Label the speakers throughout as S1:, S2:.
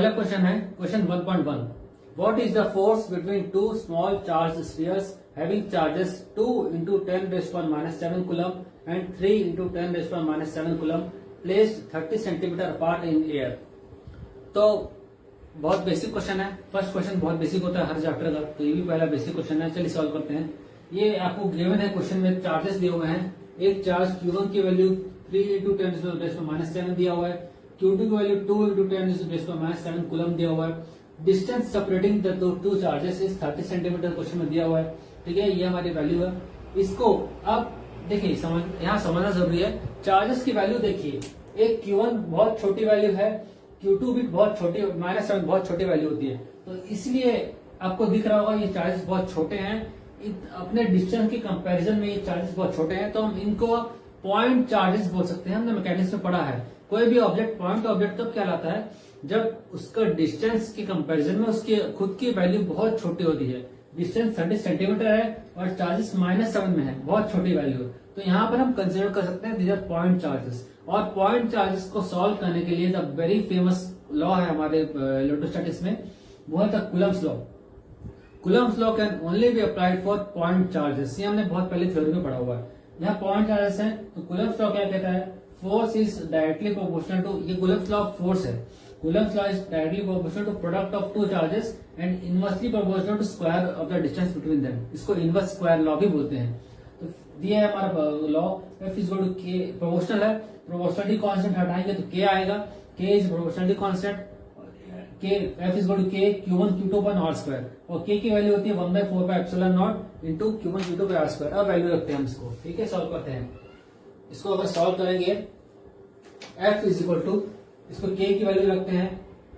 S1: पहला क्वेश्चन है question 1.1। What is the force between two small charge spheres having charges 2 into 10⁻⁷ coulomb and 3 into 10⁻⁷ coulomb placed 30 centimetre apart in air. तो बहुत basic question है। First question बहुत basic होता है हर chapter का, तो ये भी पहला बेसिक क्वेश्चन है। चलिए सॉल्व करते हैं। ये आपको गिवन है क्वेश्चन में, चार्जेस दिए हुए हैं। एक चार्ज Q1 की वैल्यू 3 into 10⁻⁷ दिया हुआ है, Q2 की वैल्यू 2 into 10⁻⁷ कूलम दिया हुआ है। Distance separating the two charges is 30 centimetre question में दिया हुआ है। ठीक है, ये हमारी वैल्यू है। इसको अब देखिए यहाँ समझना जरूरी है। चार्जेस की वैल्यू देखिए, एक Q1 बहुत छोटी वैल्यू है, Q2 भी बहुत छोटी, -7 बहुत छोटी वैल्यू होती है। तो इसलिए आपको दिख रहा होगा ये चार्जेस बहुत छोटे हैं। अपने डिस्टेंस के कंपैरिजन में ये चार्जेस बहुत छोटे हैं, तो हम इनको पॉइंट चार्जेस बोल सकते हैं। हमने मैकेनिक्स में पढ़ा है, कोई भी ऑब्जेक्ट पॉइंट ऑब्जेक्ट कब कहलाता है, जब उसका डिस्टेंस के कंपैरिजन में उसकी खुद की वैल्यू बहुत छोटी होती है। डिस्टेंस 30 सेंटीमीटर है और चार्जेस -7 में है, बहुत छोटी वैल्यू। तो यहाँ पर हम कंसिडर कर सकते हैं दीज आर पॉइंट चार्जेस। और पॉइंट चार्जेस को सॉल्व करने के लिए द वेरी फेमस लॉ है हमारे इलेक्ट्रोस्टैटिक्स में, वो है the Coulomb's law. Coulomb's law can only be applied for point charges. ये हमने बहुत पहले थ्योरी में पढ़ा हुआ है। यहाँ पॉइंट चार्जेस हैं, तो कूलम्स लॉ क्या कहता है, force is directly proportional to, ये कूलम्स लॉ ऑफ फोर्स है। Coulomb's law is directly proportional to product of two charges and inversely proportional to square of the distance between them. इसको inverse square law भी बोलते हैं। तो दिया है हमारा law, F is equal to K, proportional है, प्रोपोर्शनलिटी कांस्टेंट हटाएंगे तो के आएगा, K is proportionality constant, K F is equal to के Q1 Q2 अपन R स्क्वायर, और के की वैल्यू होती है 1/4πε0 into Q1 Q2 R square. अब वैल्यू रखते हैं हम इसको। ठीक है, सॉल्व करते हैं इसको। अगर सॉल्व करेंगे F इज इक्वल टू, इसको के की वैल्यू रखते हैं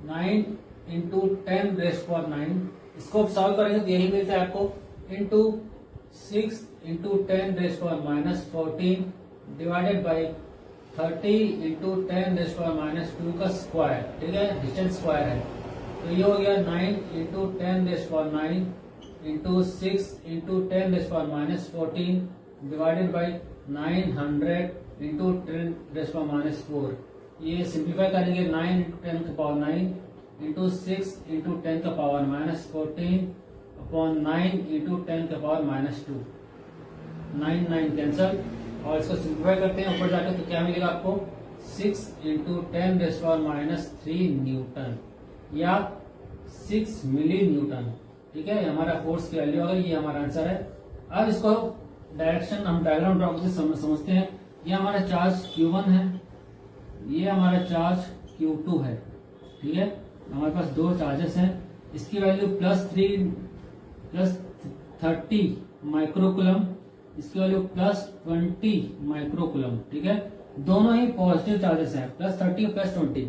S1: 9 इंटू 10⁻⁹। इसको सॉल्व करेंगे तो यही मिलता है आपको, into 6 into 10⁻⁴ divided by 30 into 10⁻² का स्क्वायर। ठीक है, डिस्टेंस स्क्वायर है। तो ये हो गया 9 into 10⁻⁹ into 6 into 10⁻⁴ divided by 900 into 10⁻⁴। ये सिंप्लीफाई करेंगे 9 into 10⁻9 into 6 into 10⁻⁻14 upon 9 into 10⁻²। 9 9 cancel, और इसको सिंप्लीफाई करते हैं ऊपर जाके, तो क्या मिलेगा आपको 6 इंटू 10⁻³ न्यूटन या 6 मिली न्यूटन। ठीक है, हमारा फोर्स की वैल्यू अगर ये हमारा आंसर है। अब इसको डायरेक्शन हम डायग्राम ड्रॉ करके समझते हैं। ये हमारा चार्ज Q1 है, ये हमारा चार्ज Q2 है। ठीक है, हमारे पास दो चार्जेस हैं। इसकी वैल्यू +30 माइक्रोकूलम, इसकी वैल्यू +20 माइक्रोकूलम। ठीक है, दोनों ही पॉजिटिव चार्जेस हैं, +30 और +20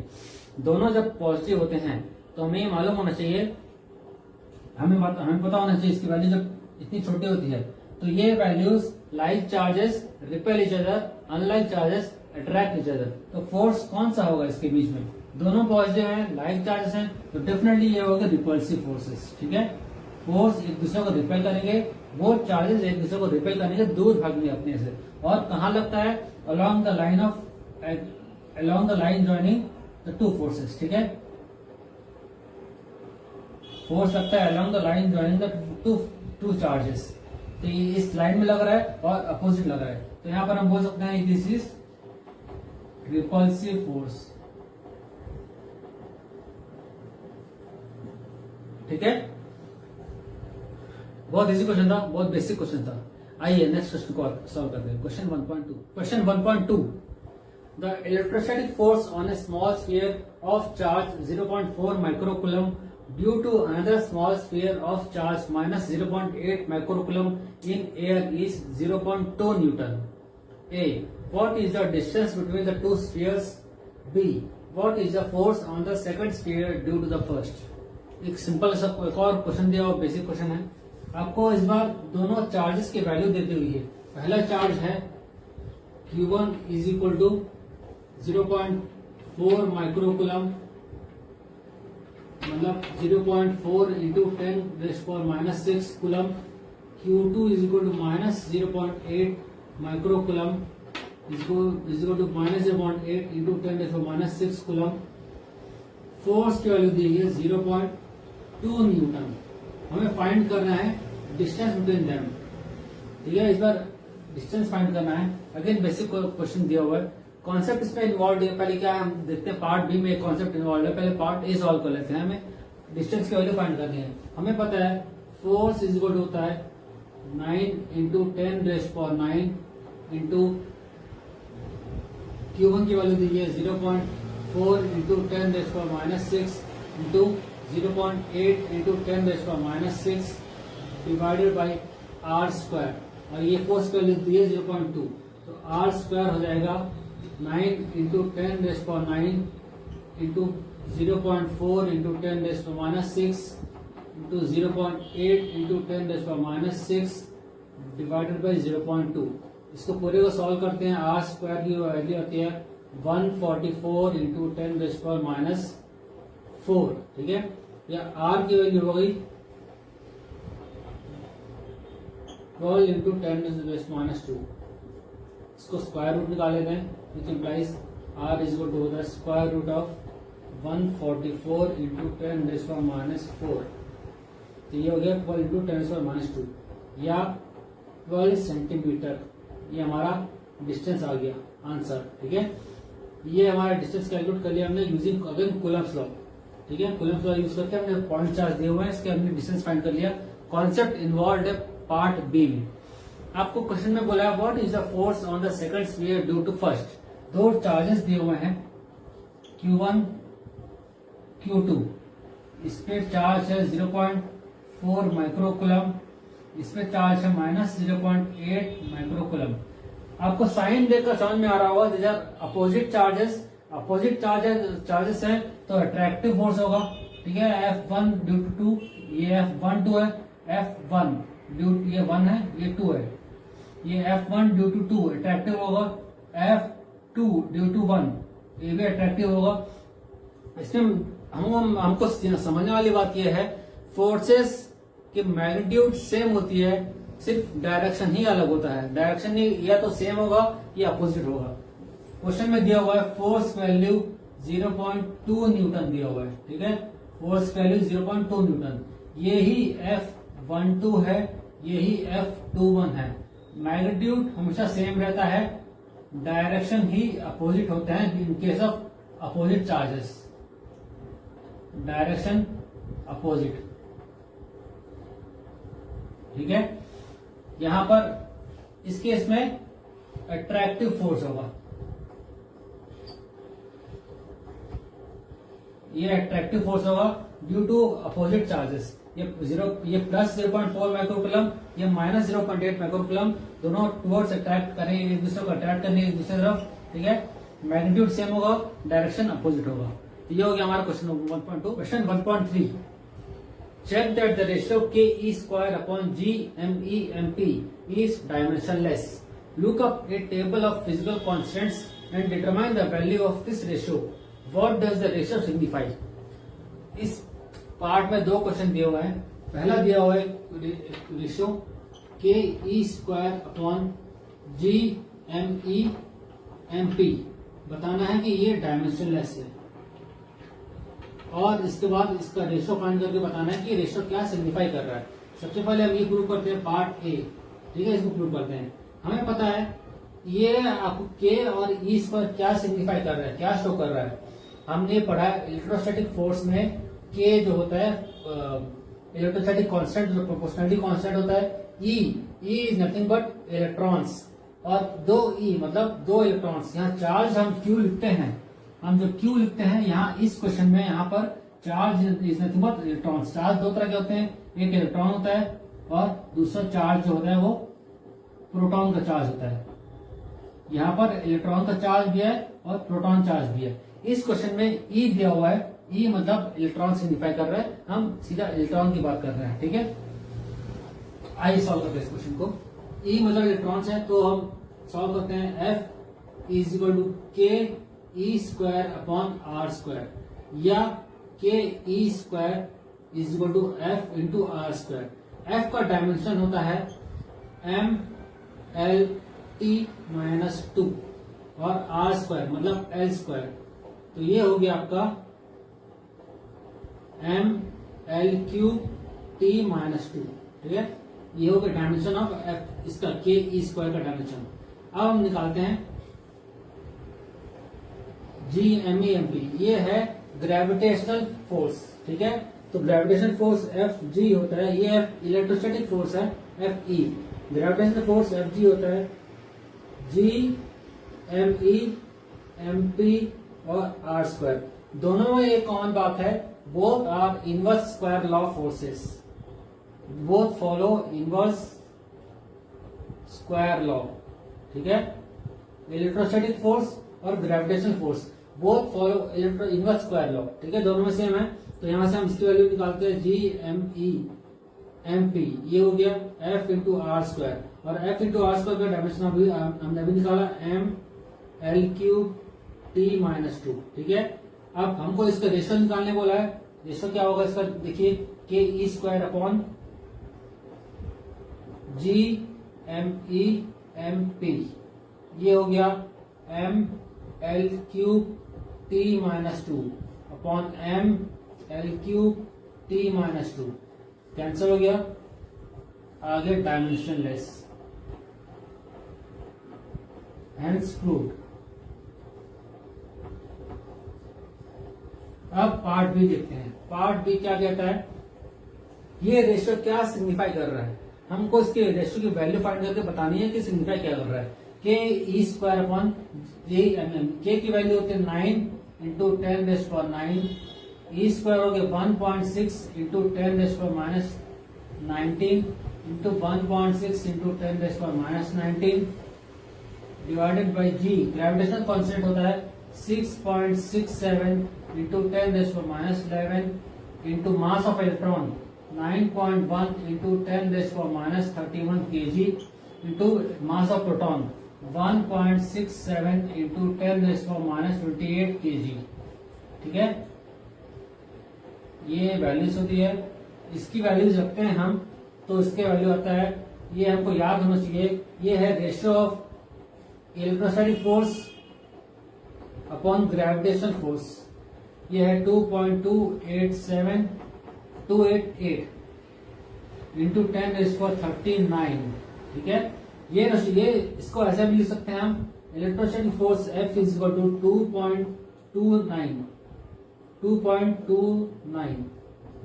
S1: दोनों जब पॉजिटिव होते हैं तो हमें मालूम होना चाहिए, हमें पता होना चाहिए इसकी वैल्यू जब इतनी छोटी होती है तो ये values like charges repel each other, unlike charges attract each other. तो फोर्स कौन सा होगा इसके बीच में, दोनों पॉजिटिव हैं, लाइक चार्जेस हैं, तो डेफिनेटली ये होगा रिपल्सिव फोर्सेस। ठीक है, फोर्स एक दूसरे को रिपेल करेंगे, वो चार्जेस एक दूसरे को रिपेल करने के दूर भागेंगे अपने से। और कहाँ लगता है, along the line joining the two forces. ठीक है, फोर्स लगता है along the line joining the two charges. तो ये इस लाइन में लग रहा है और अपोजिट लग रहा है, तो यहां पर हम बोल सकते हैं दिस इज रिपल्सिव फोर्स। ठीक है, बहुत इजी क्वेश्चन था, बहुत बेसिक क्वेश्चन था। आइए नेक्स्ट क्वेश्चन को सॉल्व करते हैं। Question 1.2। Question 1.2, the electrostatic force on A small sphere of charge 0.4 microcoulomb due to another small sphere of charge -0.8 microcoulomb in air is 0.2 Newton. A. What is the distance between the two spheres? B. What is the force on the second sphere due to the first? एक simple सा एक और question दिया हुआ, basic question है। आपको इस बार दोनों चार्जेस की वैल्यू देती हुई है। पहला चार्ज है Q1 is equal to 0.4 microcoulomb, मतलब 0.4 into 10⁻⁶ coulomb. Q2 is equal to -0.8 microcoulomb is equal to -0.8 into 10⁻⁶ coulomb. Force की वैल्यू दी है 0.2 न्यूटन। हमें फाइंड करना है डिस्टेंस बिटवीन देम। ठीक है, इस बार डिस्टेंस फाइंड करना है। अगेन बेसिक क्वेश्चन दिया हुआ है, कॉन्सेप्ट इसमें इन्वॉल्व है। पहले क्या है हम देखते हैं, पार्ट बी में एक कॉन्सेप्ट इन्वॉल्व है, पहले पार्ट ए सॉल्व कर लेते हैं। हमें डिस्टेंस की वैल्यू फाइंड करनी है। हमें पता है फोर्स इज इक्वल होता है 9 इंटू 10⁹ इंटू Q1 की वैल्यू दी है 0.4 into 10⁻⁶ into 0.8 into 10⁻⁶ divided by R square, और ये फोर्स की वैल्यू दी है 0.2, तो आर स्क्वायर हो जाएगा 9 into 10⁹ into 0.4 into 10⁻⁶ into 0.8 into 10⁻⁶ divided by 0.2। इसको पूरे को सॉल्व करते हैं। आर स्क्वायर की वैल्यू आती है 144 इंटू 10⁻⁴। ठीक है, या आर की वैल्यू हो गई 12 इंटू 10⁻²। इसको स्क्वायर रूट निकाल लेते हैं, which implies R is equal to होता है स्क्वायर रूट ऑफ 144 इंटू 10⁻⁴। तो ये हो गया 12 इंटू 10⁻² या 12 सेंटीमीटर। ये हमारा डिस्टेंस आ गया आंसर। ठीक है, ये हमारा डिस्टेंस कैलकुलेट कर लिया हमने यूजिंग अगेन कूलम्स लॉ। ठीक है, कूलम्स लॉ यूज करके हमने पॉइंट चार्ज दिए हुए हैं, इसके हमने डिस्टेंस फाइंड कर लिया। कॉन्सेप्ट इन्वॉल्व है पार्ट बी में। आपको क्वेश्चन में बोला है what is the force on the second sphere due to first. दो चार्जेस दिए हुए हैं Q1 Q2। इस पे चार्ज है 0.4 माइक्रोकूलम, इसमें चार्ज है -0.8 माइक्रोकूलम। आपको साइन देखकर समझ में आ रहा होगा, these are opposite charges. Opposite charges है तो अट्रैक्टिव फोर्स होगा। ठीक है, F1 ड्यू टू 2, ये F1 2 है, F1 ड्यू ये 1 है, ये 2 है। ये F1 ड्यू टू 2 अट्रैक्टिव होगा, F2 ड्यू टू 1 ये भी अट्रैक्टिव होगा। इसमें हमको समझने वाली बात यह है फोर्सेस की मैग्नीट्यूड सेम होती है, सिर्फ डायरेक्शन ही अलग होता है। डायरेक्शन ही या तो सेम होगा या अपोजिट होगा। क्वेश्चन में दिया हुआ है फोर्स वैल्यू 0.2 न्यूटन दिया हुआ है। ठीक है, फोर्स वैल्यू 0.2 न्यूटन। यही F12 है, यही F21 है। मैग्नीट्यूड हमेशा सेम रहता है, डायरेक्शन ही अपोजिट होते हैं in case of opposite charges. Direction opposite. ठीक है, यहां पर इस केस में अट्रैक्टिव फोर्स होगा, ये अट्रैक्टिव फोर्स होगा ड्यू टू अपोजिट चार्जेस। ये प्लस 0.4 माइक्रोकूलम, ये -0.8 माइक्रोकूलम, दोनों टुवर्ड्स अट्रैक्ट करेंगे, एक दूसरे को अट्रैक्ट करने एक दूसरे तरफ। ठीक है, मैग्नीट्यूड सेम होगा, डायरेक्शन अपोजिट होगा। तो ये हो गया हमारा question 1.2। Question 1.3, check that the ratio KE square upon GME/MP is dimensionless. Look up a table of physical constants and determine the value of this ratio. What does the ratio signify? इस part में दो question दिए हुए हैं। पहला दिया हुआ है ratio KE square upon GME/MP, बताना है कि ये डायमेंशनलेस है, और इसके बाद इसका रेशो फाइंड करके बताना है कि रेशो क्या सिग्निफाई कर रहा है। सबसे पहले हम ये प्रूव करते हैं पार्ट ए। ठीक है, इसको प्रूव करते हैं। हमें पता है ये आपको के और ई पर क्या सिग्निफाई कर रहा है, क्या शो कर रहा है। हमने पढ़ा है इलेक्ट्रोस्टैटिक फोर्स में के जो होता है इलेक्ट्रोस्टैटिक कांस्टेंट, जो प्रोपोर्शनलिटी कांस्टेंट होता है। E is nothing but electrons, और दो ई मतलब दो इलेक्ट्रॉन्स। यहाँ चार्ज हम क्यू लिखते हैं, हम जो क्यू लिखते हैं यहाँ इस क्वेश्चन में, यहाँ पर charge is nothing but electrons. Charge दो तरह के होते हैं, एक इलेक्ट्रॉन होता है और दूसरा चार्ज जो होता है वो प्रोटॉन का चार्ज होता है। यहाँ पर इलेक्ट्रॉन का चार्ज भी है और प्रोटॉन चार्ज भी है। इस क्वेश्चन में ई दिया हुआ है, ई मतलब इलेक्ट्रॉन सिग्निफाई कर रहा है, हम सीधा इलेक्ट्रॉन की बात कर रहे हैं। ठीक है, आइए सॉल्व करते हैं इस क्वेश्चन को। ई मतलब इलेक्ट्रॉन्स है, तो हम सॉल्व करते हैं। F is equal to K E square upon r square, या K E square is equal to F into are square. F का डायमेंशन होता है एम एल टी माइनस 2 और आर स्क्वायर मतलब एल स्क्वायर। तो ये हो गया आपका M L cube T minus 2, ठीक है। ये हो गया डायमेंशन ऑफ एफ, इसका के ई स्क्वायर का डायमेंशन। अब हम निकालते हैं G M E M P, ये है ग्रेविटेशनल फोर्स, ठीक है। तो ग्रेविटेशनल फोर्स एफ जी होता है, ये एफ इलेक्ट्रोस्टैटिक फोर्स है F E, gravitational force F G होता है G M E M P और आर स्क्वायर। दोनों में एक कॉमन बात है, both are inverse square law forces, both follow inverse square law, ठीक है। इलेक्ट्रोस्टैटिक फोर्स और gravitational force both follow inverse square law, ठीक है, दोनों में सेम है। तो यहां से हम इसकी वैल्यू निकालते हैं G M E M P, ये हो गया एफ इंटू आर स्क्वायर, और एफ इंटू आर स्क्वायर का डायमेंशन अभी हमने अभी निकाला M L cube T minus 2, ठीक है। अब हमको इसका रेशियो निकालने बोला है, रेशियो क्या होगा इसका, देखिए K E square upon G M E M P, ये हो गया M L cube T minus 2 upon M L cube T minus 2, cancel हो गया, आगे डायमेंशन लेस, हेंस प्रूव्ड। अब पार्ट बी देखते हैं। पार्ट बी क्या कहता है, ये रेशियो क्या सिग्निफाई कर रहा है, हमको इसके रेशियो की वैल्यू फाइंड करके बतानी है कि सिग्निफाई क्या कर रहा है। के ई स्क्वायर अपॉन जे एम एम, के की वैल्यू होती है 9 इंटू 10⁻⁹, ई स्क्वायर हो गया 1.6 into 10⁻⁻19 into 1.6 into 10⁻⁻19 divided by G, gravitational constant होता है 6.67 into 10⁻11 into mass of electron 9.1 into 10⁻31 kg into mass of proton 1.67 into 10⁻28 kg, ठीक है। ये वैल्यूज होती है, इसकी वैल्यूज रखते हैं हम, तो इसके वैल्यू आता है, ये हमको याद होना चाहिए, ये है ratio of electrostatic force upon gravitational force, ये है 2.287288 इंटू 10⁻39, ठीक है। ये इसको ऐसे भी लिख सकते हैं हम, electrostatic force F is equal to 2.29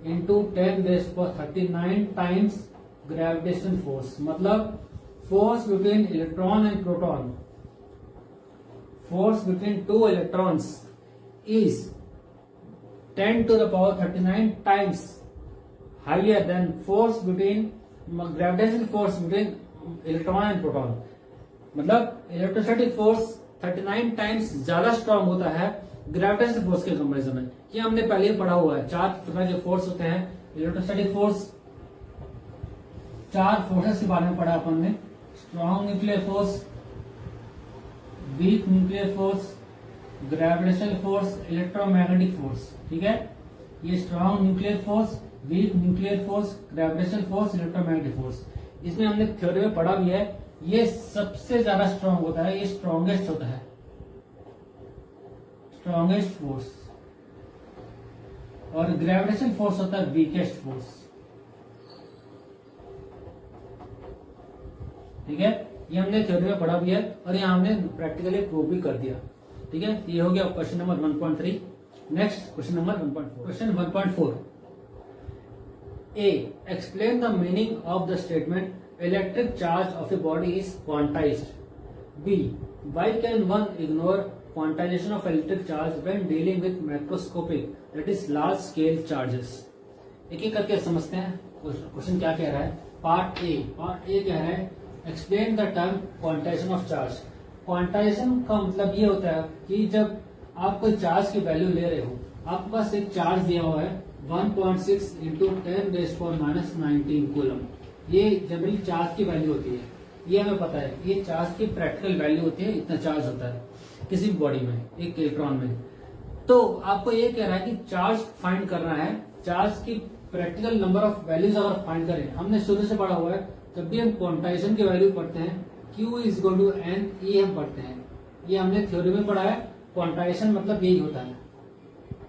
S1: into 10⁻39 times gravitational force, मतलब force between electron and proton, force between two electrons is 10⁻39 times higher than force between gravitational force between electron and proton। मतलब electrostatic force 39 times ज्यादा strong होता है gravitational force के comparison में। ये हमने पहले ही पढ़ा हुआ है, 4 प्रकार के फोर्स होते हैं इलेक्ट्रोस्टैटिक फोर्स, 4 फोर्सेस के बारे में पढ़ा अपन ने, strong nuclear force, weak nuclear force, gravitational force, electromagnetic force, ठीक है। ये strong nuclear force, weak nuclear force, gravitational force, electromagnetic force, इसमें हमने थ्योरी में पढ़ा भी है। ये सबसे ज्यादा स्ट्रॉन्ग होता है, ये स्ट्रॉन्गेस्ट होता है, स्ट्रॉन्गेस्ट फोर्स, और ग्रेविटेशनल फोर्स होता है वीकेस्ट फोर्स, ठीक है। ये हमने थ्योरी में पढ़ा भी है और यहाँ हमने प्रैक्टिकली प्रूव भी कर दिया, ठीक है। ये हो गया question number 1.3। Next question number 1.4। Question 1.4 A, explain the meaning of the statement electric charge of a body is quantized. B, why can one ignore quantization of electric charge when dealing with macroscopic that is large scale charges. एक एक करके समझते हैं question क्या कह रहा है। Part A कह रहा है explain the term quantization of charge. Quantization का मतलब ये होता है कि जब आप कोई चार्ज की वैल्यू ले रहे हो, आपके पास एक चार्ज दिया हुआ है 1.6 इंटू 10⁻⁻19 कूलम, ये जनरली चार्ज की वैल्यू होती है, ये हमें पता है, ये चार्ज की प्रैक्टिकल वैल्यू होती है, इतना चार्ज होता है किसी भी बॉडी में, एक इलेक्ट्रॉन में। तो आपको ये कह रहा है कि चार्ज फाइंड करना है, चार्ज की प्रैक्टिकल नंबर ऑफ वैल्यूज अगर फाइंड करें, हमने शुरू से पढ़ा हुआ है, जब भी हम क्वांटाइजेशन की वैल्यू पढ़ते हैं Q is equal to N E हम पढ़ते हैं, ये हमने थ्योरी में पढ़ा है। क्वांटाइजेशन मतलब यही होता है,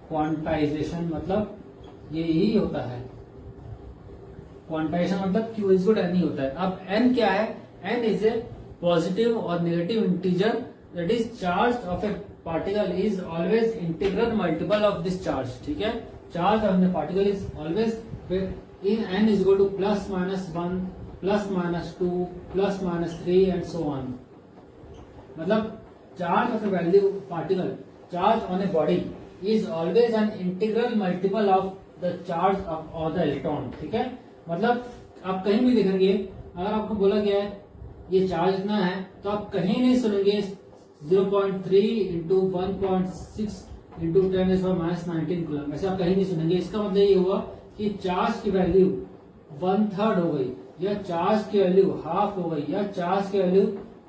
S1: क्वांटाइजेशन मतलब ये यही होता है क्वांटाइजेशन, मतलब Q इज गुड N ही होता है। अब N क्या है? N इज ए पॉजिटिव और negative integer that is charge of a particle is always integral multiple of this charge. ठीक है, charge of the particle is always in N is equal to +-1 +-2 +-3 and so on. मतलब charge of a value particle, charge on a body is always an integral multiple of the charge of the electron. ठीक है, मतलब आप कहीं भी देखेंगे, अगर आपको बोला गया है ये चार्ज इतना है, तो आप कहीं नहीं सुनेंगे 0.3 इंटू 1.6 इंटू 10⁻⁻19 कूलम, ऐसे आप कहीं नहीं सुनेंगे। इसका मतलब ये हुआ कि चार्ज की वैल्यू 1/3 हो गई, या चार्ज की वैल्यू हाफ हो गई, या चार्ज की वैल्यू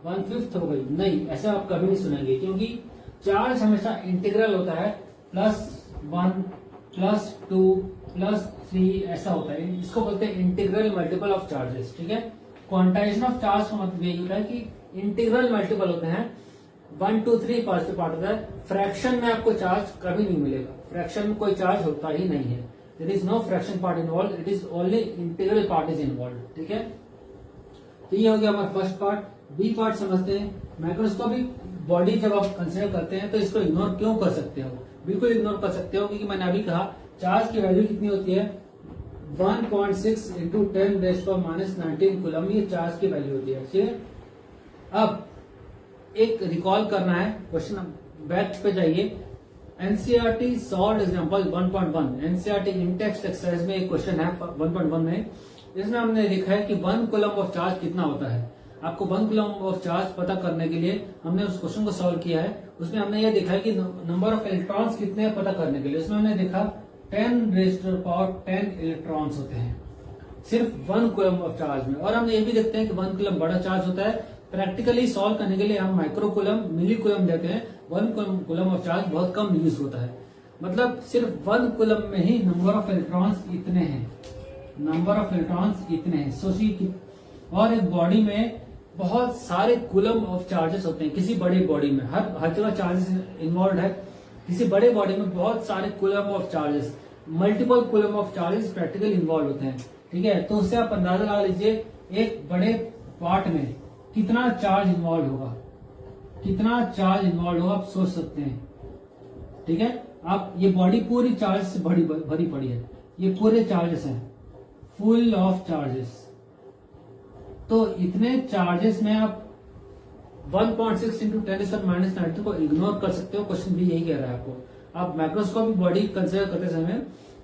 S1: 1/5 हो गई। नहीं, ऐसा आप कभी नहीं सुनेंगे, क्योंकि चार्ज हमेशा इंटीग्रल होता है, +1 +2 +3 ऐसा होता है। इसको बोलते हैं इंटीग्रल मल्टीपल ऑफ चार्जेस। ठीक है, क्वांटाइजेशन ऑफ चार्ज का मतलब यही होता है कि इंटीग्रल मल्टीपल होते हैं, 1 2 3 पार्ट से पार्ट होता है। फ्रैक्शन में आपको चार्ज कभी नहीं मिलेगा, फ्रैक्शन में कोई चार्ज होता ही नहीं है। There is no fraction part involve, it is only integral part is involve. ठीक है, तो ये हो गया हमारा फर्स्ट पार्ट। बी पार्ट समझते हैं। माइक्रोस्कोपिक बॉडी जब आप कंसिडर करते हैं तो इसको इग्नोर क्यों कर सकते हो? बिल्कुल इग्नोर कर सकते हो, क्योंकि मैंने अभी कहा चार्ज की वैल्यू कितनी होती है, 1.6 इंटू 10⁻⁻19 कूलम, ये चार्ज की वैल्यू होती है। ठीक है, अब एक रिकॉल करना है क्वेश्चन, बैक पे जाइए। एनसीईआरटी सॉल्व एग्जांपल 1.1, एनसीईआरटी इन टेक्स्ट एक्सरसाइज में एक क्वेश्चन है 1.1 में। इसमें हमने लिखा है कि 1 कूलम ऑफ चार्ज कितना होता है। आपको 1 कूलम ऑफ चार्ज पता करने के लिए हमने उस क्वेश्चन को सॉल्व किया है। उसमें हमने ये देखा है कि नंबर ऑफ इलेक्ट्रॉन्स कितने हैं पता करने के लिए। उसमें हमने देखा 10⁻10 इलेक्ट्रॉन्स होते हैं सिर्फ 1 कूलम ऑफ चार्ज में। और हम ये भी देखते हैं कि 1 कूलम बड़ा चार्ज होता है। प्रैक्टिकली सॉल्व करने के लिए हम माइक्रो कूलम, मिली कूलम लेते हैं। 1 कूलम ऑफ चार्ज बहुत कम यूज होता है, मतलब सिर्फ 1 कूलम में ही नंबर ऑफ इलेक्ट्रॉन्स इतने हैं, नंबर ऑफ इलेक्ट्रॉन्स इतने हैं। सोचिए, और एक बॉडी में बहुत सारे कूलम ऑफ चार्जेस होते हैं। किसी बड़ी बॉडी में हर जगह चार्जेस इन्वॉल्व है। किसी बड़े बॉडी में बहुत सारे coulomb of charges, multiple coulomb of charges practically involve होते हैं। ठीक है, तो उससे आप अंदाजा लगा लीजिए एक बड़े पार्ट में कितना चार्ज इन्वॉल्व होगा, कितना चार्ज इन्वॉल्व होगा आप सोच सकते हैं। ठीक है, आप ये बॉडी पूरी चार्ज से भरी पड़ी है, ये पूरे चार्जेस हैं, फुल ऑफ चार्जेस। तो इतने चार्जेस में आप 1.6 इंटू 10⁻⁻19 को इग्नोर कर सकते हो। क्वेश्चन भी यही कह रहा है आपको। आप माइक्रोस्कोपिक बॉडी कंसिडर करते समय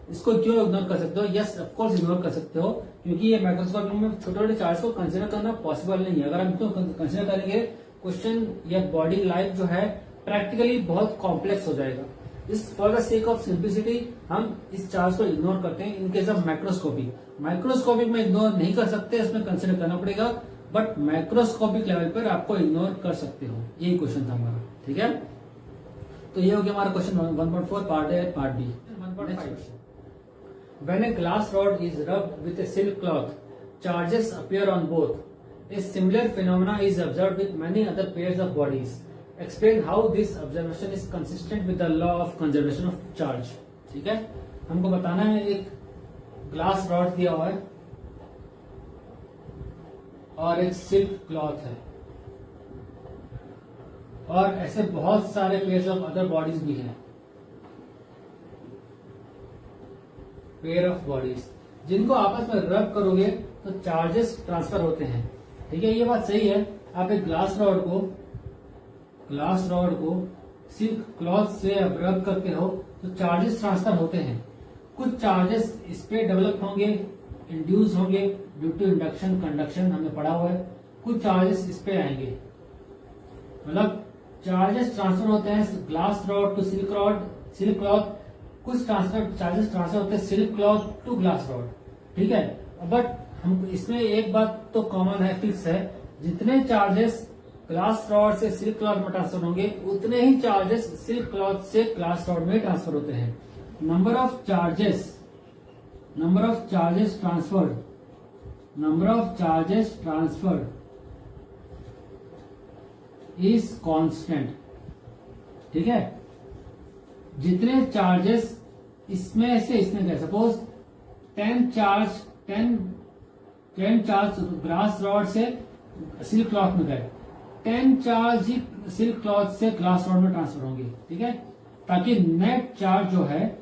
S1: इसको क्यों इग्नोर कर सकते हो? यस, ऑफ कोर्स इग्नोर कर सकते हो, क्योंकि ये माइक्रोस्कोप में छोटे छोटे चार्ज को कंसिडर करना पॉसिबल नहीं है। अगर हम इसको कंसिडर करेंगे, क्वेश्चन या बॉडी लाइफ जो है प्रैक्टिकली बहुत कॉम्प्लेक्स हो जाएगा। इस for the sake of simplicity हम इस चार्ज को इग्नोर करते हैं इन केस ऑफ माइक्रोस्कोपिक में इग्नोर नहीं कर सकते, इसमें कंसिडर करना पड़ेगा। बट माइक्रोस्कोपिक लेवल पर आपको इग्नोर कर सकते हो। यही क्वेश्चन था हमारा। ठीक है, तो ये हो गया हमारा question 1.4 part A part B. 1.5 When a glass rod is rubbed with a silk cloth, charges appear on both. A similar phenomena is observed with many other pairs of bodies. Explain how this observation is consistent with the law of conservation of charge. ठीक है, हमको बताना है एक glass rod दिया हुआ है और एक सिल्क क्लॉथ है, और ऐसे बहुत सारे पेयर्स ऑफ अदर बॉडीज भी हैं, पेयर ऑफ बॉडीज, जिनको आपस में रब करोगे तो चार्जेस ट्रांसफर होते हैं। ठीक है, ये बात सही है। आप एक ग्लास रॉड को सिल्क क्लॉथ से रब करते हो तो चार्जेस ट्रांसफर होते हैं। कुछ चार्जेस इस पे डेवलप होंगे, इंड्यूस होंगे ड्यू टू इंडक्शन कंडक्शन, हमने पढ़ा हुआ है। कुछ चार्जेस इस पे आएंगे, मतलब चार्जेस ट्रांसफर होते हैं glass rod to silk cloth. कुछ चार्जेस ट्रांसफर होते हैं silk cloth to glass rod. ठीक है, बट हम इसमें एक बात तो कॉमन है, फिक्स है, जितने चार्जेस ग्लास रॉड से सिल्क क्लॉथ में ट्रांसफर होंगे उतने ही चार्जेस सिल्क क्लॉथ से ग्लास रॉड में ट्रांसफर होते हैं। Number of charges transferred is constant. ठीक है, जितने चार्जेस इसमें से इसमें गए, सपोज 10 चार्ज ग्लास रॉड से सिल्क क्लॉथ में गए, 10 चार्ज ही सिल्क क्लॉथ से ग्लास रॉड में ट्रांसफर होंगे, ठीक है, ताकि नेट चार्ज जो है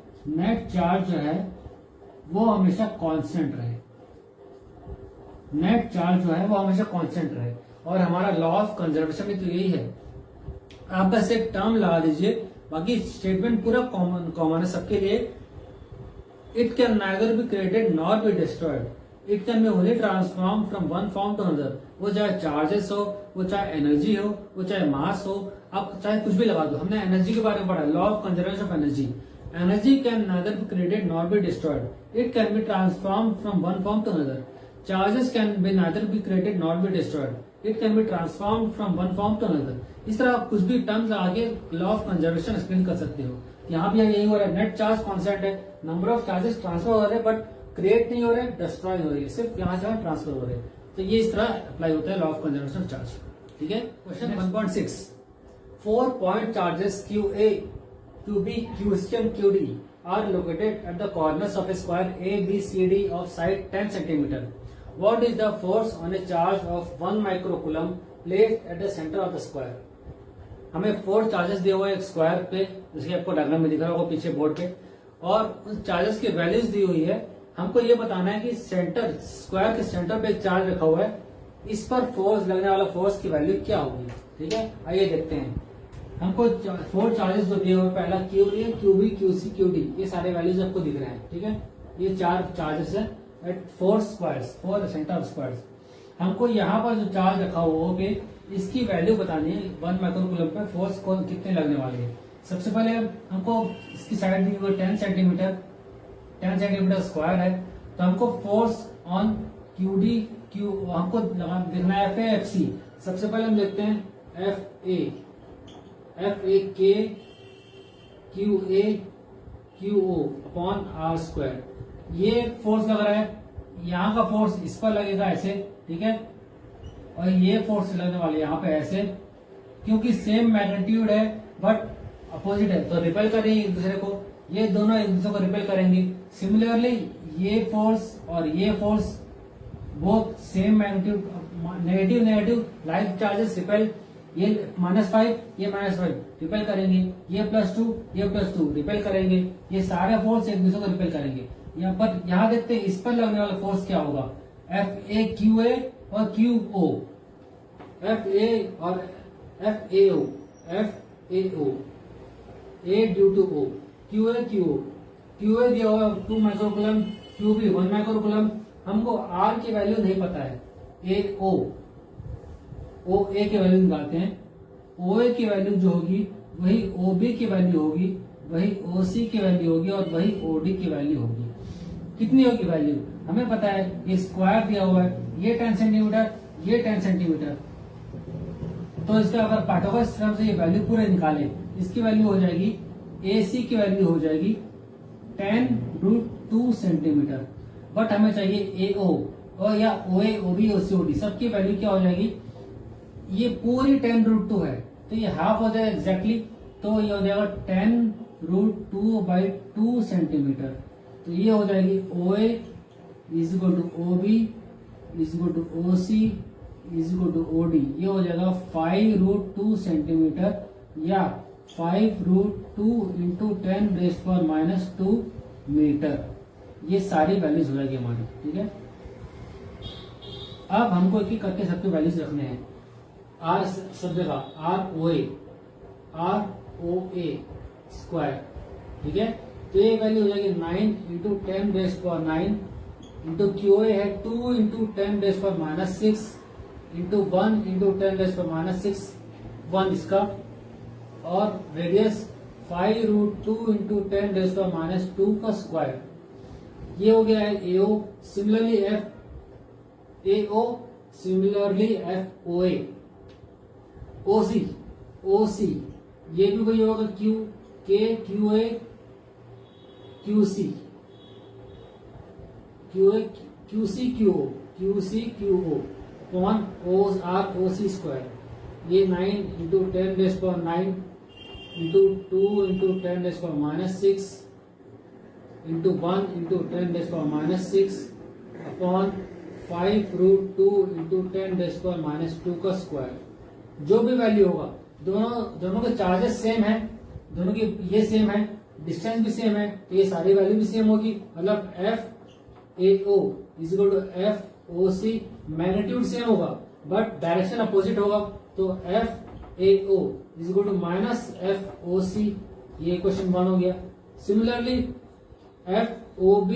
S1: वो हमेशा कांस्टेंट रहे, नेट चार्ज जो है वो हमेशा कांस्टेंट रहे। और हमारा लॉ ऑफ कंजर्वेशन भी तो यही है। आप बस एक टर्म लगा दीजिए, बाकी स्टेटमेंट पूरा कॉमन है सबके लिए। It can neither be created nor be destroyed, it can be only transform from one form to another. वो चाहे चार्जेस हो, वो चाहे एनर्जी हो, वो चाहे मास हो, आप चाहे कुछ भी लगा दो। हमने एनर्जी के बारे में पढ़ा, law of conservation of energy. Energy can neither be created nor be destroyed, it can be transform from one form to another. Charges can be neither be created not be destroyed, it can be transform from one form to another. इस तरह आप कुछ भी terms आगे law of conservation explain कर सकते हो। यहाँ भी यही हो रहा है, नेट चार्ज कॉन्स्टेंट है, नंबर ऑफ चार्जेस ट्रांसफर हो रहे हैं बट क्रिएट नहीं हो रहे, डिस्ट्रॉय हो रही है, सिर्फ यहाँ से ट्रांसफर हो रहे हैं। तो ये इस तरह अप्लाई होता है law of conservation of charge, ठीक है। Question 1.6, 4 point charges QA, QB, QC and QD are located at the corners of a square ABCD of side 10 cm. What is the force on a charge of 1 microcoulomb placed at the center of the square? हमें 4 charges दिए हुए एक square पे, जैसे आपको diagram में दिख रहा होगा पीछे बोर्ड पे, और उन चार्जेस की वैल्यूज दी हुई है। हमको ये बताना है कि सेंटर, स्क्वायर के सेंटर पे एक चार्ज रखा हुआ है, इस पर फोर्स लगने वाला फोर्स की वैल्यू क्या होगी, ठीक है। आइए देखते हैं। हमको 4 चार्जेस जो दिए हुए, पहला QA, QB, QC, QD, ये सारे वैल्यूज आपको दिख रहे हैं, ठीक है। ये 4 चार्जेस है at 4 squares, 4 centre of squares. हमको यहाँ पर जो चार्ज रखा हुआ है इसकी वैल्यू बतानी है, 1 माइक्रोकूलम पे फोर्स को कितने लगने वाले हैं। सबसे पहले हमको इसकी साइड दी हुई 10 सेंटीमीटर, 10 सेंटीमीटर स्क्वायर है, तो हमको फोर्स ऑन QD, हमको देखना है FA, सबसे पहले हम देखते हैं FA K QA QO upon R square. ये फोर्स लग रहा है, यहाँ का फोर्स इस पर लगेगा ऐसे, ठीक है, और ये फोर्स लगने वाले यहाँ पे ऐसे, क्योंकि सेम मैग्नीट्यूड है बट अपोजिट है तो रिपेल करेंगे एक दूसरे को, ये दोनों एक दूसरे को रिपेल करेंगे। सिमिलरली ये फोर्स और ये force both same magnitude, negative negative like charges repel, ये -5 ये -5 रिपेल करेंगे, ये +2 ये +2 रिपेल करेंगे, ये सारे फोर्स एक दूसरे को रिपेल करेंगे। यहाँ देखते हैं इस पर लगने वाला फोर्स क्या होगा, FA और QO, FA और FAO, A due to O, QA दिया हुआ 2 माइक्रोकूलम, QB 1 माइक्रोकूलम। हमको R की वैल्यू नहीं पता है, OA की वैल्यू निकालते हैं। OA की वैल्यू जो होगी वही OB की वैल्यू होगी, वही OC की वैल्यू होगी और वही OD की वैल्यू होगी। कितनी होगी वैल्यू हमें पता है, ये स्क्वायर दिया हुआ है, ये 10 सेंटीमीटर, ये 10 सेंटीमीटर, तो इसका अगर पाइथागोरस थ्योरम से ये वैल्यू पूरे निकाले, इसकी वैल्यू हो जाएगी, AC की वैल्यू हो जाएगी 10√2 सेंटीमीटर। बट हमें चाहिए AO और या OA, OB, OC, OD सबकी वैल्यू क्या हो जाएगी, ये पूरी 10√2 है तो ये हाफ हो जाएगा एग्जैक्टली, तो ये हो जाएगा 10√2/2 सेंटीमीटर। तो ये हो जाएगी OA = OB = OC = OD, ये हो जाएगा 5√2 सेंटीमीटर या 5√2 × 10⁻² मीटर। ये सारी वैल्यूज हो जाएगी हमारी, ठीक है। अब हमको एक एक करके सबके वैल्यूज रखने हैं। R सब जगह ROA स्क्वायर, ठीक है, तो ये वैल्यू हो जाएगी 9 × 10⁻9 इंटू QA है 2 × 10⁻6 इंटू 1 × 10⁻6 1 इसका, और रेडियस 5√2 × 10⁻² का स्क्वायर। ये हो गया है AO। Similarly FAO, similarly FOA, OC ये भी वही होगा, QA QC QO upon ROC square. ये 9 × 10⁻9 into 2 × 10⁻6 into 1 into 10⁻⁶ upon 5√2 into 10⁻² का स्क्वायर। जो भी वैल्यू होगा, दोनों के चार्जेस सेम है, दोनों की ये सेम है, डिस्टेंस भी सेम है, तो ये सारी वैल्यू भी सेम होगी। मतलब FAO is equal to FOC, magnitude same होगा बट डायरेक्शन अपोजिट होगा, तो FAO is equal to minus FOC, ये क्वेश्चन 1 हो गया। Similarly FOB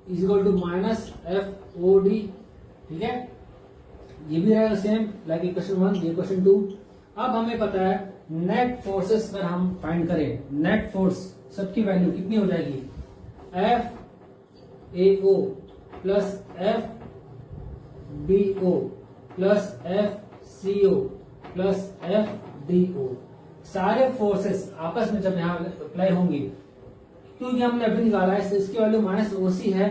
S1: is equal to minus FOD, ठीक है, ये भी रहेगा सेम लाइक इक्वेशन 1, ये क्वेश्चन 2। अब हमें पता है नेट फोर्सेस अगर हम फाइंड करें, नेट फोर्स सबकी वैल्यू कितनी हो जाएगी, FAO plus FBO plus FCO plus FDO। सारे फोर्सेस आपस में जब यहाँ अप्लाई होंगी, क्योंकि हमने अभी निकाला है इसकी वैल्यू माइनस OC है,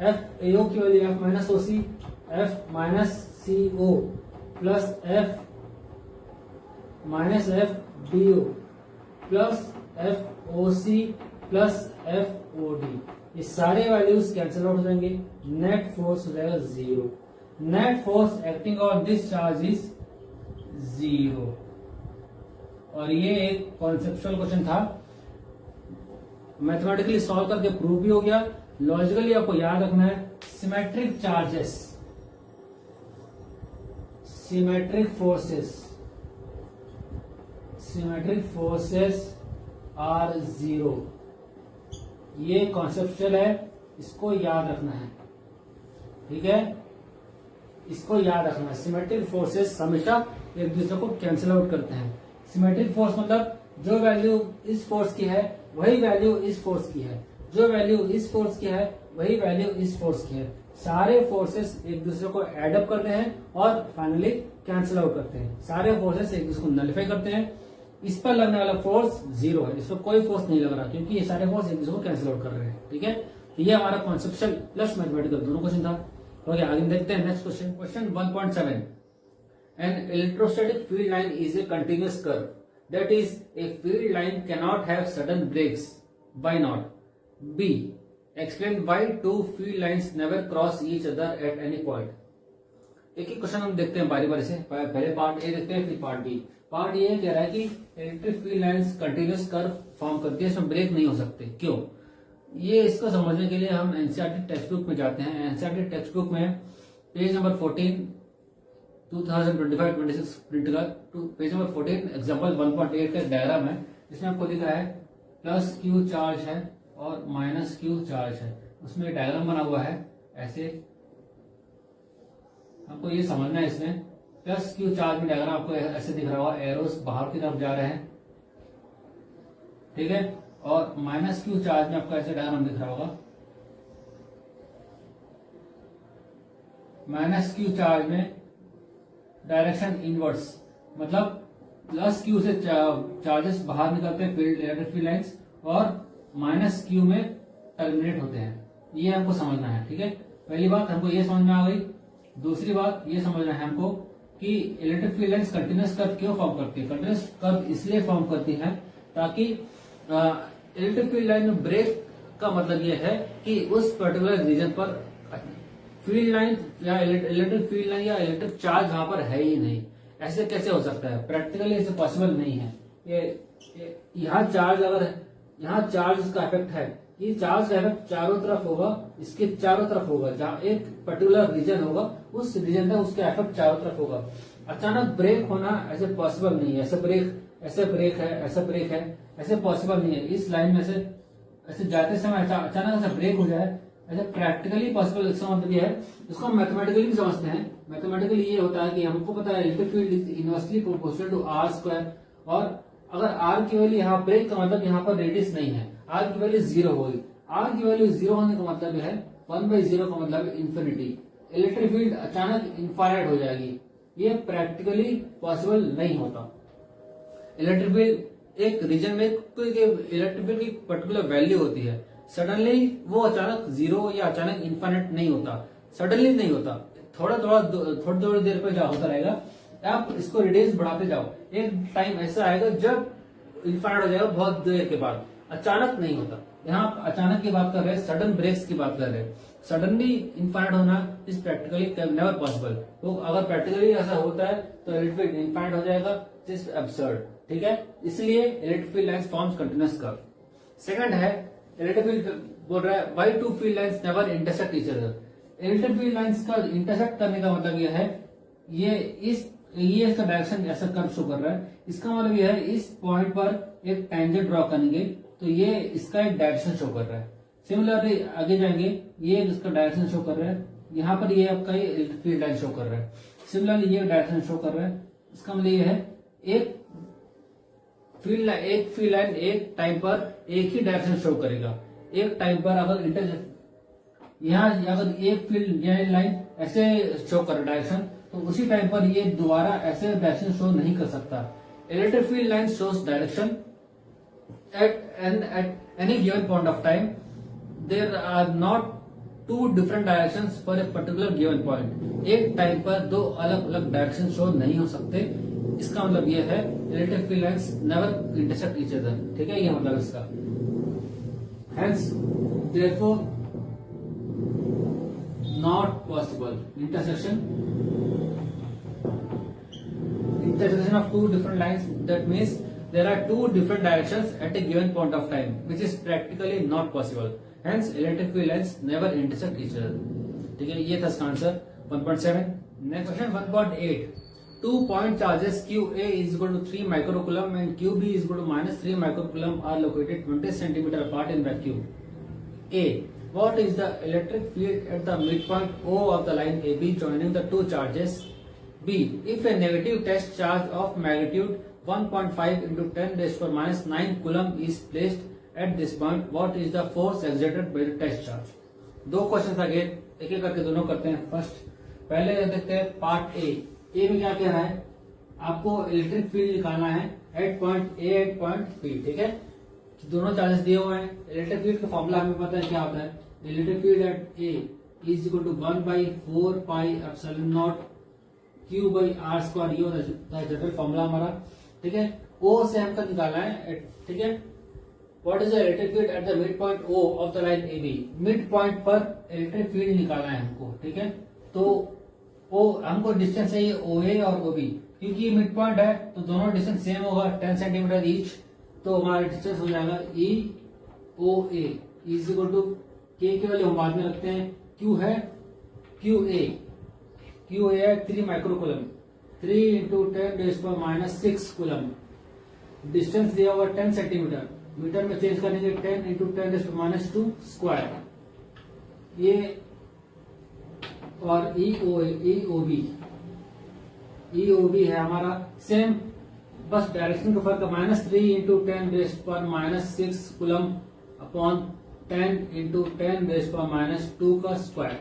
S1: FAO की value F minus OC, F minus CO plus F minus FBO plus FOC plus FOD, ये सारे वैल्यूज कैंसिल आउट हो जाएंगे, नेट फोर्स हो जाएगा 0। Net force acting on this charge is 0। और ये एक कॉन्सेप्चुअल क्वेश्चन था, मैथमेटिकली सॉल्व करके प्रूव भी हो गया। लॉजिकली आपको याद रखना है, symmetric charges, symmetric forces are 0, ये कॉन्सेप्चुअल है, इसको याद रखना है, ठीक है, इसको याद रखना है। सिमेट्रिक फोर्सेस हमेशा एक दूसरे को कैंसिल आउट करते हैं। सिमेट्रिक फोर्स मतलब जो वैल्यू इस फोर्स की है वही वैल्यू इस फोर्स की है, जो वैल्यू इस फोर्स की है वही वैल्यू इस फोर्स की है। सारे फोर्सेस एक दूसरे को एड अप करते हैं और फाइनली कैंसिल आउट करते हैं। सारे फोर्सेस एक दूसरे को नलिफाई करते हैं। इस पर लगने वाला फोर्स 0 है, इस पर कोई फोर्स नहीं लग रहा क्योंकि ये सारे फोर्स एक दूसरे को कैंसिल आउट कर रहे हैं, ठीक है। तो ये हमारा कॉन्सेप्चुअल प्लस मैथमेटिकल दोनों क्वेश्चन था। ओके, आगे देखते हैं next question. Question 1.7, an electrostatic field line is a continuous curve, that is a field line cannot have sudden breaks, why not? B, explain why two field lines never cross each other at any point. एक ही question हम देखते हैं बारी बारी से, पहले part A देखते हैं फिर पार्ट बी। पार्ट ये कह रहा है कि electric field lines continuous curve form करती है, इसमें ब्रेक नहीं हो सकते, क्यों? ये इसको समझने के लिए हम एनसीईआरटी टेक्स्ट बुक में जाते हैं। एनसीईआरटी टेक्स्ट बुक में पेज नंबर 14 2025-26 प्रिंट का पेज नंबर 14 एग्जाम्पल 1.8 का डायग्राम है, जिसमें आपको दिख रहा है प्लस क्यू चार्ज है और माइनस क्यू चार्ज है। उसमें डायग्राम बना हुआ है ऐसे, आपको ये समझना है। इसमें प्लस क्यू चार्ज में डायग्राम आपको ऐसे दिख रहा होगा, एरोस बाहर की तरफ जा रहे हैं, ठीक है, और माइनस क्यू चार्ज में आपको ऐसे डायग्राम दिख रहा होगा, माइनस क्यू चार्ज में डायरेक्शन इनवर्स, मतलब प्लस क्यू से चार्जेस बाहर निकलते हैं इलेक्ट्रिक फील्ड लाइंस और माइनस क्यू में टर्मिनेट होते हैं। ये हमको समझना है, ठीक है। पहली बात हमको ये समझ में आ गई। दूसरी बात ये समझना है हमको कि electric field lines continuous curve क्यों फॉर्म करती है। कंटिन्यूअस कर्व इसलिए फॉर्म करती है ताकि इलेक्ट्रिक फील्ड लाइन में ब्रेक का मतलब ये है कि उस पर्टिकुलर रीजन पर फील्ड लाइन या इलेक्ट्रिक फील्ड लाइन या इलेक्ट्रिक चार्ज वहां पर है ही नहीं। ऐसे कैसे हो सकता है? प्रैक्टिकली ऐसे पॉसिबल नहीं है। यहाँ चार्ज अगर यहाँ चार्ज का इफेक्ट है, ये चार्ज का इफेक्ट चारों तरफ होगा, इसके चारों तरफ होगा, जहाँ एक पर्टिकुलर रीजन होगा उस रीजन में उसका इफेक्ट चारों तरफ होगा। अचानक ब्रेक होना ऐसे पॉसिबल नहीं है। ऐसे ब्रेक है, ऐसा ब्रेक है, ऐसे पॉसिबल नहीं है। इस लाइन में से ऐसे जाते समय अचानक ऐसा ब्रेक हो जाए, ऐसे प्रैक्टिकली पॉसिबल। इसका मतलब ये है, इसको हम मैथमेटिकली भी समझते हैं। मैथमेटिकली ये होता है कि हमको पता है electric field is inversely proportional to r square, और अगर आर की वैल्यू यहाँ ब्रेक का मतलब यहाँ पर रेडियस नहीं है, आर की वैल्यू 0 होगी। आर की वैल्यू 0 होने का मतलब है 1/0 का मतलब इन्फिनिटी। इलेक्ट्रिक फील्ड अचानक इनफाइनाइट हो जाएगी, ये प्रैक्टिकली पॉसिबल नहीं होता। इलेक्ट्रिक फील्ड एक रीजन में इलेक्ट्रिक फील्ड की पर्टिकुलर वैल्यू होती है, सडनली वो अचानक 0 या अचानक इन्फाइनाइट नहीं होता, सडनली नहीं होता, थोड़ी देर पे होता रहेगा। आप इसको रेडियस बढ़ाते जाओ, एक टाइम ऐसा आएगा जब इन्फाइनाइट हो जाएगा बहुत देर के बाद। अचानक नहीं होता। यहाँ आप अचानक की बात कर रहे हैं, सडन ब्रेक्स की बात कर रहे हैं। सडनली इनफाइनाइट होना इज प्रैक्टिकली नेवर पॉसिबल। तो अगर प्रैक्टिकली ऐसा होता है तो इलेक्ट्रिक फील्ड इनफाइनाइट हो जाएगा, जस्ट एब्सर्ड। ठीक है, इसलिए electric field lines forms continuous curve. Second है इलेक्ट्रिक फील्ड बोल रहा है why two field lines never intersect each other. Electric field lines का इंटरसेक्ट करने का मतलब यह है, ये इसका डायरेक्शन ऐसा कर्व शो कर रहा है, इसका मतलब यह है इस पॉइंट पर एक टेंजेंट ड्रॉ करेंगे तो ये इसका एक डायरेक्शन शो कर रहा है। सिमिलरली आगे जाएंगे, ये इसका डायरेक्शन शो कर रहा है, यहाँ पर ये आपका इलेक्ट्रिक फील्ड लाइन शो कर रहा है। सिमिलरली ये डायरेक्शन शो कर रहा है, इसका मतलब ये है एक फील्ड लाइन एक टाइम पर एक ही डायरेक्शन शो करेगा। एक टाइम पर अगर यहाँ अगर एक फील्ड लाइन ऐसे शो कर डायरेक्शन, तो उसी टाइम पर ये दोबारा ऐसे डायरेक्शन शो नहीं कर सकता। Electric field line shows direction at any given point of time. There are not two different directions for a particular given point. एक टाइम पर दो अलग अलग डायरेक्शन शो नहीं हो सकते। इसका मतलब यह है electric field lines never intersect each other. ठीक है, यह मतलब इसका। Hence, therefore, not possible intersection of two different lines. That means there are two different directions at a given point of time, which is practically not possible. Hence, electric field lines never intersect each other. ठीक है, ये था इसका answer 1.7। Next question 1.8। 2 point charges QA is equal to 3 microcoulomb and QB is equal to -3 microcoulomb are located 20 cm apart in vacuum. A. What is the electric field at the midpoint O of the line AB joining the two charges? B. If a negative test charge of magnitude 1.5 into 10 raised to -9 coulomb is placed at this point, what is the force exerted by the test charge? दो question आगे एक एक करके दोनों करते हैं। First पहले देखते हैं पार्ट ए में क्या कह रहा है, आपको इलेक्ट्रिक फील्ड निकालना है at point A at point B. ठीक है, दोनों चार्जेस दिए हुए हैं। इलेक्ट्रिक फील्ड का फॉर्मूला हमें पता है क्या होता है, electric field at A is equal to 1/4 pi epsilon naught Q by R square, ये होता है जनरल फॉर्मूला हमारा। ठीक है, O से हमको निकालना है। ठीक है, what is the electric field at the mid point O of the line AB। Mid point पर इलेक्ट्रिक फील्ड निकालना है हमको। ठीक है, तो O हमको डिस्टेंस है ये OA और OB, क्योंकि मिड पॉइंट है तो दोनों डिस्टेंस सेम होगा 10 सेंटीमीटर ईच, तो हमारा डिस्टेंस हो जाएगा EOA is equal to K के वैल्यू हम बाद में रखते हैं, Q है QA है 3 microcoulomb, 3 into 10 raise to -6 coulomb. Distance दिया हुआ 10 सेंटीमीटर, मीटर में चेंज करेंगे 10 इंटू 10 रेज़ टू -2 स्क्वायर। ये और EOB है हमारा सेम, बस डायरेक्शन का फर्क है। -3 into 10 raise to -6 coulomb upon 10 into 10 raise to -2 का स्क्वायर।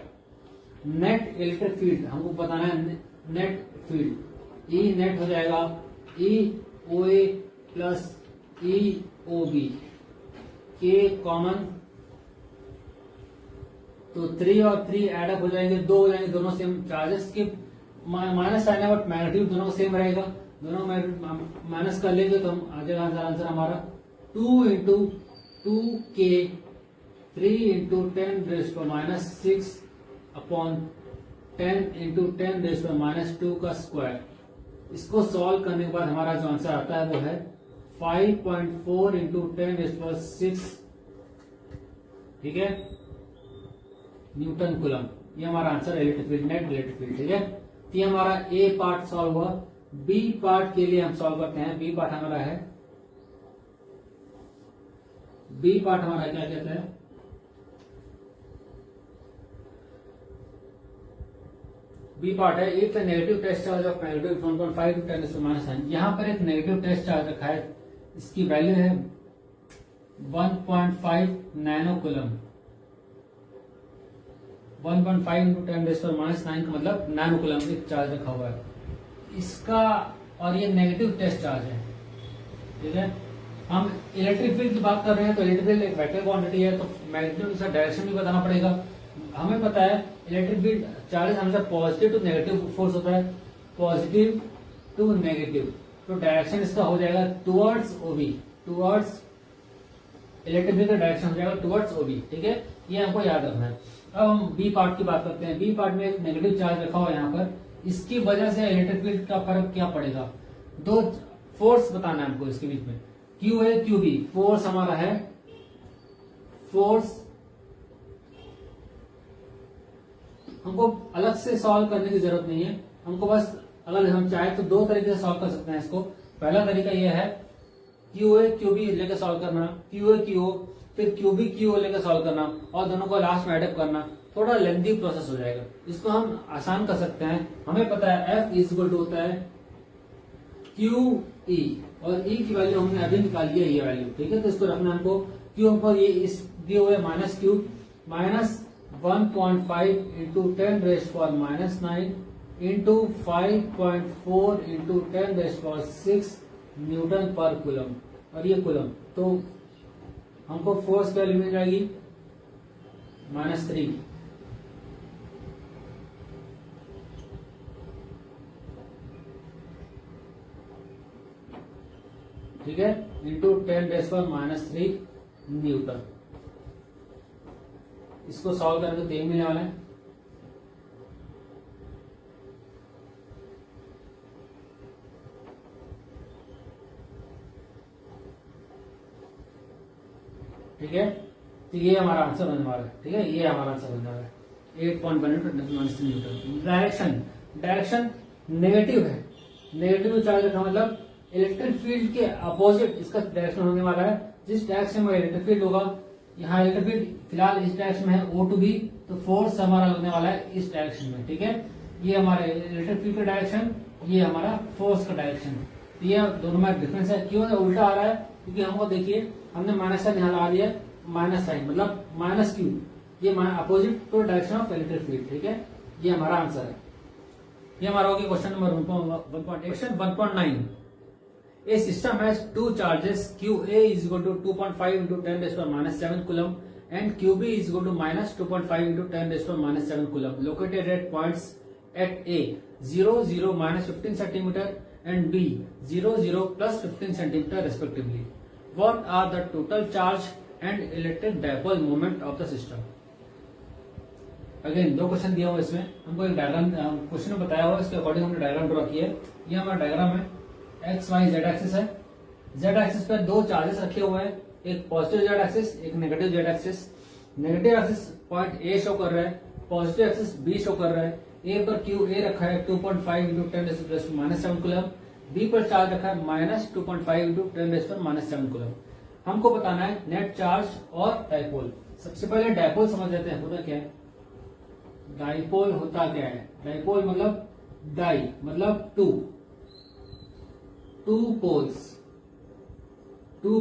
S1: नेट इलेक्ट्रिक फील्ड हमको बताना है, नेट फील्ड E नेट हो जाएगा EOA plus EOB, K common, तो 3 और 3 एडअप हो जाएंगे, 2 हो जाएंगे, दोनों सेम चार्जेस के माइनस आने बट मैग्नीट्यूड दोनों सेम रहेगा। दोनों माइनस कर लेंगे तो हम आ जाएगा आंसर हमारा 2 into 2K 3 into 10 raise to -6 upon 10 into 10 raise to -2 का स्क्वायर। इसको सॉल्व करने के बाद हमारा जो आंसर आता है वो है 5.4 इंटू 10 रेज़ टू 6। ठीक है, न्यूटन कूलम। ये हमारा answer electric field, net electric field. ठीक है, तो ये हमारा ए पार्ट सॉल्व हुआ। बी पार्ट के लिए हम सॉल्व करते हैं। बी पार्ट हमारा है, बी पार्ट हमारा क्या कहता है, बी पार्ट है if a negative test charge of magnitude 1.5 to 10 to -9। यहाँ पर एक नेगेटिव टेस्ट चार्ज रखा है, इसकी वैल्यू है 1.5 nano coulomb. 1.5 into 10 raise to -9 का मतलब नैनो कूलम एक चार्ज रखा हुआ है इसका, और ये नेगेटिव टेस्ट चार्ज है। ठीक है, हम इलेक्ट्रिक फील्ड की बात कर रहे हैं तो इलेक्ट्रिक फील्ड एक वेक्टर क्वांटिटी है, तो मैग्नीट्यूड का डायरेक्शन भी बताना पड़ेगा। हमें पता है इलेक्ट्रिक फील्ड चार्ज हमेशा पॉजिटिव टू नेगेटिव फोर्स होता है, पॉजिटिव टू नेगेटिव, तो डायरेक्शन इसका हो जाएगा towards OB, towards electric field का डायरेक्शन हो जाएगा टुवर्ड्स ओबी, ठीक है, ये हमको याद रखना है। अब हम बी पार्ट की बात करते हैं। बी पार्ट में एक नेगेटिव चार्ज रखा हुआ है यहाँ पर, इसकी वजह से इलेक्ट्रिक फील्ड का फर्क क्या पड़ेगा, दो फोर्स बताना है हमको इसके बीच में, क्यू है क्यू बी, फोर्स हमारा है, फोर्स हमको अलग से सॉल्व करने की जरूरत नहीं है, हमको बस अगर हम चाहे तो दो तरीके से सॉल्व कर सकते हैं इसको। पहला तरीका यह है क्यू ए क्यू बी लेकर सॉल्व करना, क्यू ए क्यू ओ, फिर क्यू बी क्यू ओ लेकर सॉल्व करना और दोनों को लास्ट में एडअप करना, थोड़ा लेंथी प्रोसेस हो जाएगा। इसको हम आसान कर सकते हैं, हमें पता है एफ इज इक्वल टू होता है क्यू ई, और ई की वैल्यू हमने अभी निकाली है ये वैल्यू, ठीक है, तो इसको रखना हमको, क्यू हमको ये इस दिए हुए minus Q minus 1.5 into 10⁻⁻9 into 5.4 into 10⁻6 Newton पर कूलम, और ये कूलम, तो हमको फोर्स की वैल्यू मिल जाएगी -3, ठीक है, इंटू 10⁻³ न्यूटन। इसको सॉल्व करने तो 3 मिलने वाला है, ठीक है, तो ये हमारा आंसर बनने वाला है, ठीक है, ये हमारा आंसर बनने वाला है 8.1 न्यूटन। डायरेक्शन नेगेटिव है, नेगेटिव चार्ज रखा मतलब इलेक्ट्रिक फील्ड के अपोजिट इसका डायरेक्शन होने वाला है। जिस डायरेक्शन में इलेक्ट्रिक फील्ड होगा, यहाँ इलेक्ट्रिक फील्ड फिलहाल इस डायरेक्शन में है O to B, तो फोर्स हमारा लगने वाला है इस डायरेक्शन में, ठीक है, ये हमारे इलेक्ट्रिक फील्ड का डायरेक्शन, ये हमारा फोर्स का डायरेक्शन, ये दोनों में डिफरेंस है। क्यों उल्टा आ रहा है, क्योंकि हमको देखिए हमने माइनस साइन यहाँ ला दिया, माइनस साइन मतलब माइनस क्यू, ये opposite to direction of electric field, ठीक है, ये हमारा आंसर है। ये हमारा हो गया question number 1.9। A system has two charges, QA is equal to 2.5 into 10⁻⁻7 coulomb and QB is equal to minus 2.5 into 10⁻⁻7 coulomb located at points at A 0, 0, -15 centimeter and B 0, 0, +15 centimeter respectively. What are the total charge and electric dipole moment of the system? Again दो question दिया हुआ इसमें, हमको एक diagram question में बताया हुआ, इसके अकॉर्डिंग हमने डायग्राम ड्रॉ किया है। ये हमारा डायग्राम है, एक्स वाई जेड एक्सिस है। जेड एक्सिस पर दो चार्जेस रखे हुए हैं, एक पॉजिटिव जेड एक्सिस, एक negative Z axis. Negative axis point A show कर रहा है, पॉजिटिव एक्सिस बी शो कर रहा है। ए पर क्यू ए रखा है 2.5 इंटू 10⁻⁻7 कूलम, बी पर चार्ज रखा है -2.5 इंटू 10⁻⁻7 कूलम। हमको बताना है नेट चार्ज और डाइपोल। सबसे पहले डाइपोल समझ लेते हैं, होता क्या है डाइपोल, होता क्या है डाइपोल मतलब डाई मतलब टू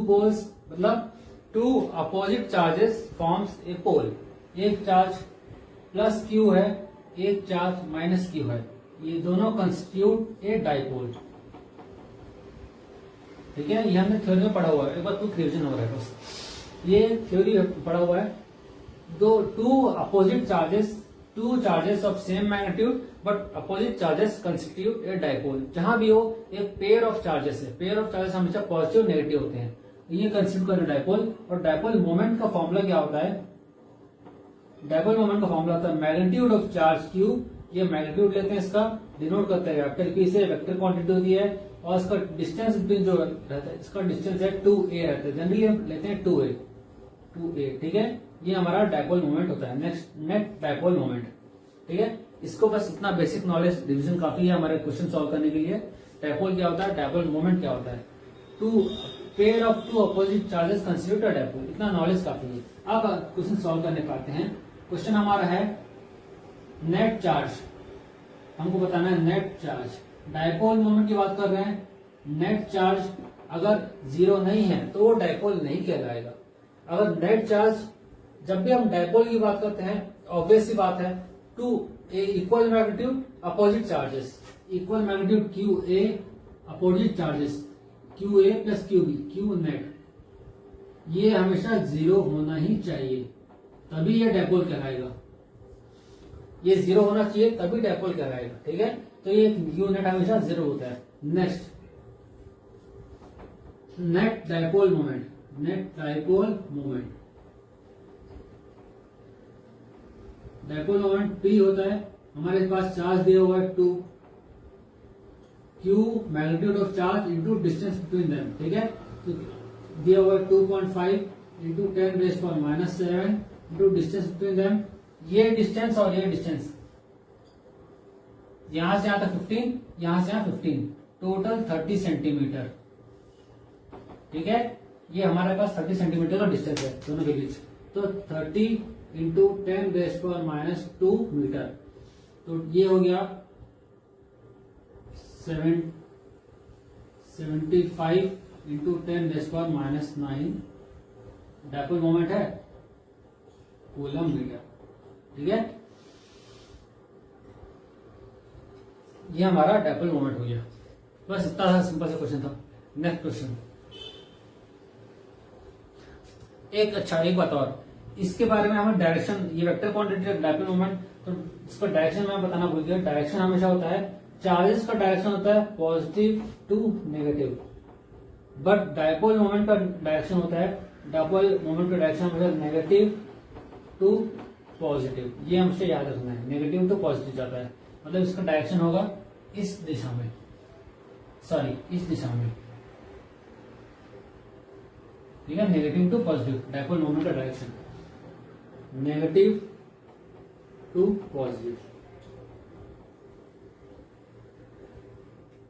S1: पोल्स मतलब two opposite charges forms a pole. एक चार्ज प्लस क्यू है, एक चार्ज माइनस क्यू है, ये दोनों कंस्टिट्यूट ए डाइपोल, ठीक है। ये हमने थ्योरी में पढ़ा हुआ है, एक बार रिविजन हो रहा है बस, ये थ्योरी पढ़ा हुआ है। Two charges of same magnitude but opposite charges constitute a dipole. जहां भी हो एक पेयर ऑफ चार्जेस है, पेयर ऑफ चार्जेस हमेशा पॉजिटिव नेगेटिव होते हैं, ये कंस्टिट्यूट कर डाइपोल। और डाइपोल मोमेंट का फॉर्मूला क्या होता है, डाइपोल मोमेंट का फॉर्मूला होता है मैग्नीट्यूड ऑफ चार्ज क्यू, ये मैग्नीट्यूड लेते हैं, इसका डिनोट करते हैं वेक्टर पी से, वेक्टर क्वांटिटी होती है, और इसका डिस्टेंस बिटवीन जो रहता है, इसका डिस्टेंस है 2a रहता है, जनरली हम लेते हैं 2a, ठीक है। ये हमारा डाइपोल मोमेंट होता है, नेक्स्ट नेट डाइपोल मोमेंट, ठीक है। इसको बस इतना बेसिक नॉलेज रिवीजन काफी है हमारे क्वेश्चन सॉल्व करने के लिए। डाइपोल क्या होता है, डाइपोल मोमेंट क्या होता है, two pair of two opposite charges constitute a dipole, इतना नॉलेज काफी है। अब क्वेश्चन सॉल्व करने पाते हैं। क्वेश्चन हमारा है नेट चार्ज, हमको बताना है नेट चार्ज। डाइपोल मोमेंट की बात कर रहे हैं, नेट चार्ज अगर 0 नहीं है तो वो डाइपोल नहीं कहलाएगा। अगर नेट चार्ज, जब भी हम डाइपोल की बात करते हैं, ऑब्वियस सी बात है, two a equal magnitude opposite charges, equal magnitude Q A opposite charges Q A plus Q B, Q net, ये हमेशा 0 होना ही चाहिए, तभी ये डाइपोल कहलाएगा। ये 0 होना चाहिए तभी डाइपोल कहलाएगा, ठीक है। तो ये क्यू नेट हमेशा 0 होता है। Next net dipole moment, net dipole moment. Dipole moment P होता है, हमारे पास चार्ज दिया हुआ है 2, Q magnitude of charge into distance between them, ठीक है। तो दिया हुआ है 2.5 into 10⁻⁷ into distance between them, ये डिस्टेंस और ये डिस्टेंस, यहां से यहां तक 15, यहां से यहां 15, टोटल 30 सेंटीमीटर, ठीक है। ये हमारे पास 30 सेंटीमीटर का डिस्टेंस है दोनों के बीच। तो 30 इंटू 10⁻² मीटर, तो ये हो गया 75 इंटू 10⁻⁹ डाइपोल मोमेंट है कूलम मीटर, ठीक है। ये हमारा डाइपोल मोमेंट हो गया। बस इतना सा सिंपल सा क्वेश्चन था। नेक्स्ट क्वेश्चन, एक बात और, इसके बारे में हमें डायरेक्शन, ये वेक्टर क्वांटिटी डाइपोल मोमेंट, तो इसका डायरेक्शन मैं बताना भूल गया। डायरेक्शन हमेशा होता है, चार्जेस का डायरेक्शन होता है positive to negative, but dipole moment का डायरेक्शन होता है, डाइपोल मोमेंट का डायरेक्शन हमेशा नेगेटिव टू पॉजिटिव। ये हमसे याद रखना है, नेगेटिव टू पॉजिटिव जाता है, मतलब इसका डायरेक्शन होगा इस दिशा में, सॉरी इस दिशा में, ठीक है। Negative to positive dipole moment का direction, negative to positive.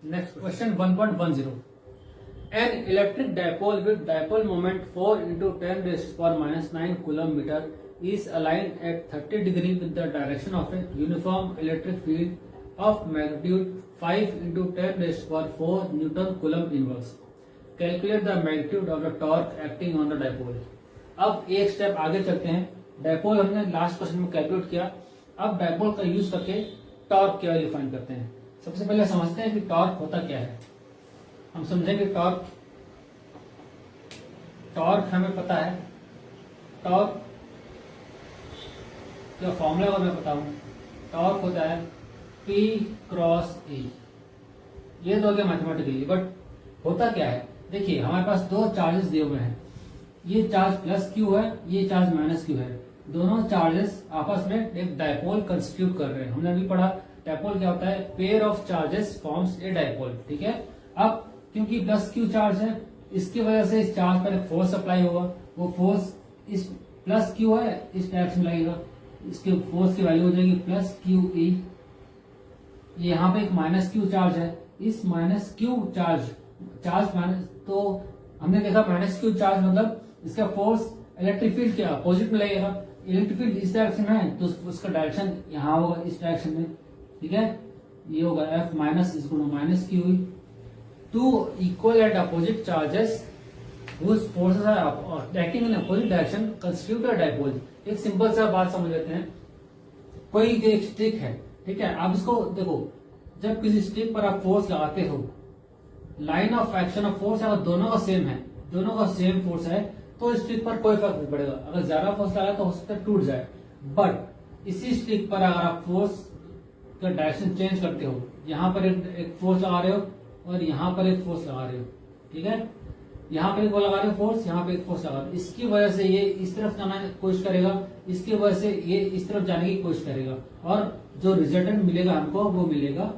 S1: Next question 1.10, an electric dipole with dipole moment 4 into 10⁻⁹ coulomb meter is aligned at 30 degree with the direction of a uniform electric field of magnitude 5 into 10⁴ Newton coulomb inverse. Calculate the magnitude of the torque acting on the dipole. अब एक step आगे चलते हैं। Dipole हमने last question में calculate किया, अब dipole का यूज करके टॉर्क क्या डिफाइन करते हैं। सबसे पहले समझते हैं कि टॉर्क होता क्या है। हम समझेंगे टॉर्क हमें पता है, टॉर्क का फॉर्मूला अगर मैं बताऊं, टॉर्क होता है P क्रॉस E। ये तो हो गया मैथमेटिकली, बट होता क्या है, देखिए हमारे पास दो चार्जेस दिए हुए हैं, ये चार्ज प्लस Q है, ये चार्ज माइनस Q है। दोनों चार्जेस आपस में एक डाइपोल कंस्टिट्यूट कर रहे हैं। हमने अभी पढ़ा डाइपोल क्या होता है, pair of charges forms a dipole, ठीक है। अब क्योंकि प्लस Q चार्ज है, इसकी वजह से इस चार्ज पर एक फोर्स अप्लाई होगा, वो फोर्स इस प्लस Q है इस डायरेक्शन में लगेगा, इसके फोर्स की वैल्यू हो जाएगी प्लस QE। ये यहाँ पे एक माइनस Q चार्ज है, इस माइनस Q चार्ज माइनस, तो हमने देखा माइनस Q चार्ज मतलब इसका फोर्स इलेक्ट्रिक फील्ड क्या अपोजिट में लगेगा, इलेक्ट्रिक फील्ड इस डायरेक्शन में है तो उसका डायरेक्शन यहाँ होगा इस डायरेक्शन में, ठीक है। ये होगा F माइनस इसको minus QE। Two equal at opposite charges whose forces are acting in opposite direction constitute a dipole। एक सिंपल सा बात समझ लेते हैं, कोई एक स्टिक है, ठीक है। आप इसको देखो, जब किसी स्टिक पर आप फोर्स लगाते हो, line of action of force अगर दोनों का सेम है, दोनों का सेम फोर्स है, तो स्टिक पर कोई फर्क नहीं पड़ेगा। अगर ज्यादा फोर्स लगा तो हो सकता है टूट जाए, बट इसी स्टिक पर अगर आप फोर्स का डायरेक्शन चेंज करते हो, यहाँ पर एक फोर्स लगा रहे हो और यहाँ पर एक फोर्स लगा रहे हो, ठीक है। यहाँ पे एक लगा रहे हो फोर्स, यहाँ पे एक फोर्स लगा रहे हो, इसकी वजह से ये इस तरफ जाना की कोशिश करेगा, इसकी वजह से ये इस तरफ जाने की कोशिश करेगा, और जो रिजल्टेंट मिलेगा हमको वो मिलेगा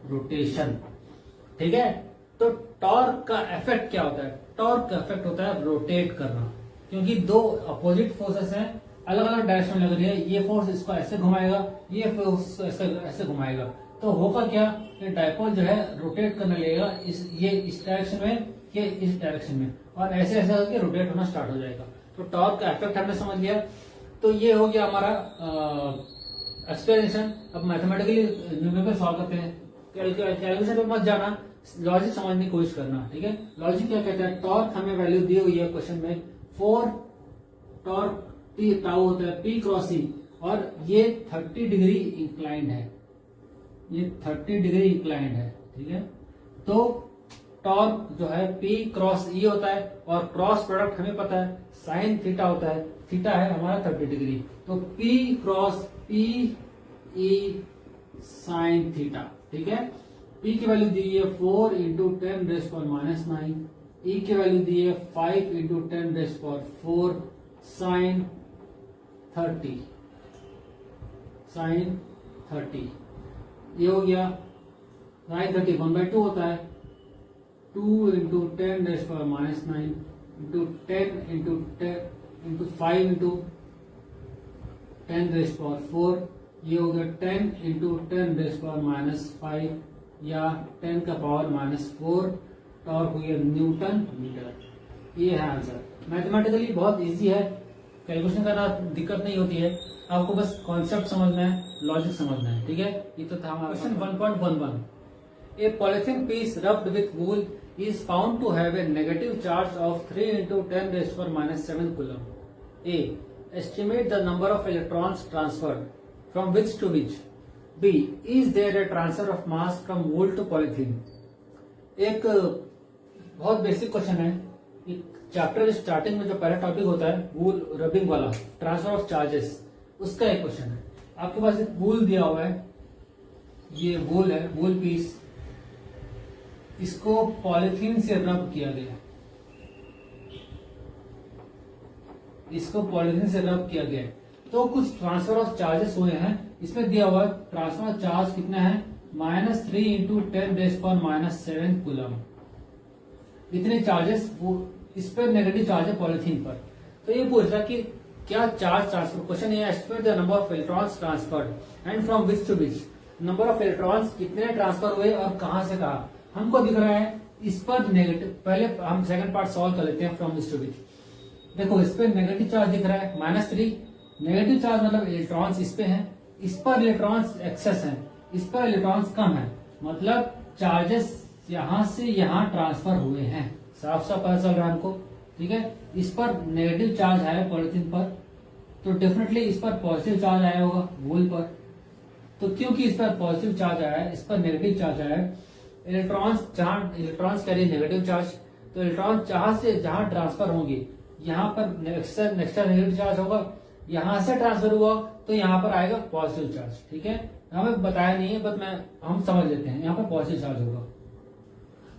S1: रोटेशन, ठीक है। तो टॉर्क का इफेक्ट क्या होता है, टॉर्क का इफेक्ट होता है रोटेट करना, क्योंकि दो अपोजिट फोर्सेस हैं, अलग अलग डायरेक्शन में लग रही है, ये फोर्स इसको ऐसे घुमाएगा, ये फोर्स ऐसे घुमाएगा, तो होगा क्या, ये डाइपोल जो है रोटेट करने लगेगा, ये इस डायरेक्शन में, ये इस डायरेक्शन में, और ऐसे ऐसे करके रोटेट होना स्टार्ट हो जाएगा। तो टॉर्क का इफेक्ट हमने समझ लिया। तो ये हो गया हमारा एक्सप्लेनेशन। अब मैथमेटिकली न्यूमेरिकल सॉल्व करते हैं। कैलकुलेशन पे मत जाना, लॉजिक समझने की कोशिश करना, ठीक है। लॉजिक क्या कहता है, टॉर्क हमें वैल्यू दी हुई है क्वेश्चन में 4 टॉर्क T टाउ होता है P क्रॉस E, और ये 30 डिग्री इंक्लाइंड है, ये 30 डिग्री इंक्लाइंड है, ठीक है। तो टॉर्क जो है P क्रॉस E होता है, और क्रॉस प्रोडक्ट हमें पता है साइन थीटा होता है, थीटा है हमारा 30 डिग्री, तो P cross P E sine theta, ठीक है। P की वैल्यू दी है 4 इंटू 10⁻⁹, E की वैल्यू दी है 5 इंटू 10⁴ साइन 30 ये हो गया। साइन 30 1/2 होता है। 2 इंटू 10⁻⁹ इंटू 10 इंटू 5 इंटू 10⁴ ये हो गया 10 इंटू 10⁻⁵ या 10 का पावर -4 टॉर्क हो गया न्यूटन मीटर। ये है आंसर। मैथमेटिकली बहुत इजी है, कैलकुलेशन करना दिक्कत नहीं होती है, आपको बस कॉन्सेप्ट समझना है, लॉजिक समझना है। ठीक है, ये तो था हमारा question 1.11। A polythene piece rubbed with wool is found to have a negative charge of 3 into 10⁻⁷ coulomb. A. Estimate the number of electrons transferred from which to which. B. Is there a transfer of mass from wool to polythene? एक बहुत basic question है। Chapter starting में जो पहला topic होता है वूल rubbing वाला, transfer of charges, उसका एक क्वेश्चन है। आपके पास एक वूल दिया हुआ है, ये वूल है, वूल पीस, इसको पॉलीथीन से रब किया गया, इसको पॉलीथीन से रब किया गया, तो कुछ ट्रांसफर ऑफ चार्जेस हुए हैं। इसमें दिया हुआ ट्रांसफर ऑफ चार्ज कितना है -3 इंटू 10⁻⁷ कूलम। इतने चार्जेस वो इस पर नेगेटिव चार्ज है पॉलीथीन पर। तो ये पूछ रहा कि क्या चार्ज ट्रांसफर, क्वेश्चन ये estimate the number of electrons transferred and from which to which. Number of electrons कितने ट्रांसफर हुए और कहां से कहा हमको दिख रहा है। इस पर नेगेटिव, पहले हम सेकंड पार्ट सॉल्व कर लेते हैं फ्रॉम विच टू विच। देखो इस पे नेगेटिव चार्ज दिख रहा है -3, नेगेटिव चार्ज मतलब इलेक्ट्रॉन्स इस पे हैं, इस पर इलेक्ट्रॉन्स एक्सेस हैं, इस पर इलेक्ट्रॉन्स कम है, मतलब चार्जेस यहां से यहां ट्रांसफर हुए हैं। साफ साफ पता चल रहा है हमको। ठीक है, इस पर नेगेटिव चार्ज आया पॉलिथीन पर, तो डेफिनेटली इस पर पॉजिटिव चार्ज आया होगा वूल पर। तो क्योंकि इस पर पॉजिटिव चार्ज आया है, इस पर नेगेटिव चार्ज आया है, इलेक्ट्रॉन्स कैरी नेगेटिव चार्ज, तो इलेक्ट्रॉन जहां से जहां ट्रांसफर होंगे, यहाँ पर एक्स्ट्रा नेगेटिव चार्ज होगा, यहां से ट्रांसफर हुआ तो यहाँ पर आएगा पॉजिटिव चार्ज। ठीक है, हमें बताया नहीं है, बट हम समझ लेते हैं, यहाँ पर पॉजिटिव चार्ज होगा।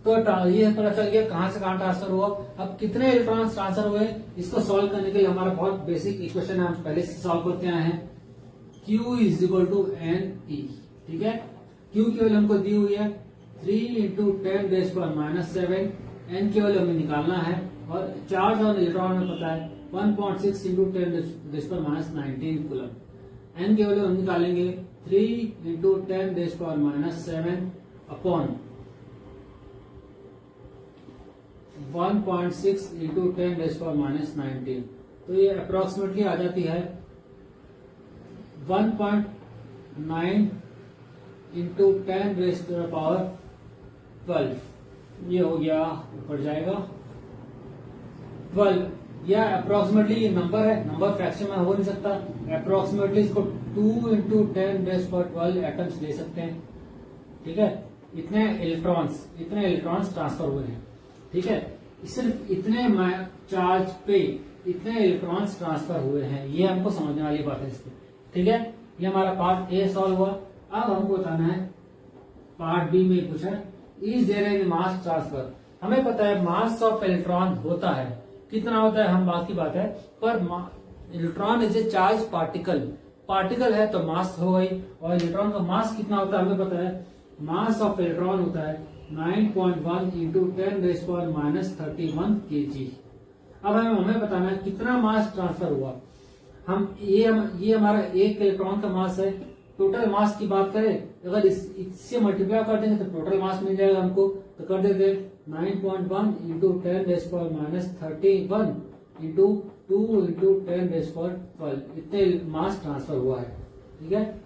S1: तो ये पता चल गया कहां से कहां ट्रांसफर हुआ। अब कितने इलेक्ट्रॉन्स ट्रांसफर हुए, इसको सॉल्व करने के लिए हमारा बहुत बेसिक इक्वेशन है, हम पहले से सॉल्व करते आए हैं। Q is equal to NE। ठीक है, Q की वैल्यू हमको दी हुई है 3 इंटू 10⁻⁷, N की वैल्यू हमें निकालना है, और चार्ज ऑन इलेक्ट्रॉन में पता है 1.6 इंटू 10⁻⁹ कूलम। N की वैल्यू हम निकालेंगे 3 इंटू 10⁻⁷ अपॉन 1.6 इंटू 10⁻⁹, तो ये अप्रोक्सीमेटली आ जाती है 1.9 इंटू 10⁻12। ये हो गया, ऊपर जाएगा 12। या अप्रोक्सीमेटली ये नंबर है, नंबर फ्रैक्शन में हो नहीं सकता, अप्रोक्सीमेटली इसको 2 इंटू 10⁻12 एटम्स ले सकते हैं। ठीक है, इतने इलेक्ट्रॉन्स ट्रांसफर हुए हैं। ठीक है, सिर्फ इतने चार्ज पे इतने इलेक्ट्रॉन्स ट्रांसफर हुए हैं, ये हमको समझने वाली बात है इसकी। ठीक है, ये हमारा पार्ट ए सॉल्व हुआ। अब हमको बताना है पार्ट बी में पूछा is there any mass transfer. हमें पता है मास ऑफ इलेक्ट्रॉन होता है, कितना होता है हम बात की बात है, पर electron is a charge particle है तो मास हो गई, और इलेक्ट्रॉन का मास कितना होता है हमें पता है, मास ऑफ इलेक्ट्रॉन होता है 9.1 इंटू 10⁻31 kg। अब हमें बताना है कितना मास ट्रांसफर हुआ। ये हमारा एक इलेक्ट्रॉन का मास है। टोटल मास की बात करें, अगर इससे मल्टीप्लाई कर देंगे तो टोटल मास मिल जाएगा हमको, तो कर देते 9.1 इंटू 10⁻31 इंटू 2 इंटू 10⁻12, इतने मास ट्रांसफर हुआ है। ठीक है,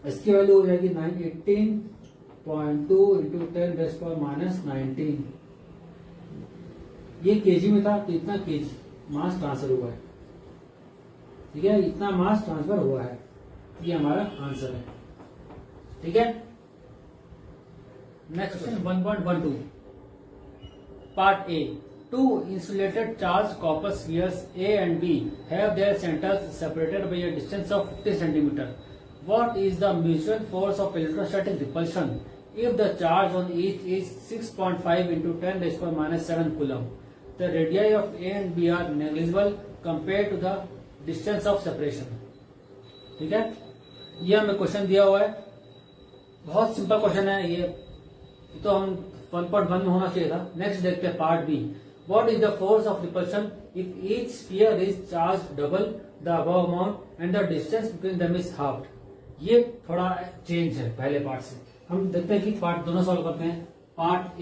S1: इसकी वैल्यू हो जाएगी 918.2 इंटू 10⁻19। ये केजी में था, तो इतना केजी मास ट्रांसफर हुआ है। ठीक है, इतना मास ट्रांसफर हुआ है, ये हमारा आंसर है। ठीक है, next question 1.12 part A. Two insulated charged copper spheres A and B have their centers separated by a distance of 50 cm. What is the mutual force of electrostatic repulsion If the charge on each is 6.5 into 10 raised to minus 7 coulomb, the radii of A and B are negligible compared to the distance of separation. ठीक है, ये हमें question दिया हुआ है, बहुत simple question है ये तो हम 1.1 में होना चाहिए था. नेक्स्ट देखते हैं part B. What is the force of repulsion if each sphere is charged double the above amount and the distance between them is halved? ये थोड़ा चेंज है पहले पार्ट से. हम देखते हैं कि पार्ट दोनों सॉल्व करते हैं. पार्ट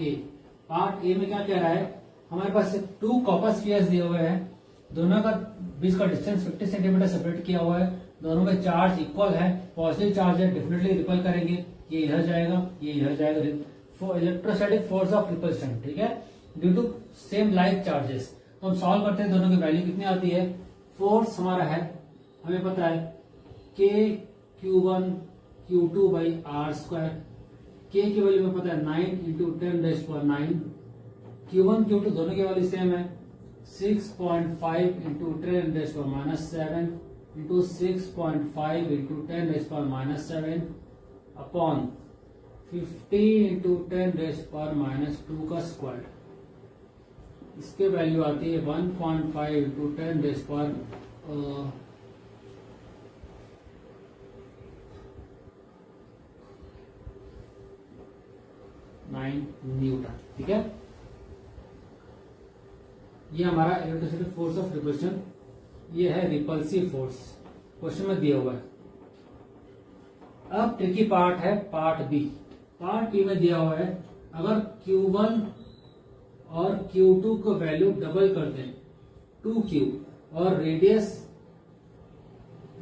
S1: ए में क्या कह रहा है, हमारे पास 2 कॉपर स्फीयर्स दिए हुए हैं, दोनों का बीच का डिस्टेंस 50 सेंटीमीटर सेपरेट किया हुआ है, दोनों में चार्ज इक्वल है, पॉजिटिव चार्ज है, डेफिनेटली रिपल करेंगे, ये इधर जाएगा, ये इधर जाएगा. For electrostatic force of repulsion, ठीक है, due to same like charges. तो हम सॉल्व करते हैं, दोनों की वैल्यू कितनी आती है. फोर्स हमारा है, हमें पता है के Q1 Q2 by R square. के की वैल्यू में पता है 9 इंटू 10⁹. Q1 Q2 दोनों की वैल्यू सेम है, 6.5 into 10⁻⁷ into 6.5 into 10⁻⁷ upon 50 into 10⁻² का स्क्वायर. इसके वैल्यू आती है 1.5 इंटू 10⁻⁹ न्यूटन. ठीक है, ये हमारा इलेक्ट्रिसिटी फोर्स ऑफ रिपल्शन, ये है रिपल्सिव फोर्स, क्वेश्चन में दिया हुआ है. अब ट्रिकी पार्ट है पार्ट बी. पार्ट बी में दिया हुआ है, अगर Q1 और Q2 को वैल्यू डबल कर दें 2Q और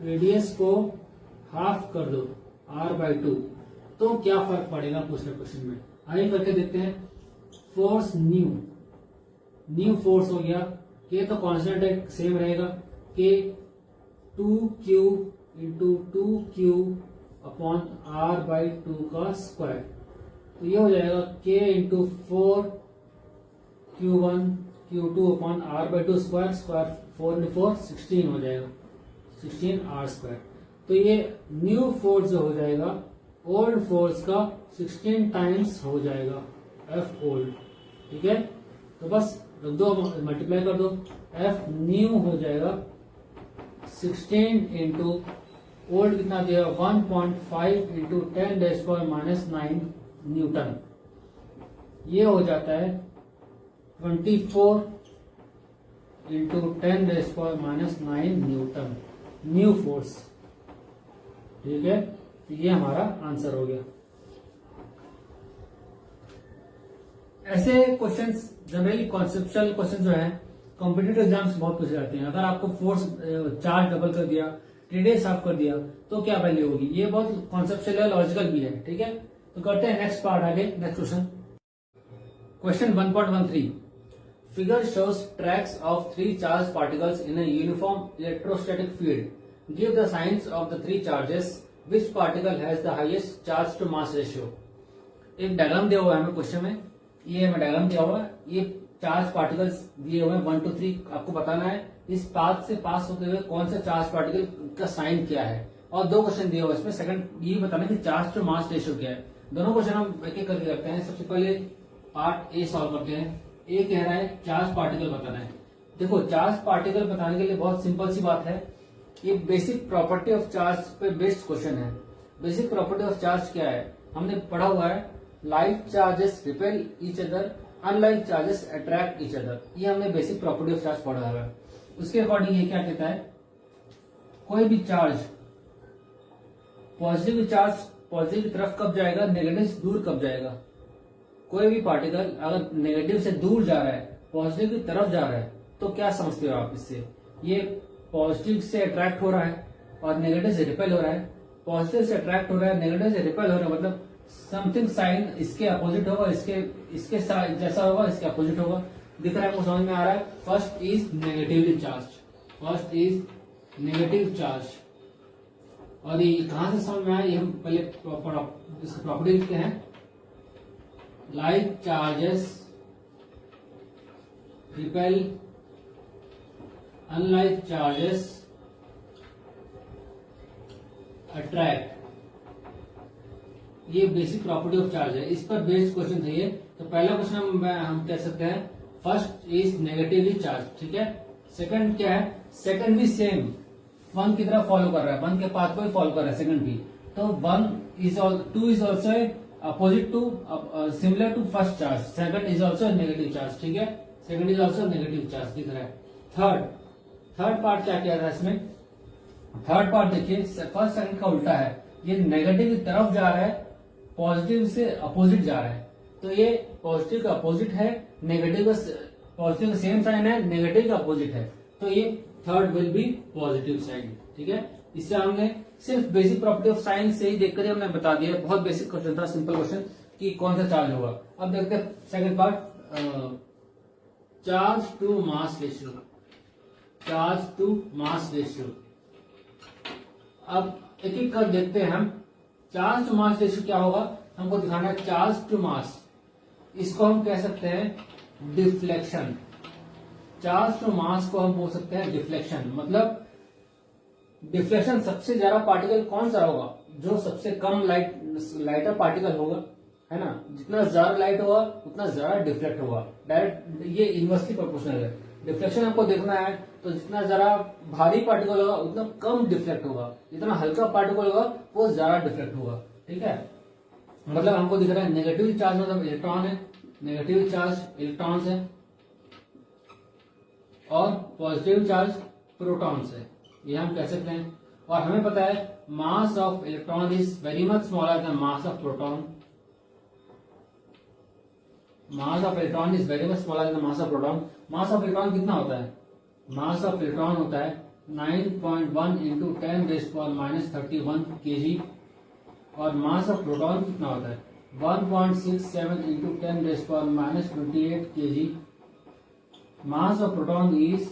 S1: रेडियस को हाफ कर दो R/2, तो क्या फर्क पड़ेगा पूछना क्वेश्चन में. आगे करके देखते हैं. फोर्स न्यू फोर्स हो गया, के तो कांस्टेंट है, सेम रहेगा, के 2Q into 2Q upon R/2 का स्क्वायर. तो ये हो जाएगा K into 4Q1 Q2 upon R/2 square. 4 into 4 16 हो जाएगा, 16R². तो ये न्यू फोर्स जो हो जाएगा ओल्ड फोर्स का 16 टाइम्स हो जाएगा, F ओल्ड. ठीक है, तो बस रख दो, मल्टीप्लाई कर दो, F न्यू हो जाएगा 16 इंटू ओल्ड कितना दिया 1.5 इंटू 10⁻⁹ न्यूटन. ये हो जाता है 24 इंटू 10⁻⁹ न्यूटन न्यू फोर्स. ठीक है, तो ये हमारा आंसर हो गया. ऐसे क्वेश्चंस जनरली कॉन्सेप्चुअल क्वेश्चन जो है कॉम्पिटिटिव एग्जाम्स बहुत पूछे जाते हैं. अगर आपको फोर्स चार्ज डबल कर दिया, रेडियस हाफ कर दिया, तो क्या वैल्यू होगी. ये बहुत कॉन्सेप्चुअल है, लॉजिकल भी है. ठीक है, तो करते हैं नेक्स्ट पार्ट. आगे next question. Question 1.13. Figure shows tracks of 3 charge particles in a uniform electrostatic field. Give the signs of the 3 charges. Which particle has the highest charge to mass ratio. एक diagram दिया हुआ है हमें question में, ये हमें diagram दिया हुआ है, ये चार्ज पार्टिकल्स दिए हुए हैं 1 2 3. आपको बताना है इस पाथ से पास होते हुए कौन सा चार्ज पार्टिकल का साइन क्या है, और 2 क्वेश्चन दिए हुए इसमें. सेकंड ये बताना कि चार्ज टू मास रेशियो क्या है. दोनों क्वेश्चन हम एक एक करके करते हैं. सबसे पहले पार्ट ए सॉल्व करते हैं. ए कह रहा है चार्ज पार्टिकल बताना है. देखो, चार्ज पार्टिकल बताने के लिए बहुत सिंपल सी बात है, ये बेसिक प्रॉपर्टी ऑफ चार्ज पे बेस्ड क्वेश्चन है. बेसिक प्रॉपर्टी ऑफ चार्ज क्या है, हमने पढ़ा हुआ है, like charges repel each other, unlike charges attract each other. ये हमने बेसिक प्रॉपर्टी ऑफ चार्ज पढ़ा हुआ है. उसके अकॉर्डिंग ये क्या कहता है, कोई भी चार्ज पॉजिटिव चार्ज पॉजिटिव की तरफ कब जाएगा, नेगेटिव से दूर कब जाएगा. कोई भी पार्टिकल अगर नेगेटिव से दूर जा रहा है, पॉजिटिव की तरफ जा रहा है, तो क्या समझते हो आप इससे. ये पॉजिटिव से अट्रैक्ट हो रहा है और नेगेटिव से रिपेल हो रहा है. पॉजिटिव से अट्रैक्ट हो रहा है, नेगेटिव से रिपेल हो रहा है, मतलब समथिंग साइन इसके अपोजिट होगा, इसके जैसा होगा, इसके अपोजिट होगा. दिख रहा है, आपको समझ में आ रहा है. First is negatively charge, first is negative charge. और ये कहां से समझ में आया, ये हम पहले इसका प्रॉपर्टी लिखते हैं. Like charges repel, unlike charges attract. ये बेसिक प्रॉपर्टी ऑफ चार्ज है, इस पर बेस्ड क्वेश्चन था ये। तो पहला क्वेश्चन हम कह सकते हैं फर्स्ट इज नेगेटिवली चार्ज, ठीक है। सेकंड क्या है, सेकंड भी सेम वन की तरह फॉलो कर रहा है, वन के पाथ को ही फॉलो कर रहा है सेकंड भी। तो two is also opposite to similar to first charge, second is also negative charge, ठीक है। Second is also negative charge दिख रहा है। थर्ड पार्ट क्या किया था इसमें, थर्ड पार्ट देखिए फर्स्ट सेकंड का उल्टा है, ये नेगेटिव की तरफ जा रहा है, पॉजिटिव से अपोजिट जा रहा है। तो ये पॉजिटिव का अपोजिट है, नेगेटिव का पॉजिटिव का सेम साइन है, नेगेटिव का अपोजिट है, तो ये third will be positive sign, ठीक है। इससे हमने सिर्फ बेसिक प्रॉपर्टी ऑफ साइन से ही देखकर ही हमने बता दिया, बहुत बेसिक क्वेश्चन था, सिंपल क्वेश्चन कि कौन सा चार्ज होगा। अब देखते हैं second part, charge to mass ratio, charge to mass ratio. अब एक एक कर देखते हैं हम। चार्ज टू मास रेशियो क्या होगा, हमको दिखाना है चार्ज टू मास, इसको हम कह सकते हैं डिफ्लेक्शन। चार्ज टू मास को हम बोल सकते हैं डिफ्लेक्शन, मतलब डिफ्लेक्शन सबसे ज्यादा पार्टिकल कौन सा होगा, जो सबसे कम लाइटर पार्टिकल होगा, है ना। जितना ज्यादा लाइट होगा उतना ज्यादा डिफ्लेक्ट होगा, डायरेक्ट ये इनवर्सली प्रोपोर्शनल है। डिफ्लेक्शन हमको देखना है तो जितना ज्यादा भारी पार्टिकल होगा उतना कम डिफ्लेक्ट होगा, जितना हल्का पार्टिकल होगा वो ज्यादा डिफ्लेक्ट होगा, ठीक है। मतलब हमको दिख रहा है नेगेटिव चार्ज मतलब इलेक्ट्रॉन है, नेगेटिव चार्ज इलेक्ट्रॉन्स है, और पॉजिटिव चार्ज प्रोटॉन्स है, ये हम कह सकते हैं। और हमें पता है मास of electron is very much smaller then mass of proton, mass of electron is very much smaller then mass of proton. Mass of electron कितना होता है, मास ऑफ इलेक्ट्रॉन होता है 9.1 इंटू 10⁻31 kg, और मास ऑफ प्रोटॉन कितना होता है 1.67 into 10⁻28 kg। Mass of proton is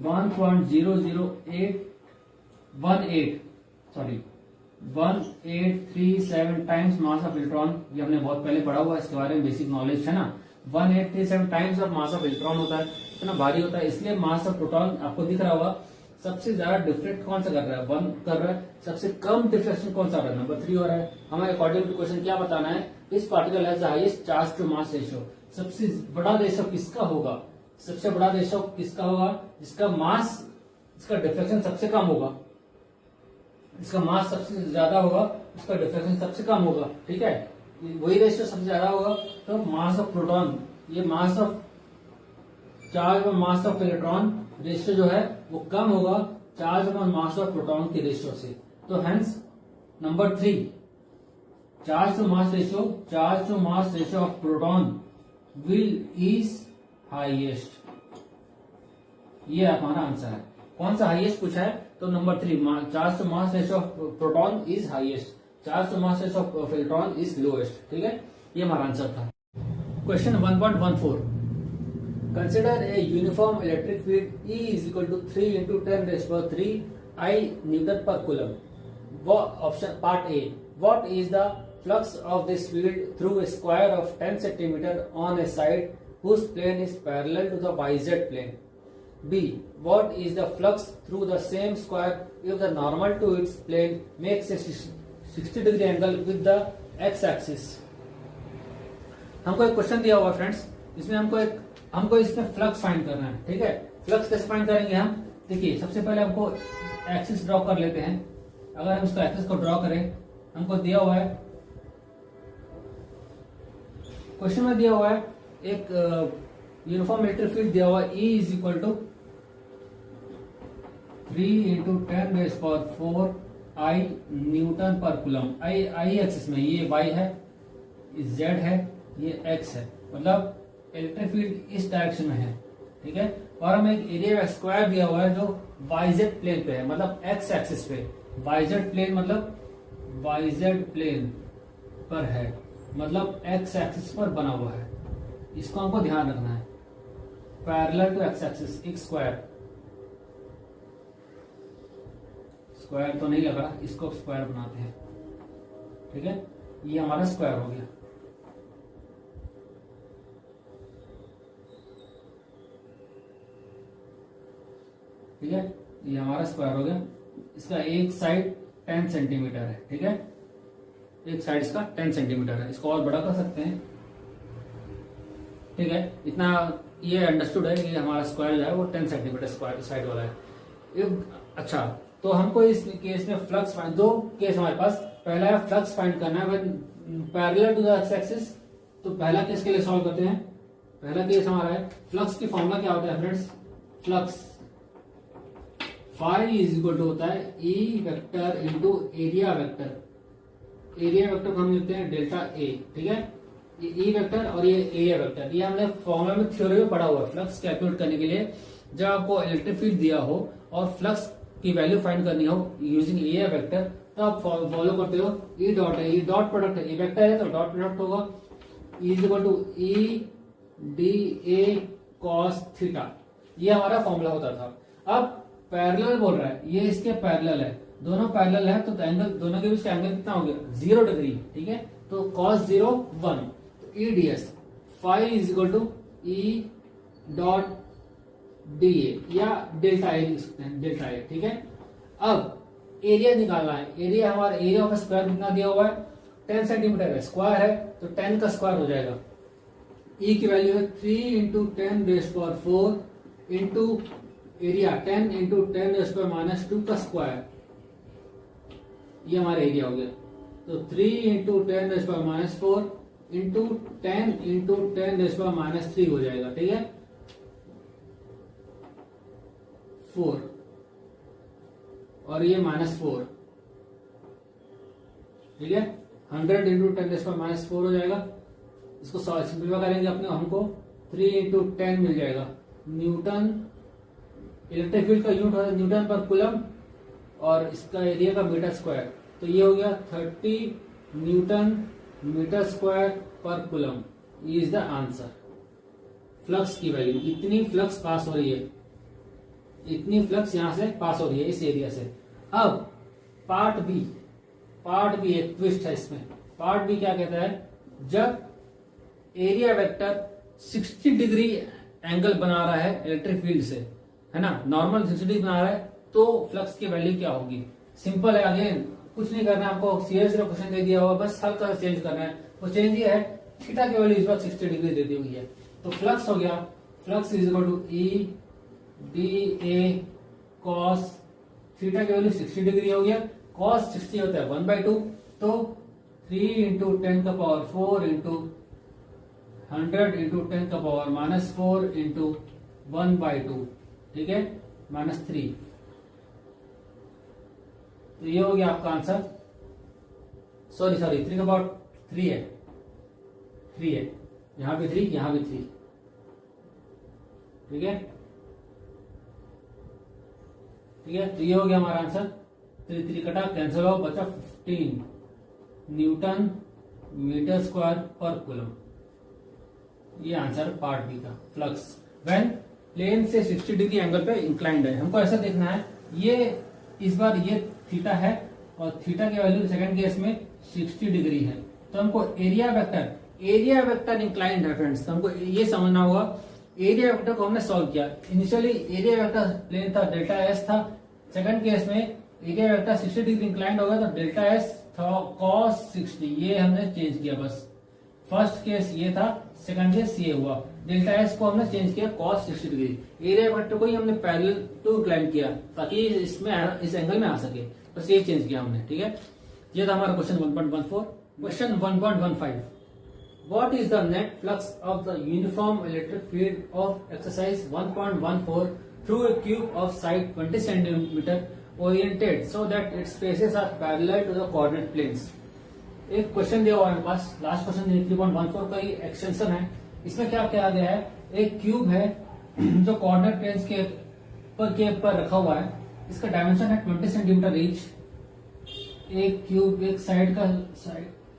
S1: 1837 times mass of electron. ये हमने बहुत पहले पढ़ा हुआ है, इसके बारे में बेसिक नॉलेज है ना। 1837 times of mass of electron होता है, इतना भारी होता है। इसलिए मास ऑफ प्रोटॉन आपको दिख रहा होगा, सबसे ज्यादा डिफ्लेक्ट कौन सा कर रहा है, 1 कर रहा है। सबसे कम डिफ्लेक्शन कौन सा कर रहा है, नंबर 3 हो रहा है। हमें अकॉर्डिंग टू क्वेश्चन क्या बताना है, इस particle has the highest charge to mass ratio. सबसे बड़ा रेशियो किसका होगा, सबसे बड़ा रेशियो किसका होगा, जिसका मास, इसका डिफ्लेक्शन सबसे कम होगा, इसका मास सबसे ज्यादा होगा, उसका डिफ्लेक्शन सबसे कम होगा, ठीक है। वही रेशियो सबसे ज्यादा होगा, तो मास ऑफ प्रोटॉन, ये मास ऑफ चार्ज और मास ऑफ इलेक्ट्रॉन रेशियो जो है वो कम होगा चार्ज और मास ऑफ प्रोटॉन के रेशियो से। तो hence number 3, charge to mass ratio, charge to mass ratio of proton will is highest, ये हमारा आंसर है। कौन सा हाईएस्ट पूछा है, तो number 3, charge to mass ratio of proton is highest, charge to mass ratio of electron is lowest, ठीक है। ये हमारा आंसर था। Question 1.14, consider a uniform electric field E is equal to 3 into 10⁻³ I Newton per coulomb. Option part A, what is the flux of this field through a square of 10 cm on a side whose plane is parallel to the YZ plane? B, what is the flux through the same square if the normal to its plane makes a 60° angle with the x axis? हमको एक question दिया हुआ friends, इसमें हमको इसमें flux find करना है, ठीक है। फ्लक्स कैसे फाइंड करेंगे हम, देखिए सबसे पहले हमको एक्सिस ड्रॉ कर लेते हैं। अगर हम इसको एक्सिस को ड्रॉ करें, हमको दिया हुआ है, क्वेश्चन में दिया हुआ है एक यूनिफॉर्म इलेक्ट्रिक फील्ड दिया हुआ है, E इज इक्वल टू 3 इंटू 10⁻⁴ I न्यूटन पर कूलम। आई एक्सिस में ये y है, Z है, ये x है, मतलब इलेक्ट्रिक फील्ड इस डायरेक्शन में है, ठीक है। और हमें एक एरिया स्क्वायर दिया हुआ है जो YZ प्लेन पे है, मतलब x एक्सिस पे। YZ प्लेन मतलब YZ प्लेन पर है, मतलब x एक्सिस पर बना हुआ है, इसको हमको ध्यान रखना है। पैरेलल टू x एक्सिस, एक स्क्वायर तो नहीं लग रहा, इसको स्क्वायर बनाते हैं, ठीक है। ये हमारा स्क्वायर हो गया, ठीक है। ये हमारा स्क्वायर हो गया, इसका एक साइड 10 सेंटीमीटर है, ठीक है। एक साइड इसका 10 सेंटीमीटर है, इसको और बड़ा कर सकते हैं। ठीक है, इतना ये अंडरस्टूड है कि हमारा स्क्वायर जो है वो 10 सेंटीमीटर स्क्वायर साइड वाला है। अच्छा, तो हमको इस केस में फ्लक्स फाइंड, दो केस हमारे पास, पहला है फ्लक्स फाइंड करना है parallel to the X axis. तो पहला केस के लिए सॉल्व करते हैं। पहला केस हमारा है फ्लक्स की फॉर्मूला क्या होता है friends, flux phi is equal to होता है E vector into area vector. Area vector को हम लिखते हैं डेल्टा ए। ठीक है, ये ई वेक्टर और ये एरिया वेक्टर, ये हमने फॉर्मूला में थ्योरी में पढ़ा हुआ है। फ्लक्स कैलकुलेट करने के लिए जब आपको इलेक्ट्रिक फील्ड दिया हो और फ्लक्स की वैल्यू फाइंड करनी हो यूजिंग एरिया वेक्टर, तो आप फॉलो करते हो ई डॉट है, ई डॉट प्रोडक्ट है, ई वेक्टर है तो डॉट प्रोडक्ट होगा E is equal to E D A cos theta. ये हमारा फॉर्मूला होता था। अब पैरेलल बोल रहा है, ये इसके पैरेलल है, दोनों पैरेलल है तो एंगल दोनों के बीच का एंगल कितना हो गया 0 डिग्री। ठीक है, तो cos 0 1, तो E D S phi is equal to E dot D A या डेल्टा ए लिख सकते हैं, डेल्टा ए। ठीक है, अब एरिया निकालना है। एरिया हमारा एरिया ऑफ स्क्वायर कितना दिया हुआ है 10 सेंटीमीटर है, स्क्वायर है तो 10 का स्क्वायर हो जाएगा। ई की वैल्यू है 3 इंटू 10⁴ इंटू एरिया 10 इंटू 10⁻² का स्क्वायर, ये हमारा एरिया हो गया। तो 3 इंटू 10⁻⁴ इंटू 10 इंटू 10⁻³ हो जाएगा। ठीक है, 4 और ये -4। ठीक है, 100 इंटू 10⁻⁴ हो जाएगा। इसको सिंपलीफाई करेंगे अपने, हमको 3 इंटू 10 मिल जाएगा न्यूटन। इलेक्ट्रिक फील्ड का यूनिट होता है न्यूटन पर कूलम और इसका एरिया का मीटर स्क्वायर, तो ये हो गया 30 न्यूटन मीटर स्क्वायर पर कूलम। ये इज द आंसर। फ्लक्स की वैल्यू, इतनी फ्लक्स पास हो रही है, इतनी फ्लक्स यहां से पास हो रही है इस एरिया से। अब पार्ट बी एक ट्विस्ट है इसमें। पार्ट बी क्या कहता है, जब एरिया वेक्टर 60 डिग्री एंगल बना रहा है इलेक्ट्रिक फील्ड से, है ना, नॉर्मल 60 डिग्री बना रहा है, तो फ्लक्स की वैल्यू क्या होगी। सिंपल है, अगेन कुछ नहीं करना है आपको, सीरियस क्वेश्चन दे दिया हुआ, बस हल्का सा चेंज करना है। वो चेंज ये है, थीटा की वैल्यू इस बार 60 डिग्री दे दी हुई है, तो फ्लक्स हो गया, flux is equal to E D A cos theta की वैल्यू 60 डिग्री हो गया। कॉस 60 होता है 1/2, तो 3 इंटू 10⁴ इंटू 100 इंटू 10⁻⁻⁴ इंटू 1/2। ठीक है, -3। तो ये हो गया आपका आंसर। सॉरी 3 है, 3 है, यहां भी 3, यहां भी 3। ठीक है, तो ये हो गया हमारा आंसर। 3 कटा, कैंसिल हो, बचा 15 न्यूटन मीटर स्क्वायर पर कूलम। ये आंसर पार्ट बी का। फ्लक्स व्हेन प्लेन से 60 डिग्री एंगल पे इंक्लाइंड है, हमको ऐसा देखना है, ये इस बार ये थीटा है और थीटा की वैल्यू सेकंड केस में 60 डिग्री है, तो हमको एरिया वेक्टर इंक्लाइंड है फ्रेंड्स, तो हमको ये समझना होगा। एरिया वेक्टर को हमने सॉल्व किया, इनिशियली एरिया वेक्टर प्लेन था डेल्टा एस था, सेकंड केस में एरिया वेक्टर 60 डिग्री इंक्लाइंड हो गया तो डेल्टा एस था cos 60, ये हमने चेंज किया बस। फर्स्ट केस ये था, सेकंड केस ये हुआ, डेल्टा एस को हमने चेंज किया cos 60 डिग्री। एरिया वेक्टर को ही हमने पैरेलल टू इंक्लाइन किया ताकि इसमें इस एंगल में आ सके, बस ये चेंज किया हमने। ठीक है, ये था हमारा question 1.14। Question 1.15, what is the net flux of the uniform electric field of exercise 1.14 through a cube of side 20 cm oriented so that its faces are parallel to the coordinate planes। एक question दिया हुआ है मेरे पास, last question 3.14 का ही extension है। इसमें क्या क्या गया है, एक क्यूब है जो कोऑर्डिनेट प्लेन्स के पर रखा हुआ है, इसका डायमेंशन है 20 सेंटीमीटर ईच। एक क्यूब एक साइड का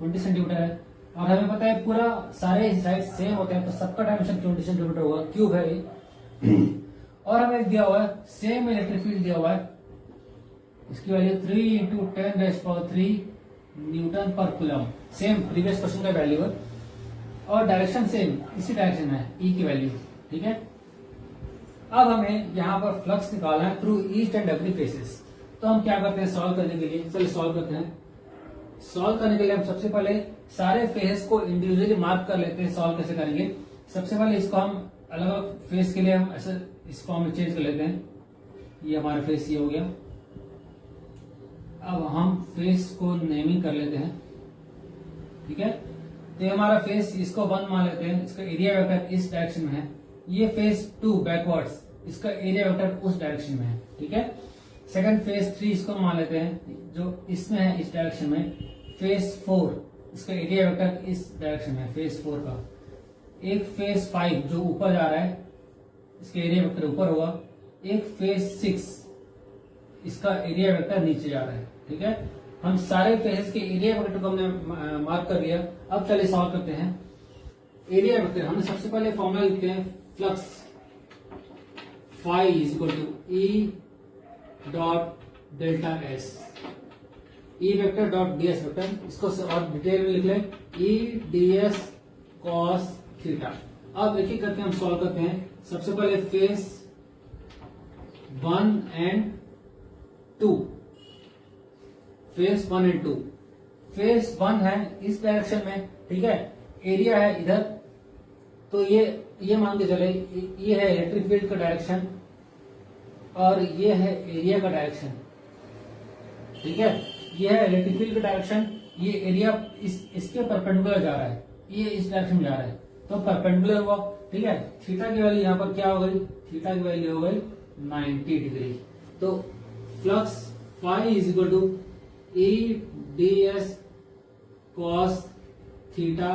S1: 20 सेंटीमीटर है और हमें पता है पूरा सारे साइड सेम होते हैं, तो सबका डायमेंशन 20 सेंटीमीटर होगा, क्यूब है ये। और हमें दिया हुआ है सेम इलेक्ट्रिक फील्ड दिया हुआ है, इसकी वैल्यू 3 इंटू 10⁻³ न्यूटन पर कूलम, सेम प्रीवियस क्वेश्चन का वैल्यू है और डायरेक्शन सेम इसी डायरेक्शन है, ई की वैल्यू। ठीक है, अब हमें यहाँ पर फ्लक्स निकालना है through each and every faces. तो हम क्या करते हैं सॉल्व करने के लिए, चलिए सॉल्व करते हैं। सॉल्व करने के लिए हम सबसे पहले सारे फेस को इंडिविजुअली मार्क कर लेते हैं। सॉल्व कैसे करेंगे, सबसे पहले इसको हम अलग अलग फेस के लिए हम ऐसे इस फॉर्म में चेंज कर लेते हैं। ये हमारा फेस ये हो गया। अब हम फेस को नेमिंग कर लेते हैं, ठीक है। तो ये हमारा फेस, इसको 1 मान लेते हैं, इसका एरिया वेक्टर इस डायरेक्शन में है। ये फेस 2 बैकवर्ड्स, इसका एरिया वेक्टर उस डायरेक्शन में है, ठीक है। सेकंड फेस 3 इसको मान लेते हैं, जो इसमें है इस डायरेक्शन में। फेस 4 इसका एरिया वेक्टर इस डायरेक्शन में है, फेस 4 का। एक फेस 5 जो ऊपर जा रहा है, इसका एरिया वेक्टर ऊपर होगा। एक फेस 6 इसका एरिया वेक्टर नीचे जा रहा है, ठीक है। हम सारे फेसेस के एरिया वेक्टर को हमने मार्क कर लिया। अब चलिए सॉल्व करते हैं। एरिया वेक्टर हमने सबसे पहले फॉर्मूला लिखते हैं, flux phi is equal to E dot delta S, E vector dot D S vector. इसको और डिटेल में लिख लें, E D S cos theta. अब एक एक करके हम सॉल्व करते हैं। सबसे पहले face 1 and 2, face 1 and 2। Face 1 है इस डायरेक्शन में, ठीक है। एरिया है इधर, तो ये मान के चले, ये है इलेक्ट्रिक फील्ड का डायरेक्शन और ये है एरिया का डायरेक्शन, ठीक है। ये है इलेक्ट्रिक फील्ड का डायरेक्शन, ये एरिया इसके परपेंडिकुलर जा रहा है, ये इस डायरेक्शन में जा रहा है, तो परपेंडिकुलर हुआ, ठीक है। थीटा की वैल्यू यहाँ पर क्या हो गई, थीटा की वैल्यू हो गई 90 डिग्री। तो flux phi is equal to E D S cos theta,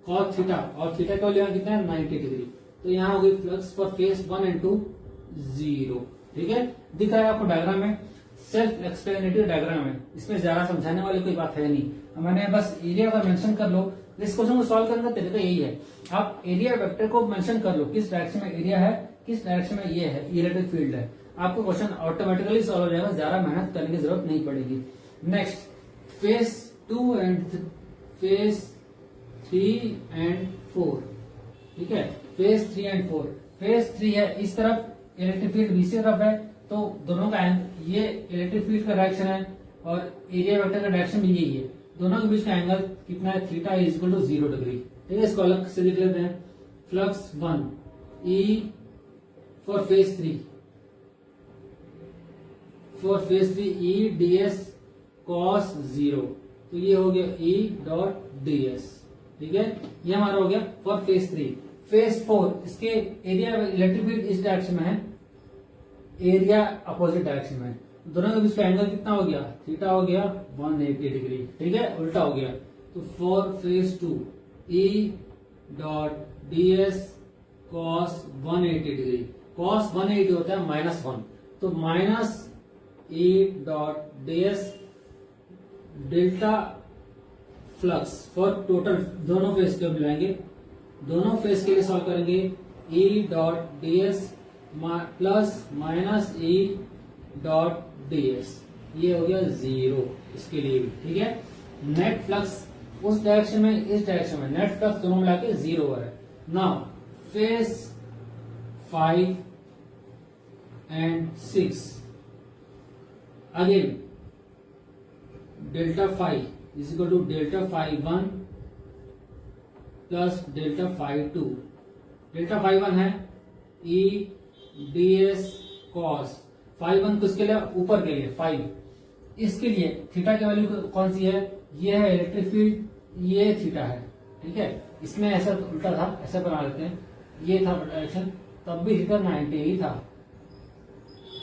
S1: cos theta, और थीटा का वैल्यू कितना है 90 डिग्री। तो यहाँ हो गई फ्लक्स फॉर फेस 1 एंड 2 0, ठीक है। दिख रहा है आपको डायग्राम में, सेल्फ एक्सप्लेनेटरी डायग्राम है, इसमें ज्यादा समझाने वाली कोई बात है नहीं। मैंने बस एरिया का मेंशन कर लो। इस क्वेश्चन को सॉल्व करने का तरीका यही है, आप एरिया वेक्टर को मेंशन कर लो, किस डायरेक्शन में एरिया है, किस डायरेक्शन में ये है, इलेक्ट्रिक फील्ड है। आपको क्वेश्चन ऑटोमेटिकली सॉल्व हो जाएगा, ज्यादा मेहनत करने की जरूरत नहीं पड़ेगी। Next, face 2 and face 3 and 4, ठीक है। फेस 3 एंड 4, फेस 3 है इस तरफ, इलेक्ट्रिक फील्ड दूसरी तरफ है, तो दोनों का ये इलेक्ट्रिक फील्ड का डायरेक्शन है और एरिया वेक्टर का डायरेक्शन भी यही है। दोनों के बीच का एंगल कितना है, theta is equal to 0 degree, ठीक है। इसको अलग से लिख लेते हैं। Flux 1 E for face 3, for face 3 E D S cos 0, तो ये हो गया ई डॉट डी एस, ठीक है। ये हमारा हो गया फॉर फेस 3। फेस 4 इसके एरिया इलेक्ट्रिक फील्ड इस डायरेक्शन में है, एरिया अपोजिट डायरेक्शन में है, दोनों के बीच का एंगल कितना हो गया, थीटा हो गया 180 डिग्री, ठीक है, उल्टा हो गया। तो for face 2 E dot D S cos 180 degree, cos 180 होता है -1, तो minus E dot D S delta flux for total, दोनों फेस के मिलाएंगे, दोनों फेस के लिए सॉल्व करेंगे। ई dot D S plus minus ई डॉट डी एस, ये हो गया 0 इसके लिए भी, ठीक है। नेट फ्लक्स उस डायरेक्शन में इस डायरेक्शन में, नेट फ्लक्स दोनों मिला के 0 हो रहा है। Now face 5 and 6, again delta five is equal to delta five 1 plus delta five 2। Delta five 1 है ई डी एस कॉस 5 1 किसके लिए, ऊपर के लिए 5, इसके लिए थीटा की वैल्यू कौन सी है, ये है इलेक्ट्रिक फील्ड, ये थीटा है, ठीक है। इसमें ऐसा उल्टा था, ऐसा बना लेते हैं, ये था डायरेक्शन, तब भी थीटा 90 ही था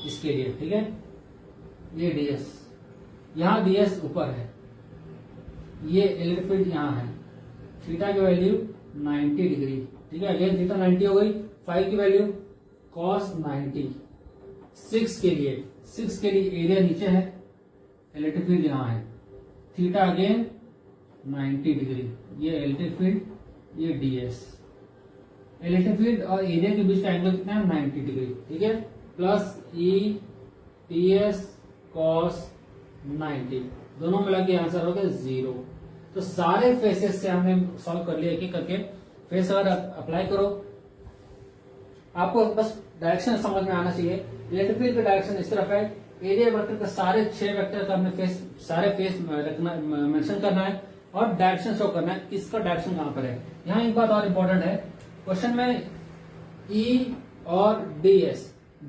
S1: इसके लिए, ठीक है। ये डीएस, यहाँ डीएस ऊपर है, ये इलेक्ट्रिक फील्ड यहाँ है, थीटा की वैल्यू 90 डिग्री, ठीक है। अगेन थीटा 90 हो गई, 5 की वैल्यू कॉस 90। 6 के लिए एरिया नीचे है, इलेक्ट्रिक फील्ड यहाँ है, थीटा अगेन 90 डिग्री, ये इलेक्ट्रिक फील्ड, ये डीएस। इलेक्ट्रिक फील्ड और एरिया के बीच का एंगल कितना है, 90 डिग्री, ठीक है। Plus E T S cos 90, दोनों मिला के आंसर हो गया 0। तो सारे फेसेस से हमने सॉल्व कर लिया एक एक करके। फेस अगर अप्लाई करो, आपको बस डायरेक्शन समझ में आना चाहिए। इलेक्ट्रिक फील्ड का डायरेक्शन इस तरफ है, एरिया वेक्टर का सारे 6 वेक्टर का हमने सारे फेस मेंशन करना है और डायरेक्शन शो करना है, इसका डायरेक्शन कहां पर है। यहाँ एक बात और इम्पोर्टेंट है, क्वेश्चन में ई और ds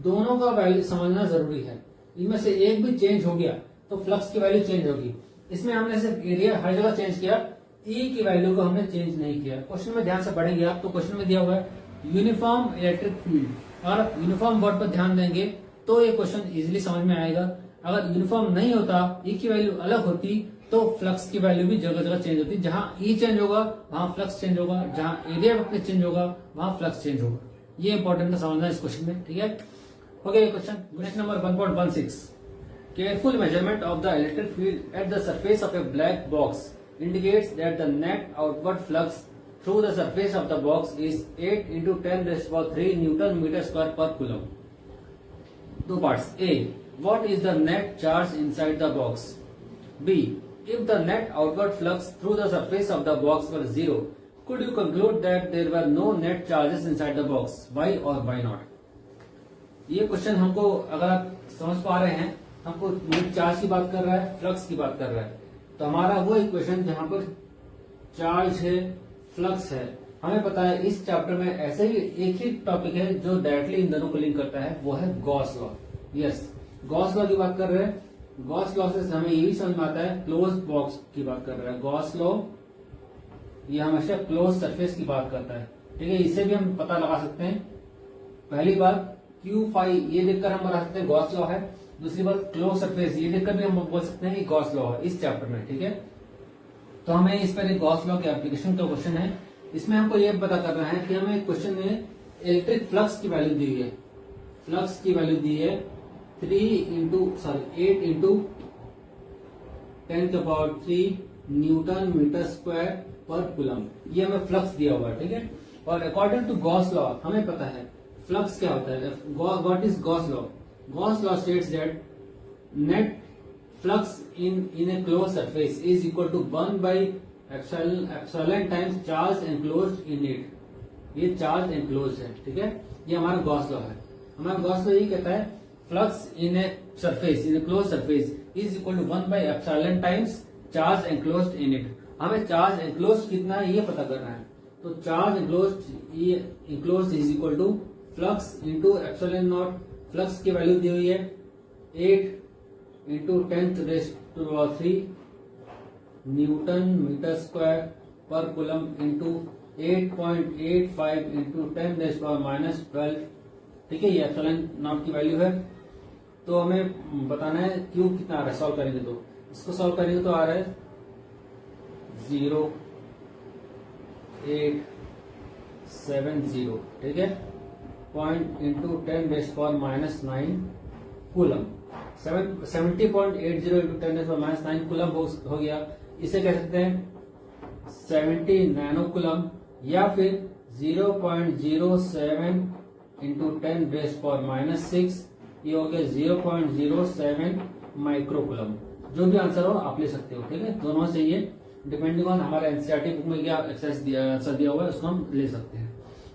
S1: दोनों का वैल्यू समझना जरूरी है। इनमें से एक भी चेंज हो गया तो फ्लक्स की वैल्यू चेंज होगी। इसमें हमने सिर्फ एरिया हर जगह चेंज किया, ई की वैल्यू को हमने चेंज नहीं किया। क्वेश्चन में ध्यान से पढ़ेंगे आप तो क्वेश्चन में दिया हुआ है यूनिफॉर्म इलेक्ट्रिक फील्ड, और आप यूनिफॉर्म वर्ड पर ध्यान देंगे तो ये क्वेश्चन इजीली समझ में आएगा। अगर यूनिफॉर्म नहीं होता, ई की वैल्यू अलग होती तो फ्लक्स की वैल्यू भी जगह जगह चेंज होती। जहां ई चेंज होगा वहां फ्लक्स चेंज होगा, जहां एरिया वेक्टर चेंज होगा वहां फ्लक्स चेंज होगा। ये इंपॉर्टेंट है समझना इस क्वेश्चन में, ठीक है। Okay, question number 1.16, careful measurement of the electric field at the surface of A black box indicates that the net outward flux through the surface of the box is 8 into 10⁻³ Newton meter square per coulomb. Two parts. A. What is the net charge inside the box? B. If the net outward flux through the surface of the box were 0, could you conclude that there were no net charges inside the box? Why or why not? ये question हमको अगर आप समझ पा रहे हैं, हमको net charge की बात कर रहा है, फ्लक्स की बात कर रहा है। तो हमारा वो इक्वेशन जहां पर चार्ज है, फ्लक्स है, हमें पता है इस चैप्टर में ऐसे ही एक ही टॉपिक है जो डायरेक्टली इन दोनों को लिंक करता है, वो है Gauss law. Yes, Gauss law की बात कर रहे हैं। गॉस लॉ से हमें ये भी समझ में आता है, क्लोज बॉक्स की बात कर रहा है गॉस लॉ, ये हमेशा क्लोज सरफेस की बात करता है, ठीक है। इसे भी हम पता लगा सकते हैं। पहली बात क्यू फाई ये देखकर हम बता सकते हैं गॉस लॉ है। दूसरी बात क्लोज सरफेस ये देखकर भी हम बोल सकते हैं कि गॉस लॉ है इस चैप्टर में, ठीक है। तो हमें इस पर एक गॉस लॉ के एप्लीकेशन का क्वेश्चन है। इसमें हमको ये पता करना है कि हमें क्वेश्चन में इलेक्ट्रिक फ्लक्स की वैल्यू दी है। फ्लक्स की वैल्यू दी है 8 इंटू 10⁻³ न्यूटन मीटर स्क्वायर पर कूलम, ये हमें फ्लक्स दिया हुआ है, ठीक है। और अकॉर्डिंग टू गॉस लॉ हमें पता है फ्लक्स क्या होता है। What is Gauss law? Gauss law states that net flux in a closed surface is equal to 1 by epsilon times charge enclosed in it. ये चार्ज enclosed है, ठीक है। ये हमारा गॉस लॉ है। हमारा गॉस लॉ यही कहता है flux in a surface, in a closed surface is equal to 1 by epsilon times charge enclosed in it. हमें चार्ज enclosed कितना है ये पता करना है। तो charge enclosed is equal to flux into epsilon naught. Flux की वैल्यू दी हुई है 8 इंटू 10⁻³ न्यूटन मीटर स्क्वायर पर कूलम इंटू 8.85 इंटू 10⁻⁻12, ठीक है। ये एप्सिलॉन नॉट की वैल्यू है। तो हमें बताना है क्यू कितना आ रहा है। सॉल्व करेंगे तो इसको सॉल्व करेंगे तो आ रहा है 0.870, ठीक है। Point into 10⁻⁹ coulomb, 70.80 into 10⁻⁹ coulomb हो गया। इसे कह सकते हैं 70 नैनो कूलम, या फिर 0.07 इंटू 10⁻⁻6, ये हो गया 0.07 माइक्रो कूलम। जो भी आंसर हो आप ले सकते हो, ठीक है। दोनों से ये डिपेंडिंग ऑन हमारे एनसीईआरटी बुक में क्या आंसर दिया हुआ है उसको हम ले सकते हैं।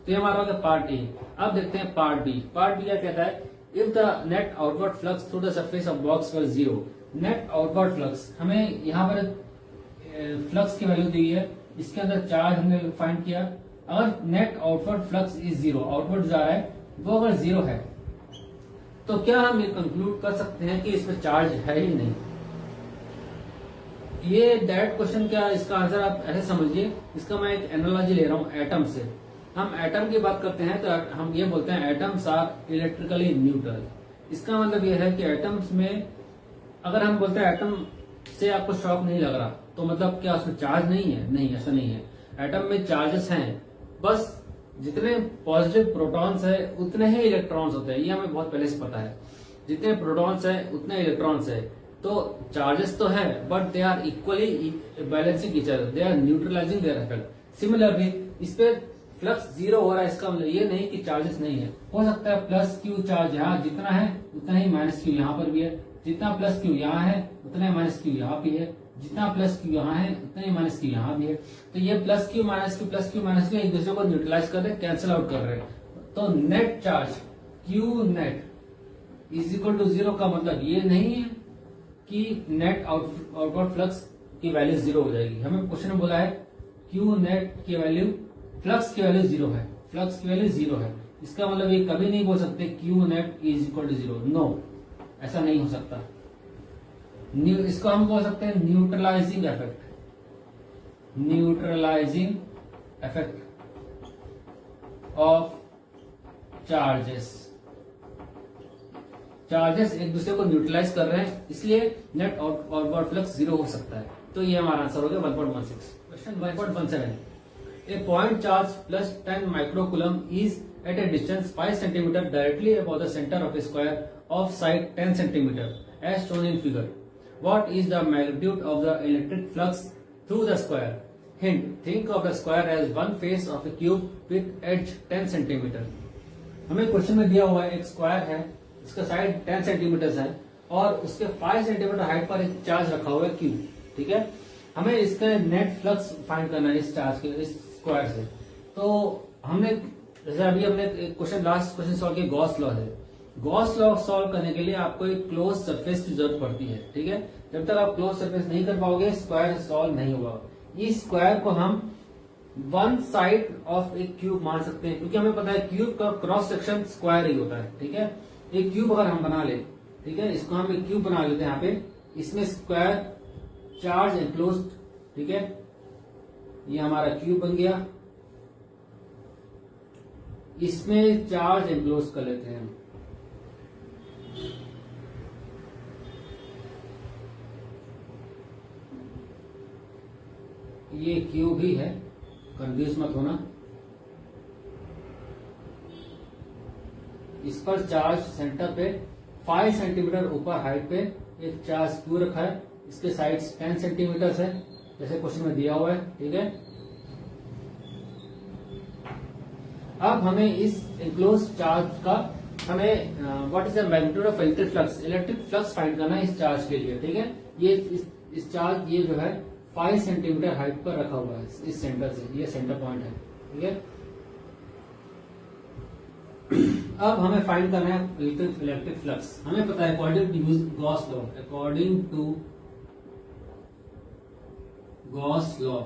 S1: तो ये हमारा हो गया पार्ट ए। अब देखते हैं पार्ट बी। पार्ट बी क्या कहता है, if the net outward flux through the surface of box for 0। Net outward flux, हमें यहाँ पर फ्लक्स की वैल्यू दी है, इसके अंदर चार्ज हमने फाइंड किया। अगर net outward flux is 0, outward जा रहा है वो अगर 0 है तो क्या हम ये कंक्लूड कर सकते हैं कि इसमें चार्ज है ही नहीं। ये डायरेक्ट क्वेश्चन क्या, इसका आंसर आप ऐसे समझिए। इसका मैं एक एनालॉजी ले रहा हूँ एटम से। हम एटम की बात करते हैं तो हम ये बोलते हैं एटम्स आर इलेक्ट्रिकली न्यूट्रल। इसका मतलब ये है कि एटम्स में अगर हम बोलते हैं एटम से आपको शॉक नहीं लग रहा तो मतलब क्या उसमें चार्ज नहीं है? नहीं, ऐसा नहीं है। एटम में चार्जेस हैं, बस जितने पॉजिटिव प्रोटॉन्स है उतने ही इलेक्ट्रॉन्स होते हैं। ये हमें बहुत पहले से पता है। जितने प्रोटॉन्स है उतने इलेक्ट्रॉन्स है। तो चार्जेस तो है but they are equally balancing each other, they are neutralizing their effect. Similarly इस पे फ्लक्स 0 हो रहा है, इसका मतलब ये नहीं कि चार्जेस नहीं है। हो सकता है प्लस क्यू चार्ज यहाँ जितना है उतना ही माइनस क्यू यहाँ पर भी है, जितना प्लस क्यू यहाँ है उतना ही माइनस क्यू यहाँ भी है, जितना प्लस क्यू यहाँ है उतना ही माइनस क्यू यहाँ भी है। तो ये प्लस क्यू माइनस क्यू एक दूसरे को न्यूट्रलाइज कर रहे हैं, कैंसिल आउट कर रहे हैं। तो net charge Q net is equal to 0 का मतलब ये नहीं है कि नेट आउटवर्ड फ्लक्स की वैल्यू 0 हो जाएगी। हमें क्वेश्चन में बोला है Q नेट की वैल्यू, फ्लक्स की वैल्यू 0 है, फ्लक्स की वैल्यू 0 है। इसका मतलब ये कभी नहीं बोल सकते Q net is equal to 0। No, ऐसा नहीं हो सकता। इसको हम बोल सकते हैं neutralizing effect, neutralizing effect of charges. Charges एक दूसरे को न्यूट्रलाइज कर रहे हैं, इसलिए नेट आउटवर्ड फ्लक्स 0 हो सकता है। तो ये हमारा आंसर हो गया 1.16। Question 1.17, A point charge plus 10 microcoulomb is at a distance 5 cm directly above the center of a square of side 10 cm as shown in figure. What is the magnitude of the electric flux through the square? Hint: think of the square as one face of a cube with edge 10 cm. हमें question में दिया हुआ है एक square है, इसका side 10 centimetre है और उसके 5 सेंटीमीटर हाइट पर एक चार्ज रखा हुआ है क्यू। ठीक है, हमें इसका नेट फ्लक्स फाइंड करना है इस चार्ज के, इस स्क्वायर से। तो हमने जैसे अभी हमने क्वेश्चन, लास्ट क्वेश्चन सॉल्व किया गॉस लॉ है। गॉस लॉ सॉल्व करने के लिए आपको एक क्लोज सरफेस की जरूरत पड़ती है। ठीक है, जब तक आप क्लोज सरफेस नहीं कर पाओगे स्क्वायर सॉल्व नहीं होगा। इस स्क्वायर को हम वन साइड ऑफ एक क्यूब मान सकते हैं, क्योंकि हमें पता है क्यूब का क्रॉस सेक्शन स्क्वायर ही होता है। ठीक है, एक क्यूब अगर हम बना ले, ठीक है, इसको हम एक क्यूब बना लेते हैं यहाँ पे, इसमें स्क्वायर चार्ज एनक्लोज। ठीक है, ये हमारा क्यूब बन गया, इसमें चार्ज एनक्लोज कर लेते हैं। ये क्यूब ही है, कंफ्यूज मत होना। इस पर चार्ज सेंटर पे 5 सेंटीमीटर ऊपर हाइट पे एक चार्ज क्यू रखा है, इसके साइड्स 10 सेंटीमीटर है जैसे क्वेश्चन में दिया हुआ है। ठीक है, अब हमें इस एनक्लोज चार्ज का हमें what is the magnitude of electric flux, electric flux find करना है इस चार्ज के लिए। ठीक है, ये इस चार्ज ये जो है 5 सेंटीमीटर हाइट पर रखा हुआ है इस सेंटर से, ये सेंटर पॉइंट है। ठीक है, अब हमें फाइंड करना है इलेक्ट्रिक फ्लक्स। हमें पता है according to use Gauss law, according to Gauss law,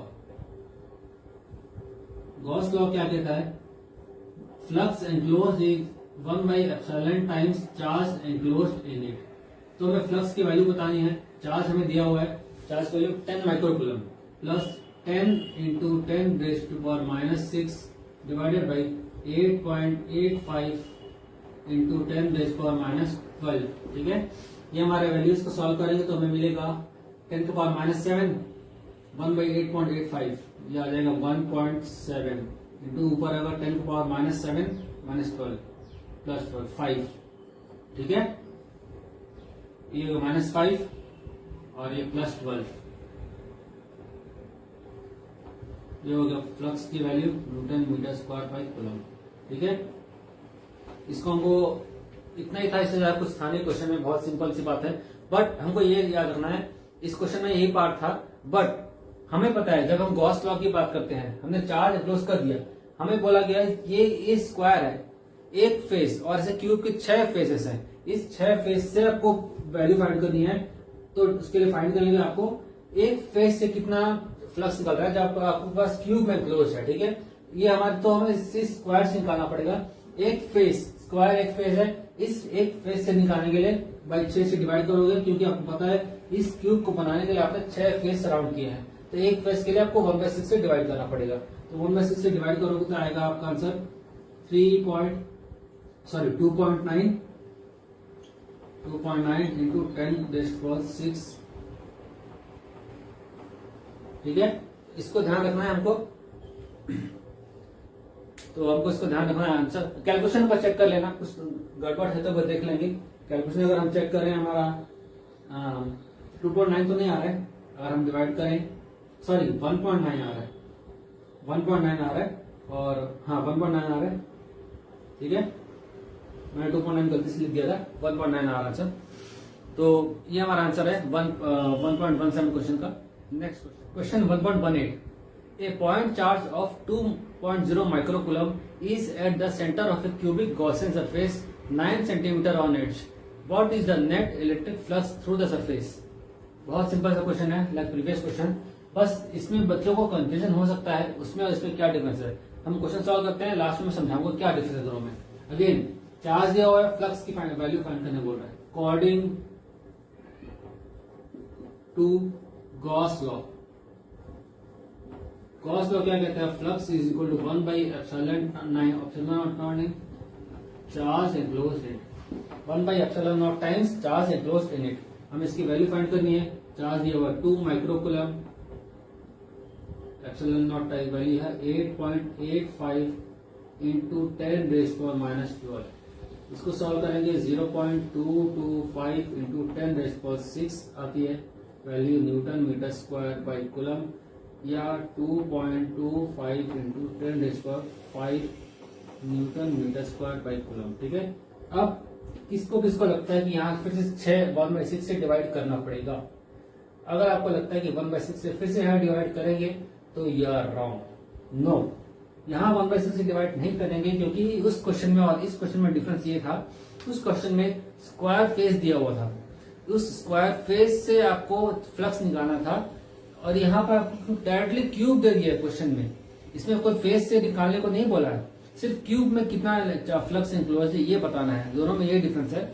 S1: Gauss law क्या कहता है, flux enclose is 1/ε times charge enclosed in it. तो हमें फ्लक्स की वैल्यू बतानी है, चार्ज हमें दिया हुआ है, चार्ज की value 10 microcoulomb plus 10 × 10⁻⁻6 divided by 8.85 × 10⁻12। ठीक है, ये हमारे वैल्यूज को सॉल्व करेंगे तो हमें मिलेगा 10⁻⁷ 1/8.85, ये आ जाएगा 1.7 इंटू ऊपर अगर 10⁻⁷ -12 प्लस 5। ठीक है, ये -5 और ये +12, ये हो गया फ्लक्स की वैल्यू न्यूटन मीटर स्क्वायर पर कूलम। ठीक है, इसको हमको इतना ही था, इससे ज्यादा कुछ था नहीं क्वेश्चन में, बहुत सिंपल सी बात है। बट हमको ये याद रखना है, इस क्वेश्चन में यही पार्ट था। बट हमें पता है जब हम गॉस लॉ की बात करते हैं, हमने चार्ज एनक्लोज कर दिया, हमें बोला गया ये स्क्वायर है, एक फेस और ऐसे क्यूब के 6 फेसेस हैं, इस 6 फेस से आपको वैल्यू फाइंड करनी है। तो उसके लिए फाइंड करने के लिए आपको एक फेस से कितना फ्लक्स निकल रहा है जब आपके पास क्यूब में क्लोज है। ठीक है, ये हमारे, तो हमें इस स्क्वायर से निकालना पड़ेगा। एक फेस, स्क्वायर एक फेस है, इस एक फेस से निकालने के लिए बाई 6 से डिवाइड करोगे, क्योंकि आपको पता है इस क्यूब को बनाने के लिए आपने 6 फेस सराउंड किए हैं, तो एक फेस के लिए आपको 1/6 से डिवाइड करना पड़ेगा। तो 1/6 से डिवाइड करोगे तो आएगा आपका आंसर 2.9 × 10⁻⁶। ठीक है, इसको ध्यान रखना है हमको, तो हमको इसको ध्यान रखना है। आंसर कैलकुलेशन पर चेक कर लेना, कुछ गड़बड़ है तो देख लेंगे। कैलकुलेशन अगर हम चेक करें, हमारा 2.9 तो नहीं आ रहा है, अगर हम डिवाइड करें, सॉरी 1.9 आ रहा है, 1.9 आ रहा है, और हाँ 1.9 आ रहा है। ठीक है, मैंने 2.9 गलती से लिख दिया था, 1.9 आ रहा आंसर। तो ये हमारा आंसर है 1.17 क्वेश्चन का। Next question 1.18, A point charge of 2.0 microcoulomb is at the center of a cubic Gaussian surface 9 centimetre on edge, what is the net electric flux through the surface. बहुत simple सा question है, like previous question, बस इसमें बच्चों को confusion हो सकता है उसमें और इसमें क्या डिफरेंस है। हम क्वेश्चन सॉल्व करते हैं, लास्ट में समझाऊंगा क्या डिफरेंस है दोनों में। अगेन चार्ज दिया हुआ है, फ्लक्स की वैल्यू फाइंड करने बोल रहा है according to Gauss law. Gauss law क्या कहता है, flux is equal to 1/ε0 charge enclosed in 1/ε0 times charge enclosed in it. हमें इसकी वैल्यू फाइंड करनी है। चार्ज दिया हुआ 2 माइक्रोकूलम, ε0 टाइप वैल्यू है 8.85 इंटू 10⁻⁻12। इसको सॉल्व करेंगे 0.225 इंटू 10⁻6 आती है value newton metre square by coulomb, या 2.25 into 10⁻5 newton metre square by coulomb. ठीक है, अब किसको किसको लगता है कि यहाँ फिर से 6 1/6 से डिवाइड करना पड़ेगा। अगर आपको लगता है कि 1/6 से फिर से यहाँ डिवाइड करेंगे तो यू आर रॉन्ग। नो, यहाँ 1/6 से डिवाइड नहीं करेंगे, क्योंकि उस क्वेश्चन में और इस क्वेश्चन में डिफरेंस ये था, उस क्वेश्चन में स्क्वायर फेस दिया हुआ था, उस स्क्वायर फेस से आपको फ्लक्स निकालना था, और यहाँ पर आपको डायरेक्टली क्यूब दे दिया क्वेश्चन में। इसमें कोई फेस से निकालने को नहीं बोला है, सिर्फ क्यूब में कितना फ्लक्स एनक्लोज्ड है ये बताना है। दोनों में ये डिफरेंस है।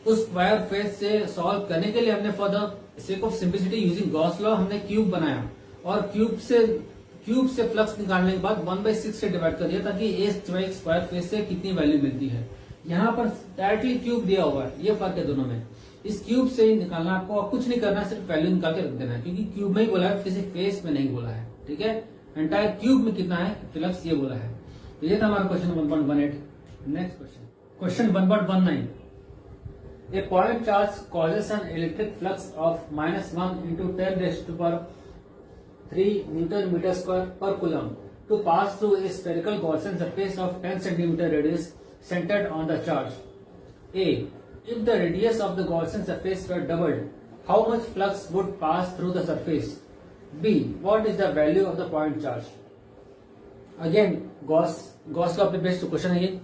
S1: उस स्क्वायर फेस से सॉल्व करने के लिए हमने for the sake of simplicity using Gauss law हमने क्यूब बनाया, और क्यूब से फ्लक्स निकालने के बाद 1/6 से डिवाइड कर दिया, ताकि एक स्क्वायर फेस से कितनी वैल्यू मिलती है। यहाँ पर डायरेक्टली क्यूब दिया हुआ है, ये फर्क है दोनों में। इस क्यूब से ही निकालना आपको, और कुछ नहीं करना, सिर्फ वैल्यू निकाल के रख देना है, क्योंकि क्यूब में ही बोला है, किसी फेस में नहीं बोला है। ठीक है, एंटायर क्यूब में कितना है फ्लक्स ये बोला है। ये था हमारा question 1.18। Next question 1.19। A point charge causes an electric flux of -1 into 10⁻³ Newton meter square per coulomb to pass through a spherical Gaussian surface of 10 centimeter radius centered on the charge. A. If the radius of the Gaussian surface were doubled, how much flux would pass through the surface? B. What is the value of the point charge? Again, Gauss law पे based question है ये।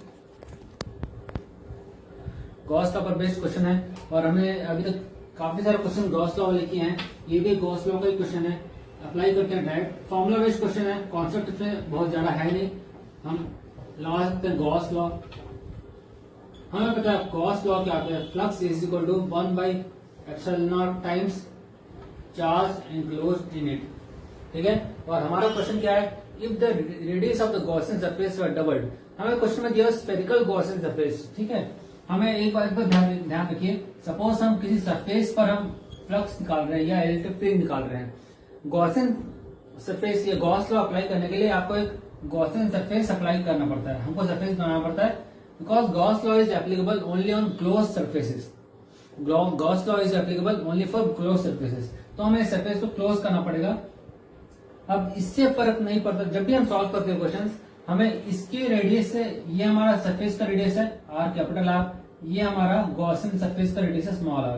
S1: Gauss law पर based question है, और हमने अभी तक काफी सारे क्वेश्चन गॉस लॉ वाले किए हैं। ये भी गॉस लॉ का ही क्वेश्चन है। अप्लाई करते हैं डायरेक्ट, फॉर्मूला बेस्ड क्वेश्चन है, कॉन्सेप्ट इसमें बहुत ज्यादा है नहीं। हम लगा सकते हैं गॉस लॉ। हमें पता है गॉस लॉ क्या आता है, flux is equal to 1/ε0 times charge enclosed in it. ठीक है, और हमारा क्वेश्चन क्या है, if the radius of the Gaussian surface were doubled. हमें क्वेश्चन में दिया स्फेरिकल गॉसियन सरफेस। ठीक है, हमें एक बात पर ध्यान रखिए, सपोज हम किसी सरफेस पर हम फ्लक्स निकाल रहे हैं या इलेक्ट्रिक फील्ड निकाल रहे हैं, गॉसियन सरफेस या गॉस लॉ अप्लाई करने के लिए आपको एक गॉसियन सरफेस अप्लाई करना पड़ता है, हमको सरफेस बनाना पड़ता है, because Gauss law is applicable only on close surfaces. Gauss law is applicable only for close surfaces, तो हमें सरफेस को क्लोज करना पड़ेगा। अब इससे फर्क नहीं पड़ता, जब भी हम सॉल्व करते हैं क्वेश्चन, हमें इसके रेडियस से, ये हमारा सरफेस का रेडियस है आर कैपिटल आर, ये हमारा गॉसियन सरफेस का रेडियस है स्मॉल आर।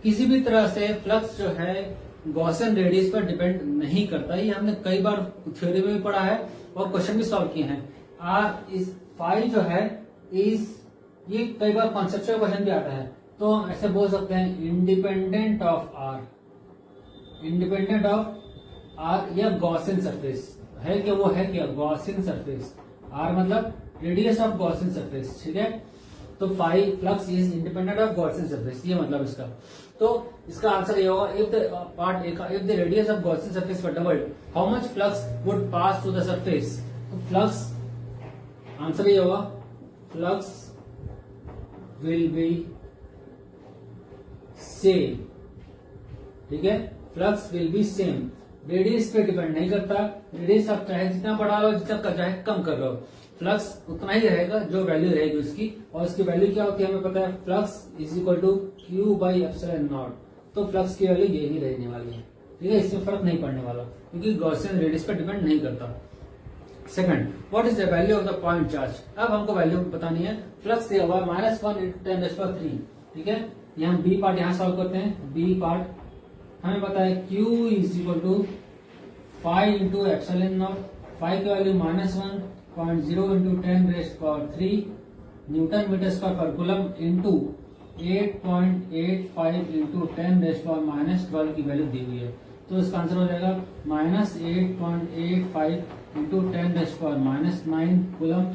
S1: किसी भी तरह से फ्लक्स जो है गॉसियन रेडियस पर डिपेंड नहीं करता, ये हमने कई बार थ्योरी में भी पढ़ा है और क्वेश्चन भी सॉल्व किए हैं। आर इज फाई जो है इज, ये कई बार कॉन्सेप्चुअल क्वेश्चन भी आता है, तो हम ऐसे बोल सकते हैं independent of r, independent of r या गॉसियन सरफेस है क्या, वो है क्या गॉसियन सरफेस। आर मतलब रेडियस ऑफ गॉसियन सरफेस। ठीक है, तो phi flux is independent of Gaussian surface, ये मतलब इसका। तो इसका आंसर ये होगा, इफ द पार्ट ए का, if the radius of Gaussian surface were doubled, how much flux would pass through the surface. तो फ्लक्स, आंसर ये होगा, फ्लक्स विल बी सेम। ठीक है, flux will be same, radius पे depend नहीं करता। Radius आप चाहे जितना बढ़ा लो, जितना चाहे कम कर लो, फ्लक्स उतना ही रहेगा जो वैल्यू रहेगी उसकी। और इसकी वैल्यू क्या होती है हमें पता है, flux is equal to Q/ε0। तो फ्लक्स की वैल्यू ये ही रहने वाली है। ठीक है, इसमें फर्क नहीं पड़ने वाला, क्योंकि गॉसियन रेडियस पे डिपेंड नहीं करता। Second, what is the value of the point charge. अब हमको वैल्यू बतानी है। फ्लक्स दिया हुआ है -1 × 10⁻3। ठीक है, यहाँ बी पार्ट यहाँ सॉल्व करते हैं। बी पार्ट हमें पता है Q इज इक्वल टू 5 × ε0, 5 की वैल्यू -1.0 × 10⁻³ न्यूटन मीटर स्क्वायर पर कूलम इंटू 8.85 इंटू 10⁻⁻12 की वैल्यू दी हुई है। तो इसका आंसर हो जाएगा -8.85 इंटू 10⁻⁻9 कूलम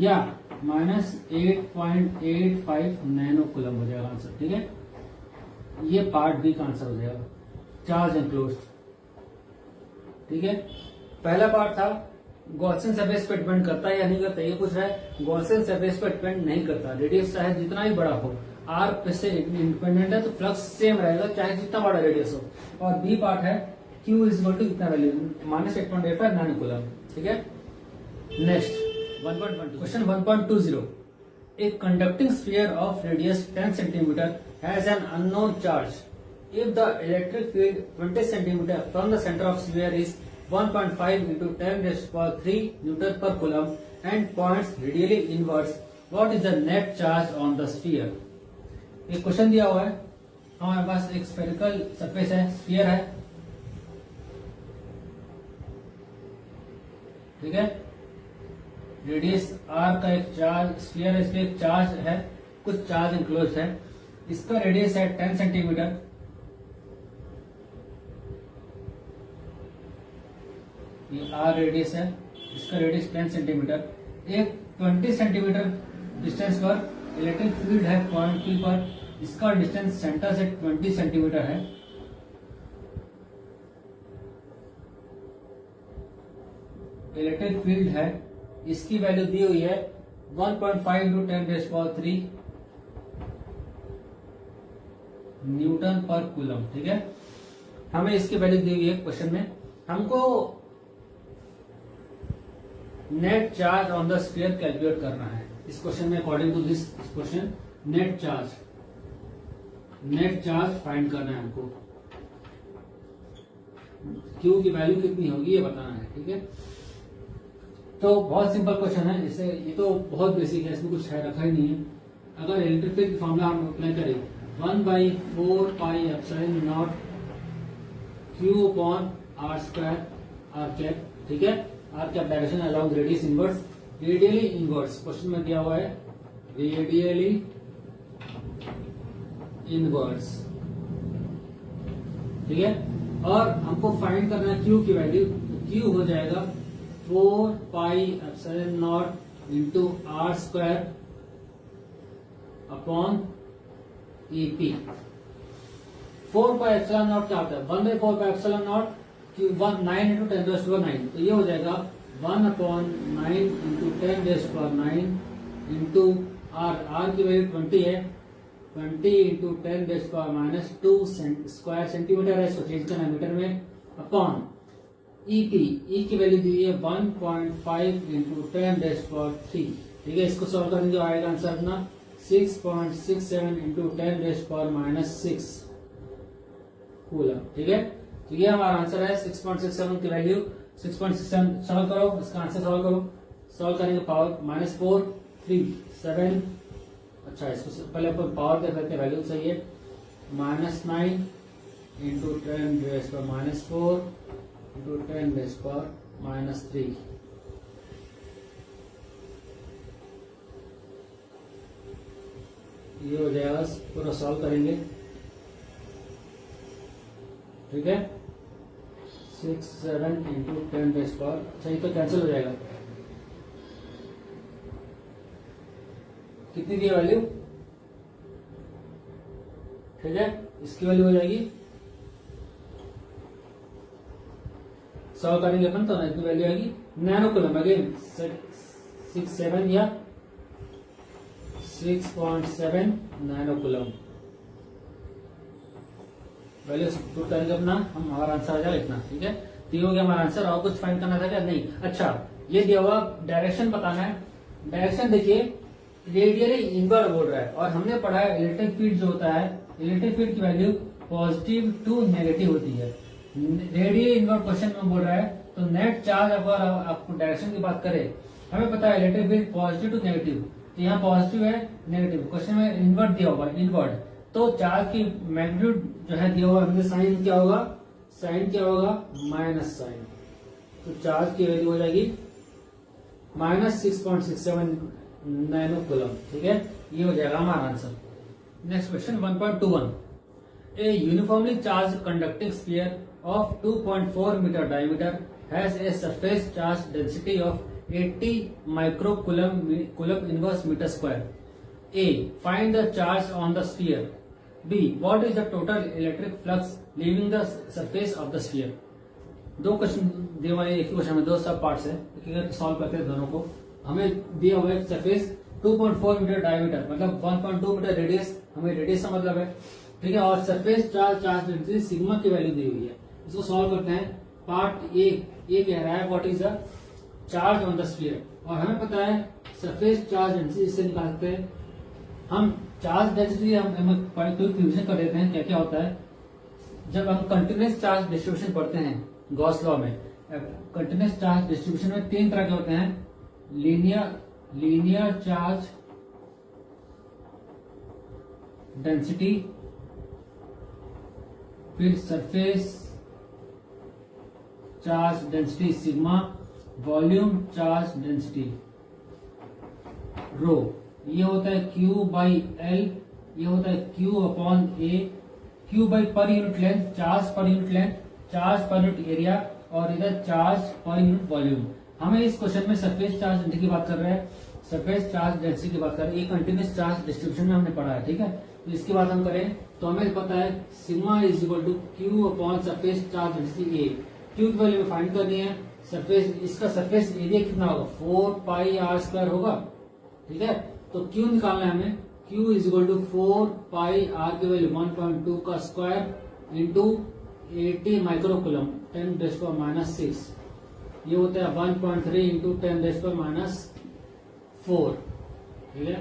S1: या -8.85 नैनो कूलम हो जाएगा आंसर। ठीक है, ये पार्ट बी का आंसर हो जाएगा, चार्ज एनक्लोज्ड। ठीक है, पहला पार्ट था गॉसियन सरफेस पे डिपेंड करता है या नहीं करता, ये पूछ रहा है। गॉसियन सरफेस पे डिपेंड नहीं करता, रेडियस चाहे जितना ही बड़ा हो, आर पे से इंडिपेंडेंट है तो फ्लक्स सेम रहेगा चाहे जितना बड़ा रेडियस हो। और बी पार्ट है Q इज इक्वल टू कितना वैल्यू, -8.85 नैनो कूलम। ठीक है, next 1.12 question 1.20। A conducting sphere of radius 10 cm has an unknown charge. If the electric field 20 cm from the center of sphere is 1.5 into 10⁻³ Newton per coulomb and points radially inwards, what is the net charge on the sphere? एक question दिया हुआ है, हमारे पास एक spherical surface है, sphere है। ठीक है, रेडियस आर का एक चार्ज स्फीयर है, इसमें एक चार्ज है, कुछ चार्ज इंक्लोज है। इसका रेडियस है 10 सेंटीमीटर। ये आर रेडियस है, इसका रेडियस 10 सेंटीमीटर। एक 20 सेंटीमीटर डिस्टेंस पर इलेक्ट्रिक फील्ड है पॉइंट पी पर, इसका डिस्टेंस सेंटर से 20 सेंटीमीटर है। इलेक्ट्रिक फील्ड है, इसकी वैल्यू दी हुई है 1.5 into 10⁻³ न्यूटन पर कूलम। ठीक है, हमें इसकी वैल्यू दी हुई है क्वेश्चन में। हमको net charge on the sphere calculate करना है इस क्वेश्चन में। According to this question net charge find करना है हमको। क्यू की वैल्यू कितनी होगी ये बताना है। ठीक है, तो बहुत सिंपल क्वेश्चन है, इसे ये तो बहुत बेसिक है, इसमें कुछ है रखा ही नहीं है। अगर इलेक्ट्रिक फील्ड की फॉर्मूला हम अप्लाई करें 1/4πε0 Q/r² आर कैप। ठीक है, r cap direction along radius inverse, radially inverse question में दिया हुआ है, रेडियली इनवर्स। ठीक है, और हमको फाइंड करना है क्यू की वैल्यू। क्यू हो जाएगा 4πε0 इंटू r² अपॉन EP। 4πε0 क्या होता है, 1/4πε0 9 इंटू 10⁻⁹। तो ये हो जाएगा 1/9 इंटू 10⁻⁹ इंटू आर की वैल्यू 20 है, 20 इंटू 10⁻⁻² स्क्वायर सेंटीमीटर है, इसको चेंज करना मीटर में, अपॉन EP। E की वैल्यू दी है 1.5 इंटू 10⁻⁵। ठीक है, इसको सॉल्व करने जो आएगा आंसर अपना 6.67 इंटू 10⁻⁻6 कूलम। ठीक है, तो ये हमारा आंसर है 6.67 की वैल्यू। 6.67 सॉल्व करो, इसका आंसर सॉल्व करो। सॉल्व करेंगे पावर -4 3 7। अच्छा, इसको पहले अपन पावर देख लेते हैं, वैल्यू सही है। -9 इंटू 10⁻⁻4 इंटू 10⁻⁻3। ये हो जाएगा, पूरा सॉल्व करेंगे। ठीक है, 6 7 इंटू 10⁻। अच्छा, ये तो कैंसिल हो जाएगा। कितनी दी वैल्यू? ठीक है, इसकी वैल्यू हो जाएगी, सॉल्व करेंगे अपन तो इतनी वैल्यू आएगी नैनो कूलम। अगेन 6.7 या 6.7 नैनो कूलम वैल्यू पुट करेंगे अपना, हम हमारा आंसर आ जाएगा इतना। ठीक है, तो ये हो गया हमारा आंसर। और कुछ फाइंड करना था क्या? नहीं। अच्छा, ये दिया हुआ डायरेक्शन बताना है। डायरेक्शन देखिए, रेडियली इनवर्ड बोल रहा है, और हमने पढ़ा है इलेक्ट्रिक फील्ड जो होता है, इलेक्ट्रिक फील्ड की वैल्यू पॉजिटिव टू नेगेटिव होती है। रेडियली इनवर्ड क्वेश्चन में बोल रहा है, तो नेट चार्ज अगर आपको डायरेक्शन की बात करें, हमें पता है electric field positive to negative, तो यहाँ पॉजिटिव है नेगेटिव, क्वेश्चन में इनवर्ड दिया हुआ इनवर्ड, तो चार्ज की मैग्नीट्यूड जो है दिया हुआ है, साइन क्या होगा, साइन क्या होगा, माइनस साइन। तो चार्ज की वैल्यू हो जाएगी -6.67 नैनो कूलम। ठीक है, ये हो जाएगा हमारा answer. Next question 1.21, A uniformly charge conducting sphere of 2.4 meter diameter has a surface charge density of 80 microcoulomb inverse meter square. A. Find the charge on the sphere. B. What is the total electric flux leaving the surface of the sphere? दो question दिए हुए, एक ही question में दो सब parts है, एक एक सॉल्व करते हैं दोनों को। हमें दिया हुआ है सरफेस 2.4 मीटर डायमीटर, मतलब 1.2 मीटर रेडियस, हमें रेडियस का मतलब है। ठीक है, और सरफेस चार्ज डेंसिटी सिग्मा की वैल्यू दी हुई है। इसको सॉल्व करते हैं। पार्ट ए, ये कह रहा है what is the charge on the sphere, और हमें पता है सरफेस चार्ज डेंसिटी इससे निकालते हैं हम। चार्ज डेंसिटी हम कोई रिविजन कर देते हैं क्या क्या होता है। जब हम कंटिन्यूस चार्ज डिस्ट्रीब्यूशन पढ़ते हैं गॉस लॉ में, कंटिन्यूस चार्ज डिस्ट्रीब्यूशन में तीन तरह के होते हैं, लीनियर चार्ज डेंसिटी, फिर surface charge density sigma, volume charge density rho. ये होता है Q बाई एल, ये होता है Q upon A. Q by per unit length, charge per unit length, charge per unit area, और इधर चार्ज पर यूनिट वॉल्यूम। हमें इस क्वेश्चन में सरफेस चार्ज डेंसिटी की बात कर रहे हैं, सरफेस चार्ज डेंसिटी की बात कर रहे हैं। ये कंटिन्यूस चार्ज डिस्ट्रीब्यूशन में हमने पढ़ा है। ठीक है, तो इसकी बात हम करें तो हमें पता है sigma is equal to Q upon surface charge density A. Q की वैल्यू फाइंड करनी है। सरफेस, इसका सरफेस एरिया कितना होगा, 4 पाई आर स्क्वायर होगा। ठीक है, तो Q निकालना है हमें। Q is equal to 4 pi R की वैल्यू 1.2 का स्क्वायर इंटू 80 माइक्रोकूलम 10⁻⁻⁶। ये होता है 1.3 इंटू 10⁻⁴। ठीक है,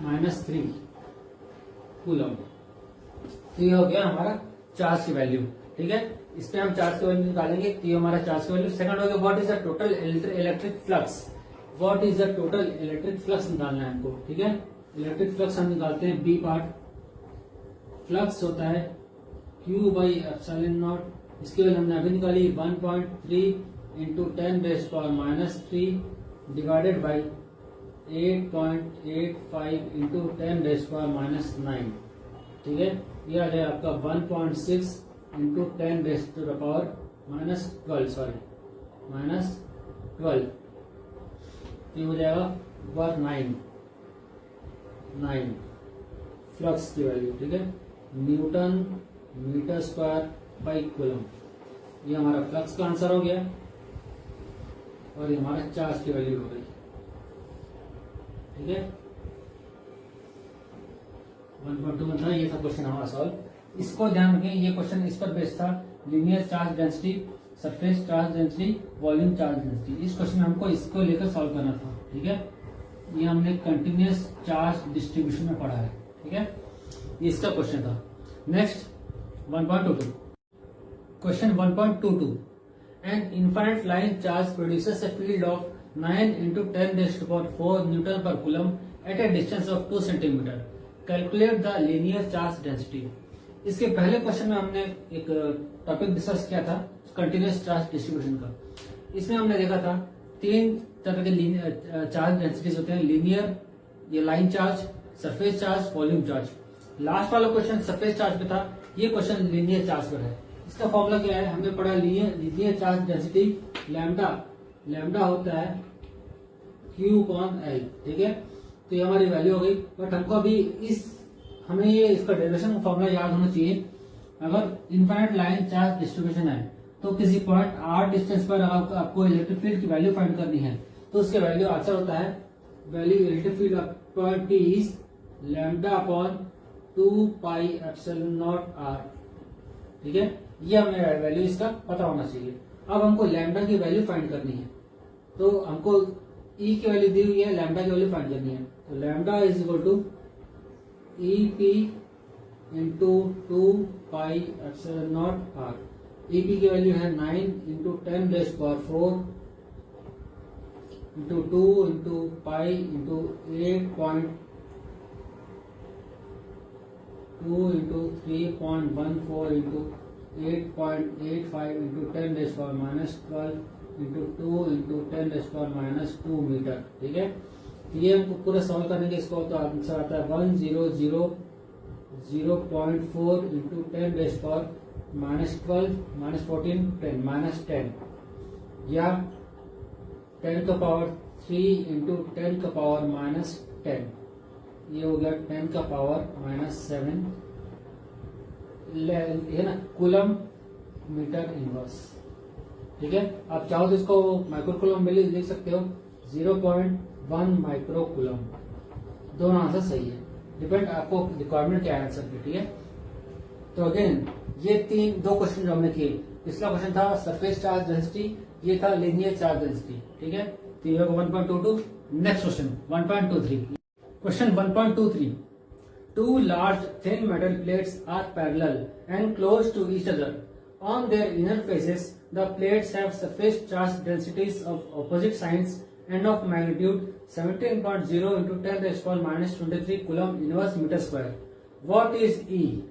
S1: -3 कूलम। तो ये हो गया हमारा चार्ज की वैल्यू। ठीक है, इस पे हम चार्ज की वैल्यू निकालेंगे, तो ये हमारा चार्ज की वैल्यू। सेकंड हो गया what is the total electric flux. What is the total electric flux निकालना है हमको। ठीक है, इलेक्ट्रिक फ्लक्स हम निकालते हैं बी पार्ट। फ्लक्स होता है Q बाई एप्सिलॉन नॉट, इसकी वैल्यू हमने अभी निकाली 1.3 इंटू 10⁻³ डिवाइडेड बाई 8.85 इंटू 10⁻⁹। ठीक है, ये आ जाएगा आपका 1.6 इंटू 10⁻⁻12 सॉरी -12। ये हो जाएगा 9 फ्लक्स की वैल्यू। ठीक है, newton metre square by coulomb. ये हमारा फ्लक्स का आंसर हो गया, और ये हमारा चार्ज की वैल्यू हो गई। ठीक है, 1.2 में था, ये था क्वेश्चन हमारा सॉल्व। इसको ध्यान रखें, ये क्वेश्चन इस पर बेस्ड था, linear charge density, surface charge density, volume charge density. इस क्वेश्चन में हमको इसको लेकर सॉल्व करना था। ठीक है, ये हमने कंटिन्यूस चार्ज डिस्ट्रीब्यूशन में पढ़ा है। ठीक है, ये इसका क्वेश्चन था। Next 1.22, question 1.22, an infinite line charge produces a field of 9 into 10⁴ newton पर coulomb at a distance of 2 centimetre. Calculate the linear charge density. इसके पहले क्वेश्चन में हमने एक टॉपिक डिस्कस किया था कंटिन्यूस चार्ज डिस्ट्रीब्यूशन का। इसमें हमने देखा था तीन तरह के चार्ज डेंसिटीज होते हैं, लीनियर, ये line charge, surface charge, volume charge. Last वाला क्वेश्चन सरफेस चार्ज पे था, ये क्वेश्चन लीनियर चार्ज पर है। इसका फॉर्मूला क्या है, हमने पढ़ा लीनियर चार्ज डेंसिटी लैम्डा होता है Q/L। ठीक है, तो ये हमारी वैल्यू हो गई। बट हमको अभी हमें ये इसका डेरिवेशन का फॉर्मूला याद होना चाहिए। अगर इनफाइनाइट लाइन चार्ज डिस्ट्रीब्यूशन है, तो किसी पॉइंट r डिस्टेंस पर अगर आपको इलेक्ट्रिक फील्ड की वैल्यू फाइंड करनी है, तो उसके वैल्यू आंसर होता है value electric field of point P is λ/2 pi epsilon naught r। ठीक है, ये हमें वैल्यू इसका पता होना चाहिए। अब हमको लैम्डा की वैल्यू फाइंड करनी है, तो हमको E की वैल्यू दी हुई है, लैम्डा की वैल्यू फाइंड करनी है। तो lambda is equal to EP into 2 pi epsilon naught r। EP की वैल्यू है 9 into 10⁴ into 2 into pi into 8.2 into 3.14 into 8.85 into 10⁻⁻12 into 2 into 10⁻⁻2 metre. ठीक है, ये हमको पूरा सॉल्व करने के इसको तो आंसर आता है 100.04 इंटू 10⁻12 -14 10 या 10 का पावर 3 इंटू 10 का पावर -10, ये हो गया 10 का पावर -7 है ना, कूलम मीटर इनवर्स। ठीक है, आप चाहो तो इसको माइक्रो कूलम में लिख सकते हो, 0.1 माइक्रो कूलम। दोनों आंसर सही है, डिपेंड आपको रिक्वायरमेंट क्या है आंसर की। ठीक है, तो अगेन ये दो क्वेश्चन जो हमने किए, पिछला क्वेश्चन था सरफेस चार्ज डेंसिटी, ये था लीनियर चार्ज डेंसिटी। ठीक है, तो ये 1.22। Next question 1.23। Question 1.23, two large thin metal plates are parallel and close to each other. On their inner faces, the plates have surface charge densities of opposite signs and of magnitude 17.0 into 10⁻⁻23 coulomb inverse meter square. What is E?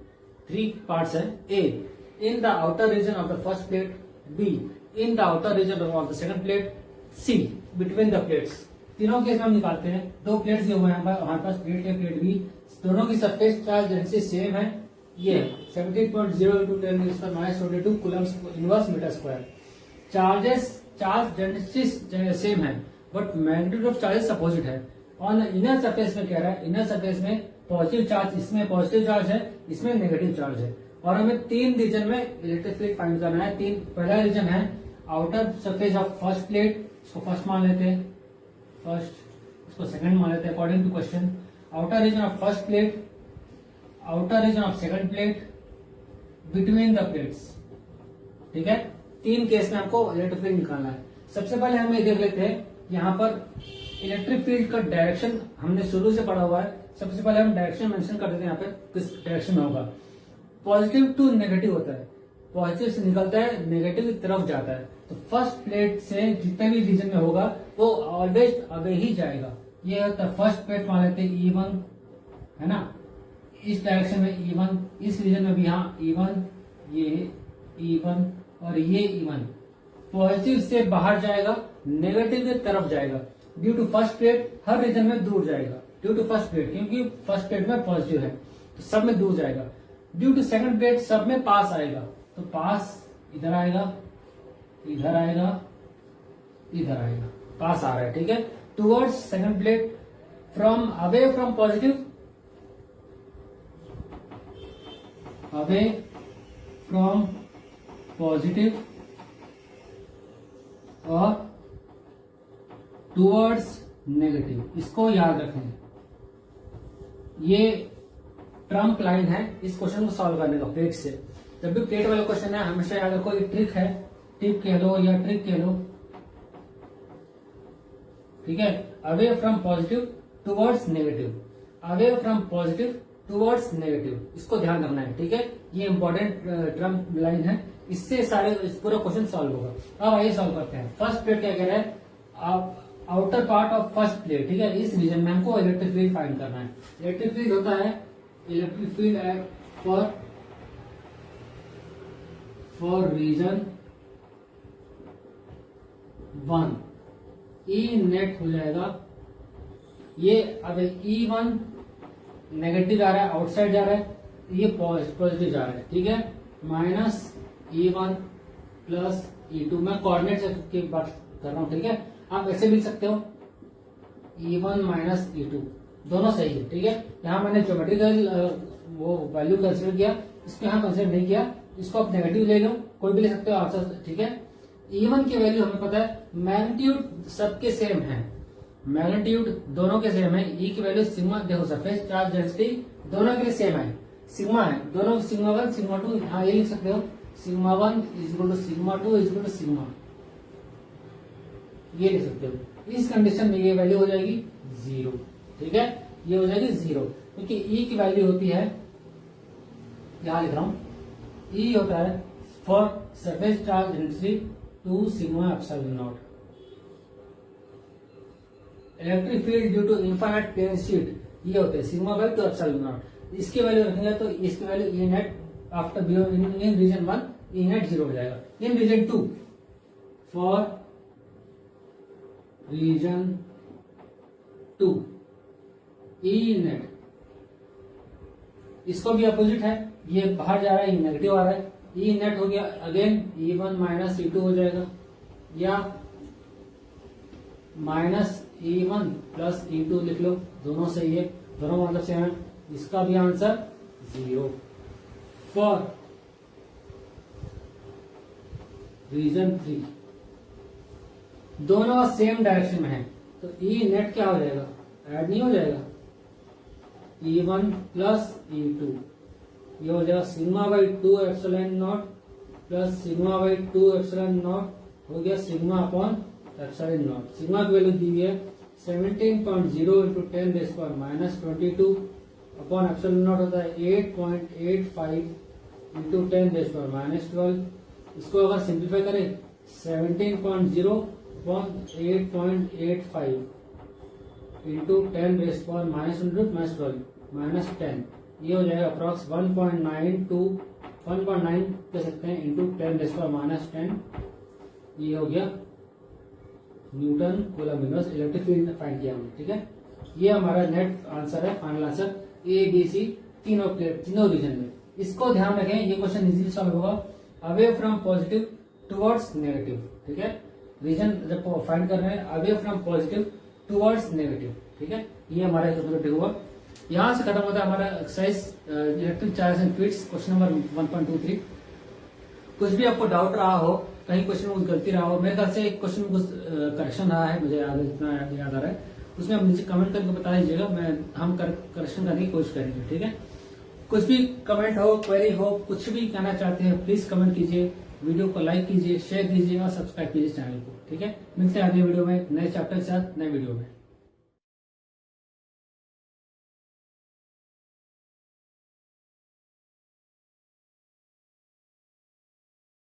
S1: Three parts है. A. In the outer region of the first plate. B. In the outer region of the second plate. C. Between the plates. तीनों case में हम निकालते हैं, दो plates दिए हुए हैं हमारे पास, प्लेट ए प्लेट बी, दोनों की सरफेस चार्ज डेंसिटी सेम है, ये 17.0 into 10⁻⁻22 coulombs inverse metre square. Charge density same है but magnitude of charges opposite है। ऑन इनर सरफेस में कह रहा है, इनर सरफेस में पॉजिटिव चार्ज, इसमें पॉजिटिव चार्ज है, इसमें नेगेटिव चार्ज है, और हमें तीन रीजन में इलेक्ट्रिक फील्ड फाइंड करना है। पहला रीजन है outer surface of first plate, इसको फर्स्ट मान लेते हैं, फर्स्ट, इसको सेकंड मान लेते हैं according to question. Outer region of first plate, outer region of second plate, between the plates. ठीक है, तीन केस में हमको इलेक्ट्रिक फील्ड निकालना है। सबसे पहले हम ये देख लेते हैं, यहाँ पर इलेक्ट्रिक फील्ड का डायरेक्शन हमने शुरू से पढ़ा हुआ है। सबसे पहले हम डायरेक्शन मेंशन कर देते हैं, यहाँ पे किस डायरेक्शन में होगा। पॉजिटिव टू नेगेटिव होता है, पॉजिटिव से निकलता है, नेगेटिव की तरफ जाता है। तो फर्स्ट प्लेट से जितने भी रीजन में होगा वो ऑलवेज अवे ही जाएगा। ये होता है फर्स्ट प्लेट मान लेते हैं E1, है ना, इस डायरेक्शन में E1, इस रीजन में भी यहाँ E1, ये E1 और ये E1 पॉजिटिव से बाहर जाएगा, नेगेटिव की तरफ जाएगा। ड्यू टू फर्स्ट प्लेट हर रीजन में दूर जाएगा, ड्यू टू फर्स्ट प्लेट, क्योंकि फर्स्ट प्लेट में पॉजिटिव है तो सब में दूर जाएगा। ड्यू टू सेकंड प्लेट सब में पास आएगा, तो पास इधर आएगा, इधर आएगा, इधर आएगा, पास आ रहा है। ठीक है, towards second plate, from away from positive, away from positive और टुवर्ड्स नेगेटिव। इसको याद रखें, ये ट्रम्प लाइन है इस क्वेश्चन को सॉल्व करने का प्लेट से। जब भी प्लेट वाला क्वेश्चन है हमेशा याद रखो, ये ट्रिक है, टिप कह लो या ट्रिक कह लो। ठीक है, away from positive towards negative, away from positive towards negative, इसको ध्यान रखना है। ठीक है, ये इंपॉर्टेंट ट्रम्प लाइन है, इससे सारे इस पूरा क्वेश्चन सॉल्व होगा। अब आइए सॉल्व करते हैं। फर्स्ट प्लेट क्या कह रहा है, outer part of first plate. ठीक है, इस रीजन में हमको इलेक्ट्रिक फील्ड फाइंड करना है। इलेक्ट्रिक फील्ड होता है, electric field for region 1 E net हो जाएगा। ये अब E1 नेगेटिव जा रहा है, आउटसाइड जा रहा है, ये पॉजिटिव जा रहा है। ठीक है, -E1 प्लस E2, मैं कोऑर्डिनेट की बात कर रहा हूं। ठीक है, आप ऐसे भी लिख सकते हो, E1 माइनस E2, दोनों सही है। ठीक है, यहाँ मैंने ज्योमेट्रिकल वो वैल्यू कंसिडर किया, इसको यहाँ कंसिडर नहीं किया, इसको आप नेगेटिव ले लो, कोई भी ले सकते हो आंसर। ठीक है, E1 की वैल्यू हमें पता है, मैग्नीट्यूड सबके सेम है, मैग्नीट्यूड दोनों के सेम है। E की वैल्यू सिग्मा, देखो सरफेस चार्ज डेंसिटी दोनों के लिए सेम है, सिग्मा है, दोनों सिग्मा 1 सिग्मा 2, हाँ ये लिख सकते हो, sigma 1 equal to sigma 2 equal to sigma, ये लिख सकते हो। इस कंडीशन में ये वैल्यू हो जाएगी 0। ठीक है, ये हो जाएगी 0, क्योंकि E की वैल्यू होती है, यहां लिख रहा हूं, E होता है for surface charge density 2 sigma epsilon naught. Electric field due to infinite plane sheet, ये होते हैं सिग्मा बाय 2 एप्सिलॉन नॉट। इसकी वैल्यू रखेंगे तो इसकी वैल्यू E net after in region 1 E net 0 हो जाएगा। In region 2 for region 2 E net, इसको भी अपोजिट है, ये बाहर जा रहा है, ये नेगेटिव आ रहा है, ई नेट हो गया अगेन E1 माइनस E2 हो जाएगा, या माइनस E1 प्लस E2 लिख लो, दोनों सही है, दोनों मतलब सेम है, इसका भी आंसर 0 फॉर रीजन 3। दोनों सेम डायरेक्शन में है तो ई नेट क्या हो जाएगा, ऐड नहीं हो जाएगा, E1 प्लस E2, ये हो जाएगा sigma by 2 epsilon not plus sigma by 2 epsilon not हो गया sigma upon epsilon not. Sigma की वैल्यू दी है 17.0 into 10 rays power minus 22 upon epsilon not होता है 8.85 इंटू 10 रेज़ पावर माइनस 12। इसको अगर सिंप्लीफाई करें 17.0 upon 8.85 into 10 rays power minus 12 minus 10, ये हो जाएगा अप्रॉक्स 1.9 कह सकते हैं इंटू 10 रेज़ पावर माइनस 10। ये हो गया newton coulomb inverse electric field find किया हमने, ठीक है। ये हमारा नेट आंसर है, final answer A B C तीनों रीजन में। इसको ध्यान रखें, ये क्वेश्चन इजीली सॉल्व होगा, away from positive towards negative, ठीक है। रीजन जब फाइंड कर रहे हैं away from positive towards negative, ठीक है। ये हमारा ऑब्जेक्टिव हुआ। यहां से खत्म होता है हमारा exercise electric charge and fields question number 1.23। कुछ भी आपको डाउट रहा हो, कहीं क्वेश्चन में गलती रहा हो, मेरे ख्याल से एक क्वेश्चन में कुछ करेक्शन रहा है, मुझे जितना याद आ रहा है, उसमें आप नीचे कमेंट करके बता दीजिएगा, हम करेक्शन करने की कोशिश करेंगे, ठीक है। कुछ भी कमेंट हो, क्वेरी हो, कुछ भी कहना चाहते हैं प्लीज कमेंट कीजिए, वीडियो को लाइक कीजिए, शेयर कीजिए और सब्सक्राइब कीजिए चैनल को, ठीक है। मिलते हैं अगले वीडियो में नए चैप्टर के साथ नए वीडियो में।